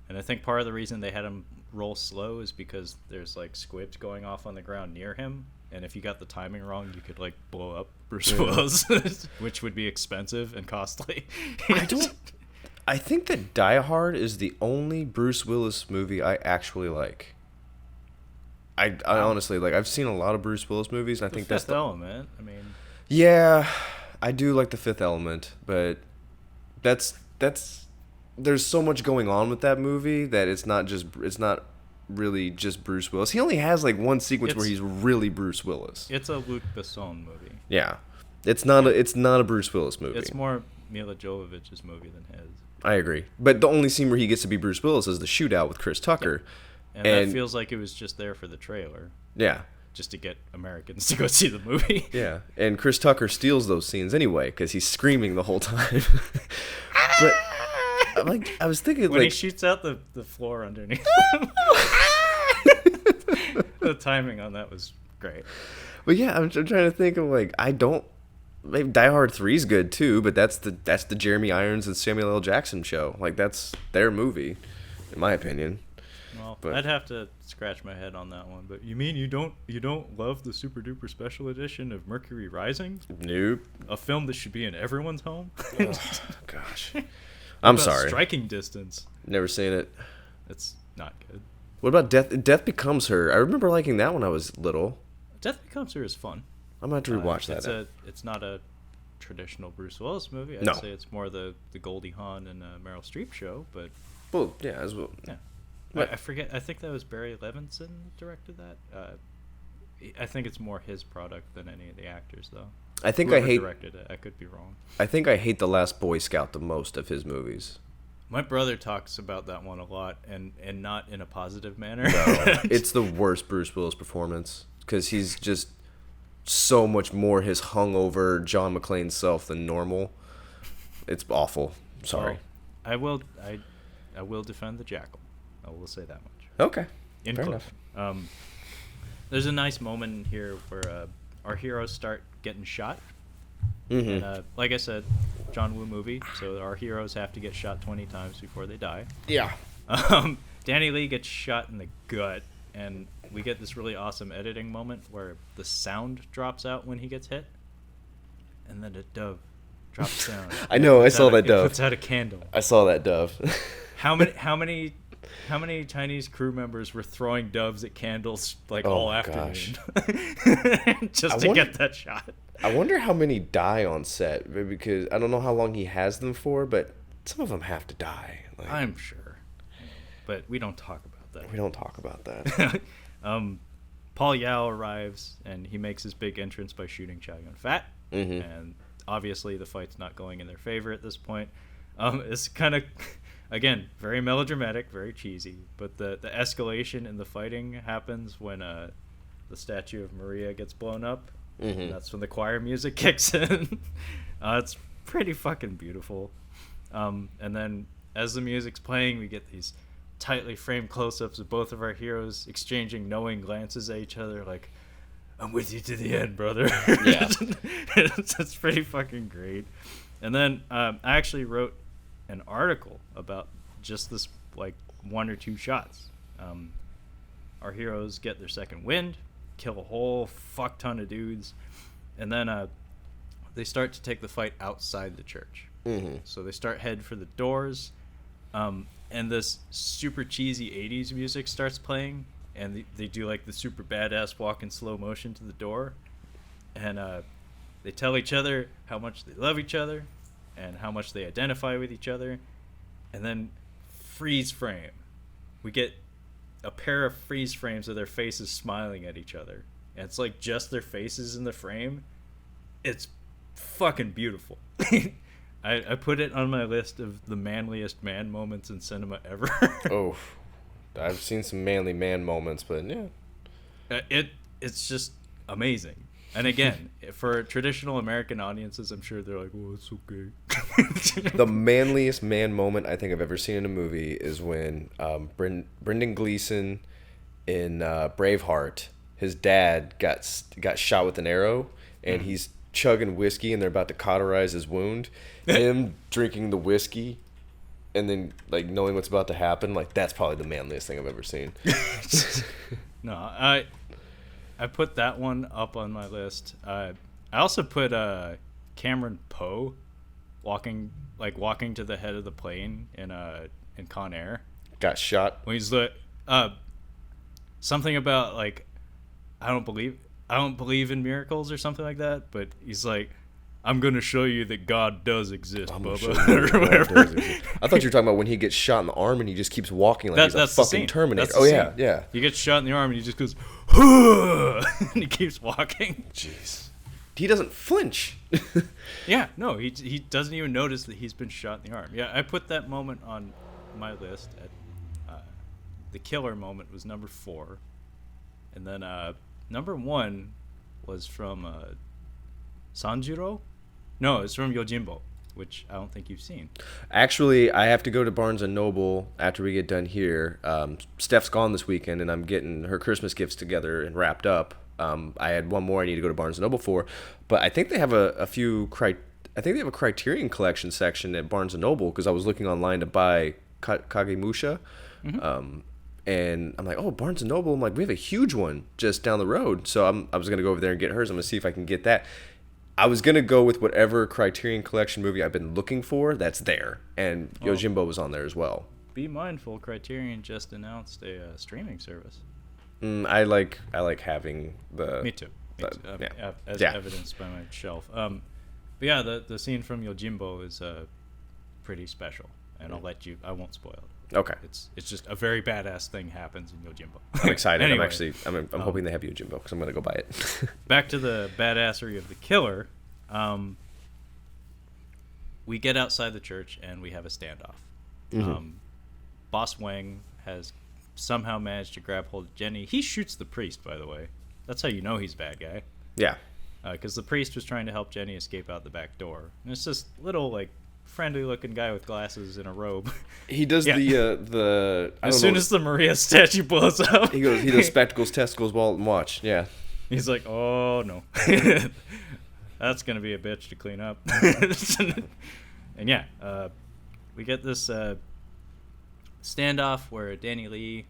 S2: And I think part of the reason they had him roll slow is because there's like squibs going off on the ground near him. And if you got the timing wrong, you could like blow up Bruce Willis, which would be expensive and costly.
S1: I think that Die Hard is the only Bruce Willis movie I actually like. I honestly like. I've seen a lot of Bruce Willis movies. And I think that's
S2: the Fifth Element. I mean,
S1: yeah, I do like The Fifth Element, but that's there's so much going on with that movie that it's not really just Bruce Willis. He only has like one sequence where he's really Bruce Willis.
S2: It's a Luc Besson movie.
S1: Yeah, it's not a Bruce Willis movie.
S2: It's more Mila Jovovich's movie than his.
S1: I agree, but the only scene where he gets to be Bruce Willis is the shootout with Chris Tucker,
S2: and that feels like it was just there for the trailer.
S1: Yeah,
S2: just to get Americans to go see the movie.
S1: Yeah, and Chris Tucker steals those scenes anyway because he's screaming the whole time. But I was thinking
S2: when he shoots out the floor underneath him. The timing on that was great.
S1: But yeah, I'm trying to think of like maybe Die Hard 3 is good too, but that's the Jeremy Irons and Samuel L. Jackson show. Like that's their movie, in my opinion.
S2: Well, I'd have to scratch my head on that one. But you mean you don't love the super duper special edition of Mercury Rising?
S1: Nope.
S2: A film that should be in everyone's home.
S1: Oh, gosh. I'm sorry.
S2: Striking Distance.
S1: Never seen it.
S2: It's not good.
S1: What about Death? Death Becomes Her. I remember liking that when I was little.
S2: Death Becomes Her is fun.
S1: I'm going to have to rewatch that.
S2: It's not a traditional Bruce Willis movie. I'd say it's more the Goldie Hawn and Meryl Streep show. But
S1: well, yeah, as well.
S2: Yeah. I forget. I think that was Barry Levinson directed that. I think it's more his product than any of the actors, though. Whoever directed it. I could be wrong.
S1: I think I hate The Last Boy Scout the most of his movies.
S2: My brother talks about that one a lot, and not in a positive manner.
S1: No, it's the worst Bruce Willis performance because he's just so much more his hungover John McClane self than normal. It's awful. Sorry.
S2: Well, I will defend the Jackal. I will say that much.
S1: Okay.
S2: Fair enough. There's a nice moment here where our heroes start getting shot And, like I said, John Woo movie, so our heroes have to get shot 20 times before they die.
S1: Yeah.
S2: Danny Lee gets shot in the gut, and we get this really awesome editing moment where the sound drops out when he gets hit, and then a dove drops down.
S1: I know, I saw that dove.
S2: It puts out a candle.
S1: I saw that dove.
S2: How many Chinese crew members were throwing doves at candles all afternoon just to get that shot?
S1: I wonder how many die on set, because I don't know how long he has them for, but some of them have to die.
S2: I'm sure, but we don't talk about that.
S1: We don't talk about that.
S2: Paul Yao arrives, and he makes his big entrance by shooting Chow Yun Fat, and obviously the fight's not going in their favor at this point. It's kind of, again, very melodramatic, very cheesy, but the escalation in the fighting happens when the statue of Maria gets blown up. That's when the choir music kicks in. It's pretty fucking beautiful. And then as the music's playing, we get these tightly framed close-ups of both of our heroes exchanging knowing glances at each other like, I'm with you to the end, brother. Yeah. It's pretty fucking great. And then I actually wrote an article about just this, like, 1 or 2 shots. Our heroes get their second wind, kill a whole fuck ton of dudes, and then they start to take the fight outside the church. So they start head for the doors, and this super cheesy 80s music starts playing, and they do like the super badass walk in slow motion to the door, and they tell each other how much they love each other and how much they identify with each other, and then freeze frame. We get a pair of freeze frames of their faces smiling at each other, and it's like just their faces in the frame. It's fucking beautiful. I put it on my list of the manliest man moments in cinema ever.
S1: Oh, I've seen some manly man moments, but yeah,
S2: it's just amazing. And again, for traditional American audiences, I'm sure they're like, "Oh, it's okay."
S1: The manliest man moment I think I've ever seen in a movie is when Brendan Gleeson in Braveheart, his dad got shot with an arrow, and he's chugging whiskey, and they're about to cauterize his wound. Him drinking the whiskey, and then like knowing what's about to happen, like that's probably the manliest thing I've ever seen.
S2: No, I put that one up on my list. I also put Cameron Poe walking to the head of the plane in Con Air.
S1: Got shot.
S2: When he's something about like I don't believe in miracles or something like that, but he's like, I'm gonna show you that God does exist, Bubba, or whatever.
S1: I thought you were talking about when he gets shot in the arm and he just keeps walking like he's a fucking Terminator. Oh yeah, yeah.
S2: He gets shot in the arm and he just goes, and he keeps walking.
S1: Jeez, he doesn't flinch.
S2: Yeah, no, he doesn't even notice that he's been shot in the arm. Yeah, I put that moment on my list. The killer moment was number 4, and then number 1 was from Sanjuro. No, it's from Yojimbo, which I don't think you've seen.
S1: Actually, I have to go to Barnes & Noble after we get done here. Steph's gone this weekend, and I'm getting her Christmas gifts together and wrapped up. I had one more I need to go to Barnes & Noble for, but I think they have I think they have a Criterion Collection section at Barnes & Noble, because I was looking online to buy Kagemusha. And I'm like, oh, Barnes & Noble. I'm like, we have a huge one just down the road. So I was going to go over there and get hers. I'm going to see if I can get that. I was going to go with whatever Criterion Collection movie I've been looking for that's there. And Yojimbo was on there as well.
S2: Be mindful, Criterion just announced a streaming service.
S1: I like having the...
S2: Me too. As evidenced by my shelf. But yeah, the scene from Yojimbo is pretty special. And I won't spoil it.
S1: Okay.
S2: It's just a very badass thing happens in Yojimbo.
S1: I'm excited.
S2: Anyway,
S1: I'm hoping they have Yojimbo, because I'm going to go buy it.
S2: Back to the badassery of the killer. We get outside the church and we have a standoff. Boss Wang has somehow managed to grab hold of Jenny. He shoots the priest, by the way. That's how you know he's a bad guy.
S1: Yeah.
S2: Because the priest was trying to help Jenny escape out the back door. And it's this little, like, friendly-looking guy with glasses and a robe.
S1: He does the
S2: as soon as the Maria statue blows up,
S1: he does spectacles, testicles, wallet, and watch. Yeah.
S2: He's like, oh no. That's gonna be a bitch to clean up. And yeah, we get this standoff where Danny Lee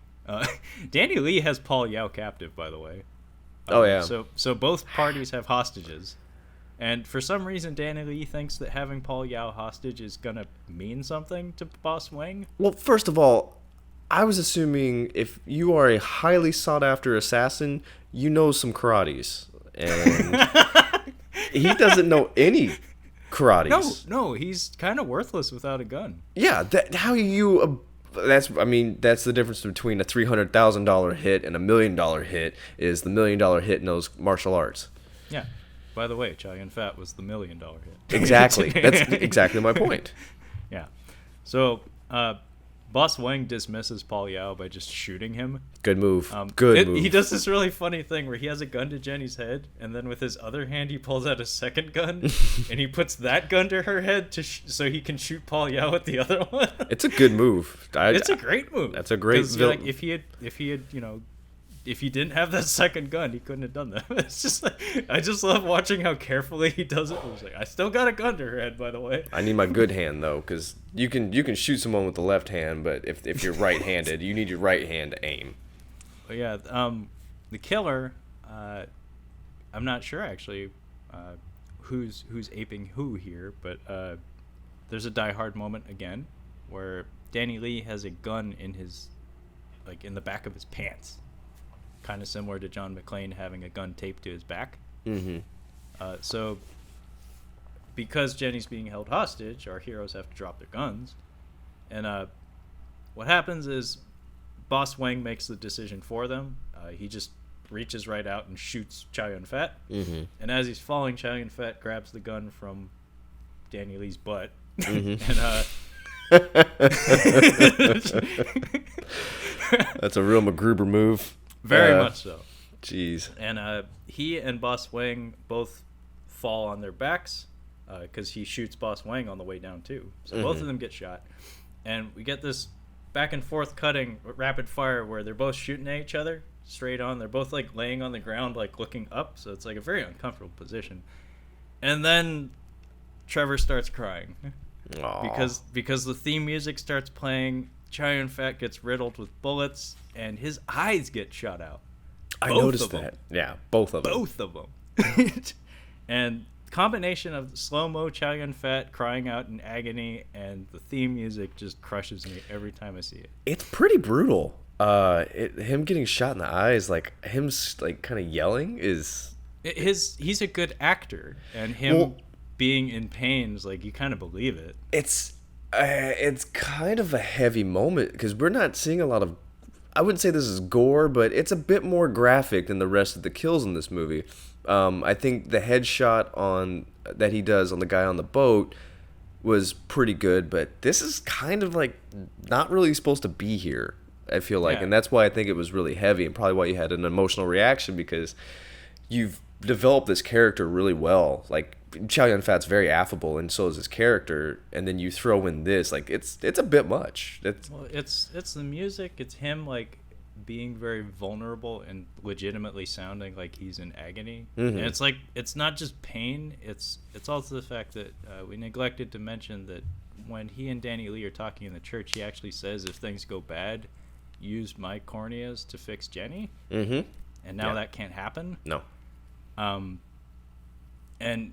S2: has Paul Yao captive, by the way.
S1: Oh yeah.
S2: So both parties have hostages, and for some reason Danny Lee thinks that having Paul Yao hostage is gonna mean something to Boss Wang.
S1: Well, first of all, I was assuming if you are a highly sought after assassin, you know some karates, and he doesn't know any karates.
S2: No, he's kind of worthless without a gun.
S1: Yeah, that's the difference between a $300,000 hit and $1 million hit. Is the $1 million hit knows martial arts?
S2: Yeah. By the way, Chow Yun Fat was the $1 million hit.
S1: Exactly. That's exactly my point.
S2: Yeah. So, Boss Wang dismisses Paul Yao by just shooting him.
S1: Good move. Good move.
S2: He does this really funny thing where he has a gun to Jenny's head, and then with his other hand he pulls out a second gun, and he puts that gun to her head so he can shoot Paul Yao with the other one.
S1: It's a good move.
S2: It's a great move.
S1: That's a great.
S2: Like, if he had if he didn't have that second gun, he couldn't have done that. It's just like, I just love watching how carefully he does it. He's like, I still got a gun to her head, by the way.
S1: I need my good hand though, because you can shoot someone with the left hand, but if you're right-handed, you need your right hand to aim.
S2: But yeah, the killer, I'm not sure actually who's aping who here, but there's a Die Hard moment again where Danny Lee has a gun in the back of his pants. Kind of similar to John McClane having a gun taped to his back.
S1: Mm-hmm.
S2: So, because Jenny's being held hostage, our heroes have to drop their guns. And what happens is Boss Wang makes the decision for them. He just reaches right out and shoots Chow Yun Fat.
S1: Mm-hmm.
S2: And as he's falling, Chow Yun Fat grabs the gun from Danny Lee's butt.
S1: Mm-hmm.
S2: And
S1: that's a real MacGruber move.
S2: Very much so.
S1: Jeez.
S2: And he and Boss Wang both fall on their backs because he shoots Boss Wang on the way down too. So both of them get shot. And we get this back and forth cutting rapid fire where they're both shooting at each other straight on. They're both like laying on the ground, like looking up. So it's like a very uncomfortable position. And then Trevor starts crying.
S1: Aww.
S2: Because the theme music starts playing. Chow Yun Fat gets riddled with bullets, and his eyes get shot out.
S1: I noticed that. Yeah, both of them.
S2: Both of them. And combination of slow-mo Chow Yun Fat crying out in agony and the theme music just crushes me every time I see it.
S1: It's pretty brutal. Him getting shot in the eyes, like him like kind of yelling is.
S2: He's a good actor, and him being in pain is like you kind of believe it.
S1: It's kind of a heavy moment because we're not seeing a lot of. I wouldn't say this is gore, but it's a bit more graphic than the rest of the kills in this movie. I think the headshot that he does on the guy on the boat was pretty good, but this is kind of like not really supposed to be here, I feel like.
S2: Yeah.
S1: And that's why I think it was really heavy and probably why you had an emotional reaction because you've developed this character really well. Like, Chow Yun Fat's very affable, and so is his character. And then you throw in this, like it's a bit much. It's
S2: the music. It's him like being very vulnerable and legitimately sounding like he's in agony.
S1: Mm-hmm.
S2: And it's like it's not just pain. It's also the fact that we neglected to mention that when he and Danny Lee are talking in the church, he actually says, "If things go bad, use my corneas to fix Jenny."
S1: Mm-hmm.
S2: And now that can't happen.
S1: No.
S2: And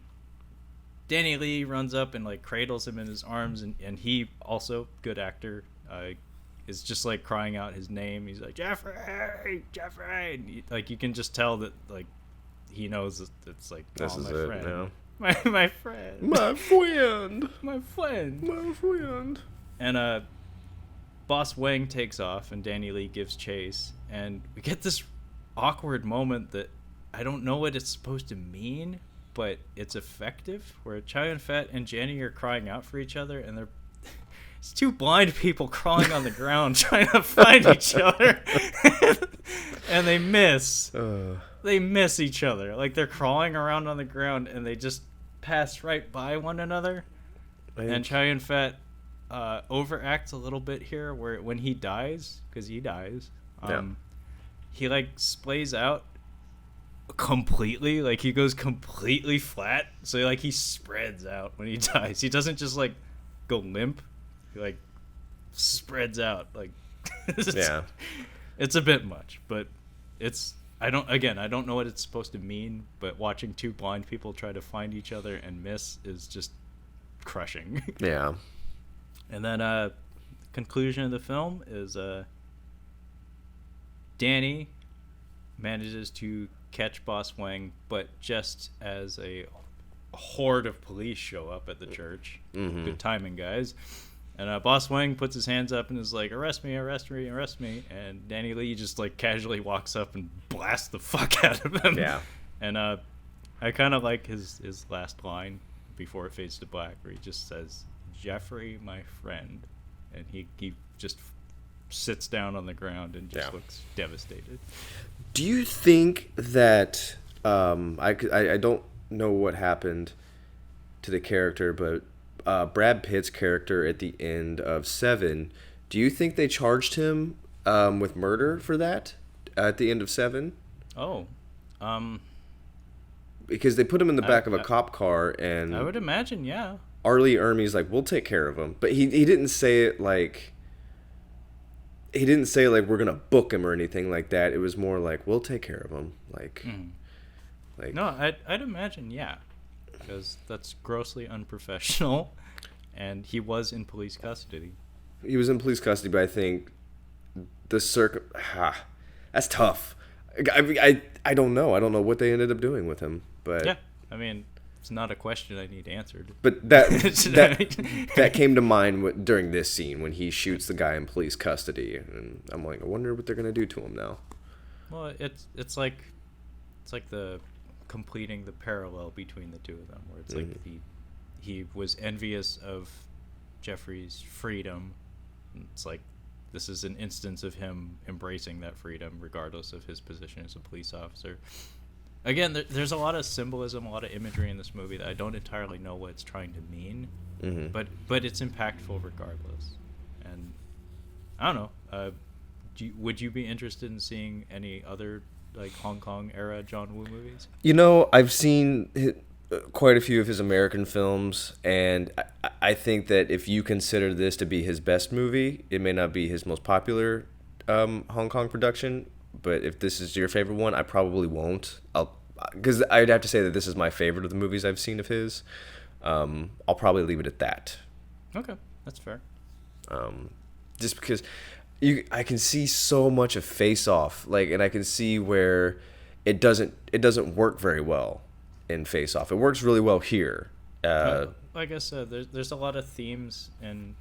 S2: Danny Lee runs up and like cradles him in his arms, and he also, good actor, is just like crying out his name. He's like, Jeffrey, and like you can just tell that like he knows that it's like,
S1: this is
S2: my
S1: it
S2: friend.
S1: now.
S2: My friend.
S1: My friend.
S2: My friend.
S1: My friend.
S2: And Boss Wang takes off and Danny Lee gives chase, and we get this awkward moment that I don't know what it's supposed to mean, but it's effective, where Chow Yun Fat and Jenny are crying out for each other, and it's two blind people crawling on the ground trying to find each other. And they miss. They miss each other. Like, they're crawling around on the ground, and they just pass right by one another. And Chow Yun Fat overacts a little bit here, where when he dies, because he dies, he like splays out completely. Like, he goes completely flat. So, like, he spreads out when he dies. He doesn't just, like, go limp. He, like, spreads out. Like,
S1: Yeah.
S2: It's a bit much, but I don't know what it's supposed to mean, but watching two blind people try to find each other and miss is just crushing.
S1: Yeah.
S2: And then, conclusion of the film is, Danny manages to catch Boss Wang, but just as a horde of police show up at the church.
S1: Mm-hmm.
S2: Good timing, guys. And Boss Wang puts his hands up and is like, arrest me, arrest me, arrest me. And Danny Lee just, like, casually walks up and blasts the fuck out of him.
S1: Yeah.
S2: And I kind of like his last line before it fades to black, where he just says, Jeffrey, my friend. And he just sits down on the ground and just looks devastated.
S1: Do you think that I don't know what happened to the character, but Brad Pitt's character at the end of 7, do you think they charged him with murder for that at the end of 7?
S2: Oh,
S1: because they put him in the back of a cop car, and
S2: I would imagine, yeah.
S1: Arlie Ermey's like, we'll take care of him, but he didn't say it like. He didn't say, like, we're going to book him or anything like that. It was more like, we'll take care of him. Like, like
S2: no, I'd imagine, yeah. Because that's grossly unprofessional. And he was in police custody.
S1: He was in police custody, but I think the that's tough. I don't know. I don't know what they ended up doing with him. But
S2: yeah, I mean, it's not a question I need answered.
S1: But that came to mind during this scene when he shoots the guy in police custody, and I'm like, I wonder what they're gonna do to him now.
S2: Well, it's like the completing the parallel between the two of them, where it's like he was envious of Jeffrey's freedom. It's like this is an instance of him embracing that freedom, regardless of his position as a police officer. Again, there's a lot of symbolism, a lot of imagery in this movie that I don't entirely know what it's trying to mean, but it's impactful regardless. And I don't know. Would you be interested in seeing any other like Hong Kong era John Woo movies?
S1: You know, I've seen quite a few of his American films, and I think that if you consider this to be his best movie, it may not be his most popular Hong Kong production. But if this is your favorite one, I probably won't. Because I'd have to say that this is my favorite of the movies I've seen of his. I'll probably leave it at that.
S2: Okay, that's fair.
S1: Just because I can see so much of Face Off, like, and I can see where it doesn't work very well in Face Off. It works really well here.
S2: Like I said, there's a lot of themes in,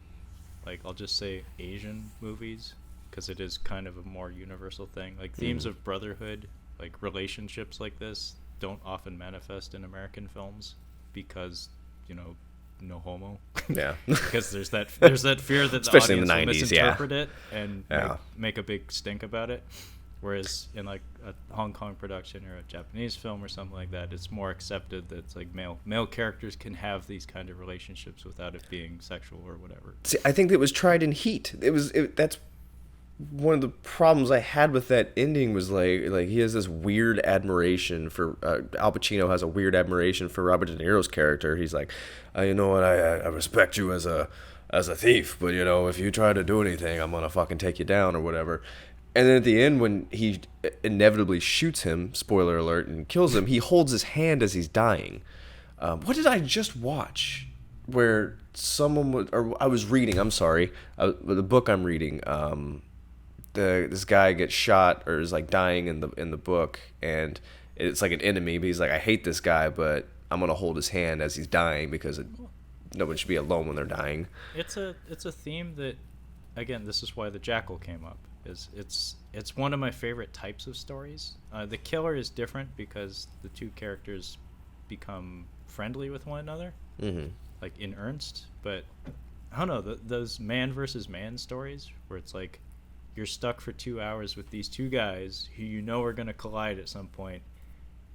S2: like, I'll just say Asian movies, because it is kind of a more universal thing. Like themes of brotherhood, like relationships like this, don't often manifest in American films because, no homo.
S1: Yeah.
S2: Because there's that fear that the
S1: especially
S2: audience
S1: in the 90s,
S2: will misinterpret it and
S1: Yeah.
S2: make a big stink about it. Whereas in like a Hong Kong production or a Japanese film or something like that, it's more accepted that it's like male characters can have these kind of relationships without it being sexual or whatever.
S1: See, I think it was tried in Heat. That's one of the problems I had with that ending was like he has this weird admiration for Al Pacino has a weird admiration for Robert De Niro's character. He's like, you know what, I respect you as a thief, but if you try to do anything, I'm gonna fucking take you down or whatever. And then at the end, when he inevitably shoots him, spoiler alert, and kills him, he holds his hand as he's dying. What did I just watch? Where I was reading. I'm sorry, the book I'm reading. This guy gets shot or is like dying in the book, and it's like an enemy. But he's like, I hate this guy, but I'm gonna hold his hand as he's dying because no one should be alone when they're dying.
S2: It's a theme that, again, this is why The Jackal came up. It's one of my favorite types of stories. The Killer is different because the two characters become friendly with one another, like in earnest. But I don't know, those man versus man stories where it's like you're stuck for 2 hours with these two guys who are going to collide at some point,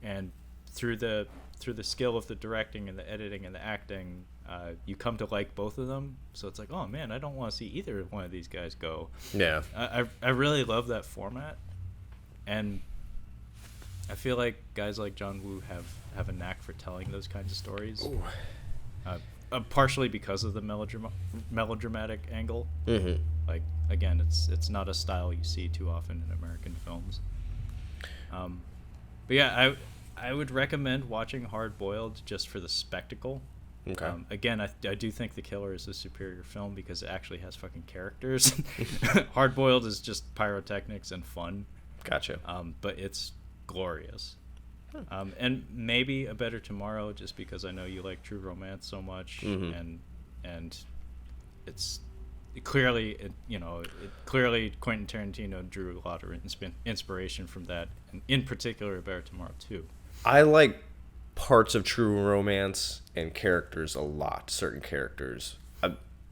S2: and through the skill of the directing and the editing and the acting, you come to like both of them. So it's like, oh man, I don't want to see either one of these guys go.
S1: Yeah.
S2: I really love that format, and I feel like guys like John Woo have a knack for telling those kinds of stories. Partially because of the melodramatic angle.
S1: Mm-hmm.
S2: Like, again, it's not a style you see too often in American films. But yeah, I would recommend watching Hard Boiled just for the spectacle.
S1: Okay.
S2: Again, I do think The Killer is a superior film because it actually has fucking characters. Hard Boiled is just pyrotechnics and fun.
S1: Gotcha.
S2: But it's glorious. And maybe A Better Tomorrow, just because I know you like True Romance so much,
S1: Mm-hmm.
S2: and it's clearly clearly Quentin Tarantino drew a lot of inspiration from that, and in particular A Better Tomorrow too.
S1: I like parts of True Romance and characters a lot. Certain characters.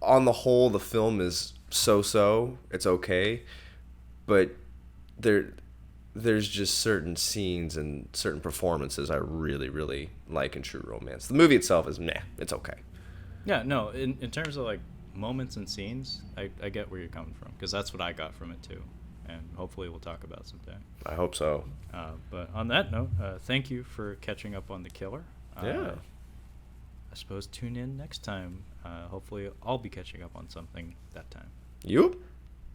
S1: On the whole, the film is so-so. It's okay, but there's just certain scenes and certain performances I really, really like in True Romance. The movie itself is meh. It's okay.
S2: Yeah, no, in terms of like moments and scenes, I get where you're coming from, because that's what I got from it too, and hopefully we'll talk about someday.
S1: I hope so.
S2: But on that note, thank you for catching up on The Killer.
S1: Yeah.
S2: I suppose tune in next time. Hopefully I'll be catching up on something that time.
S1: You?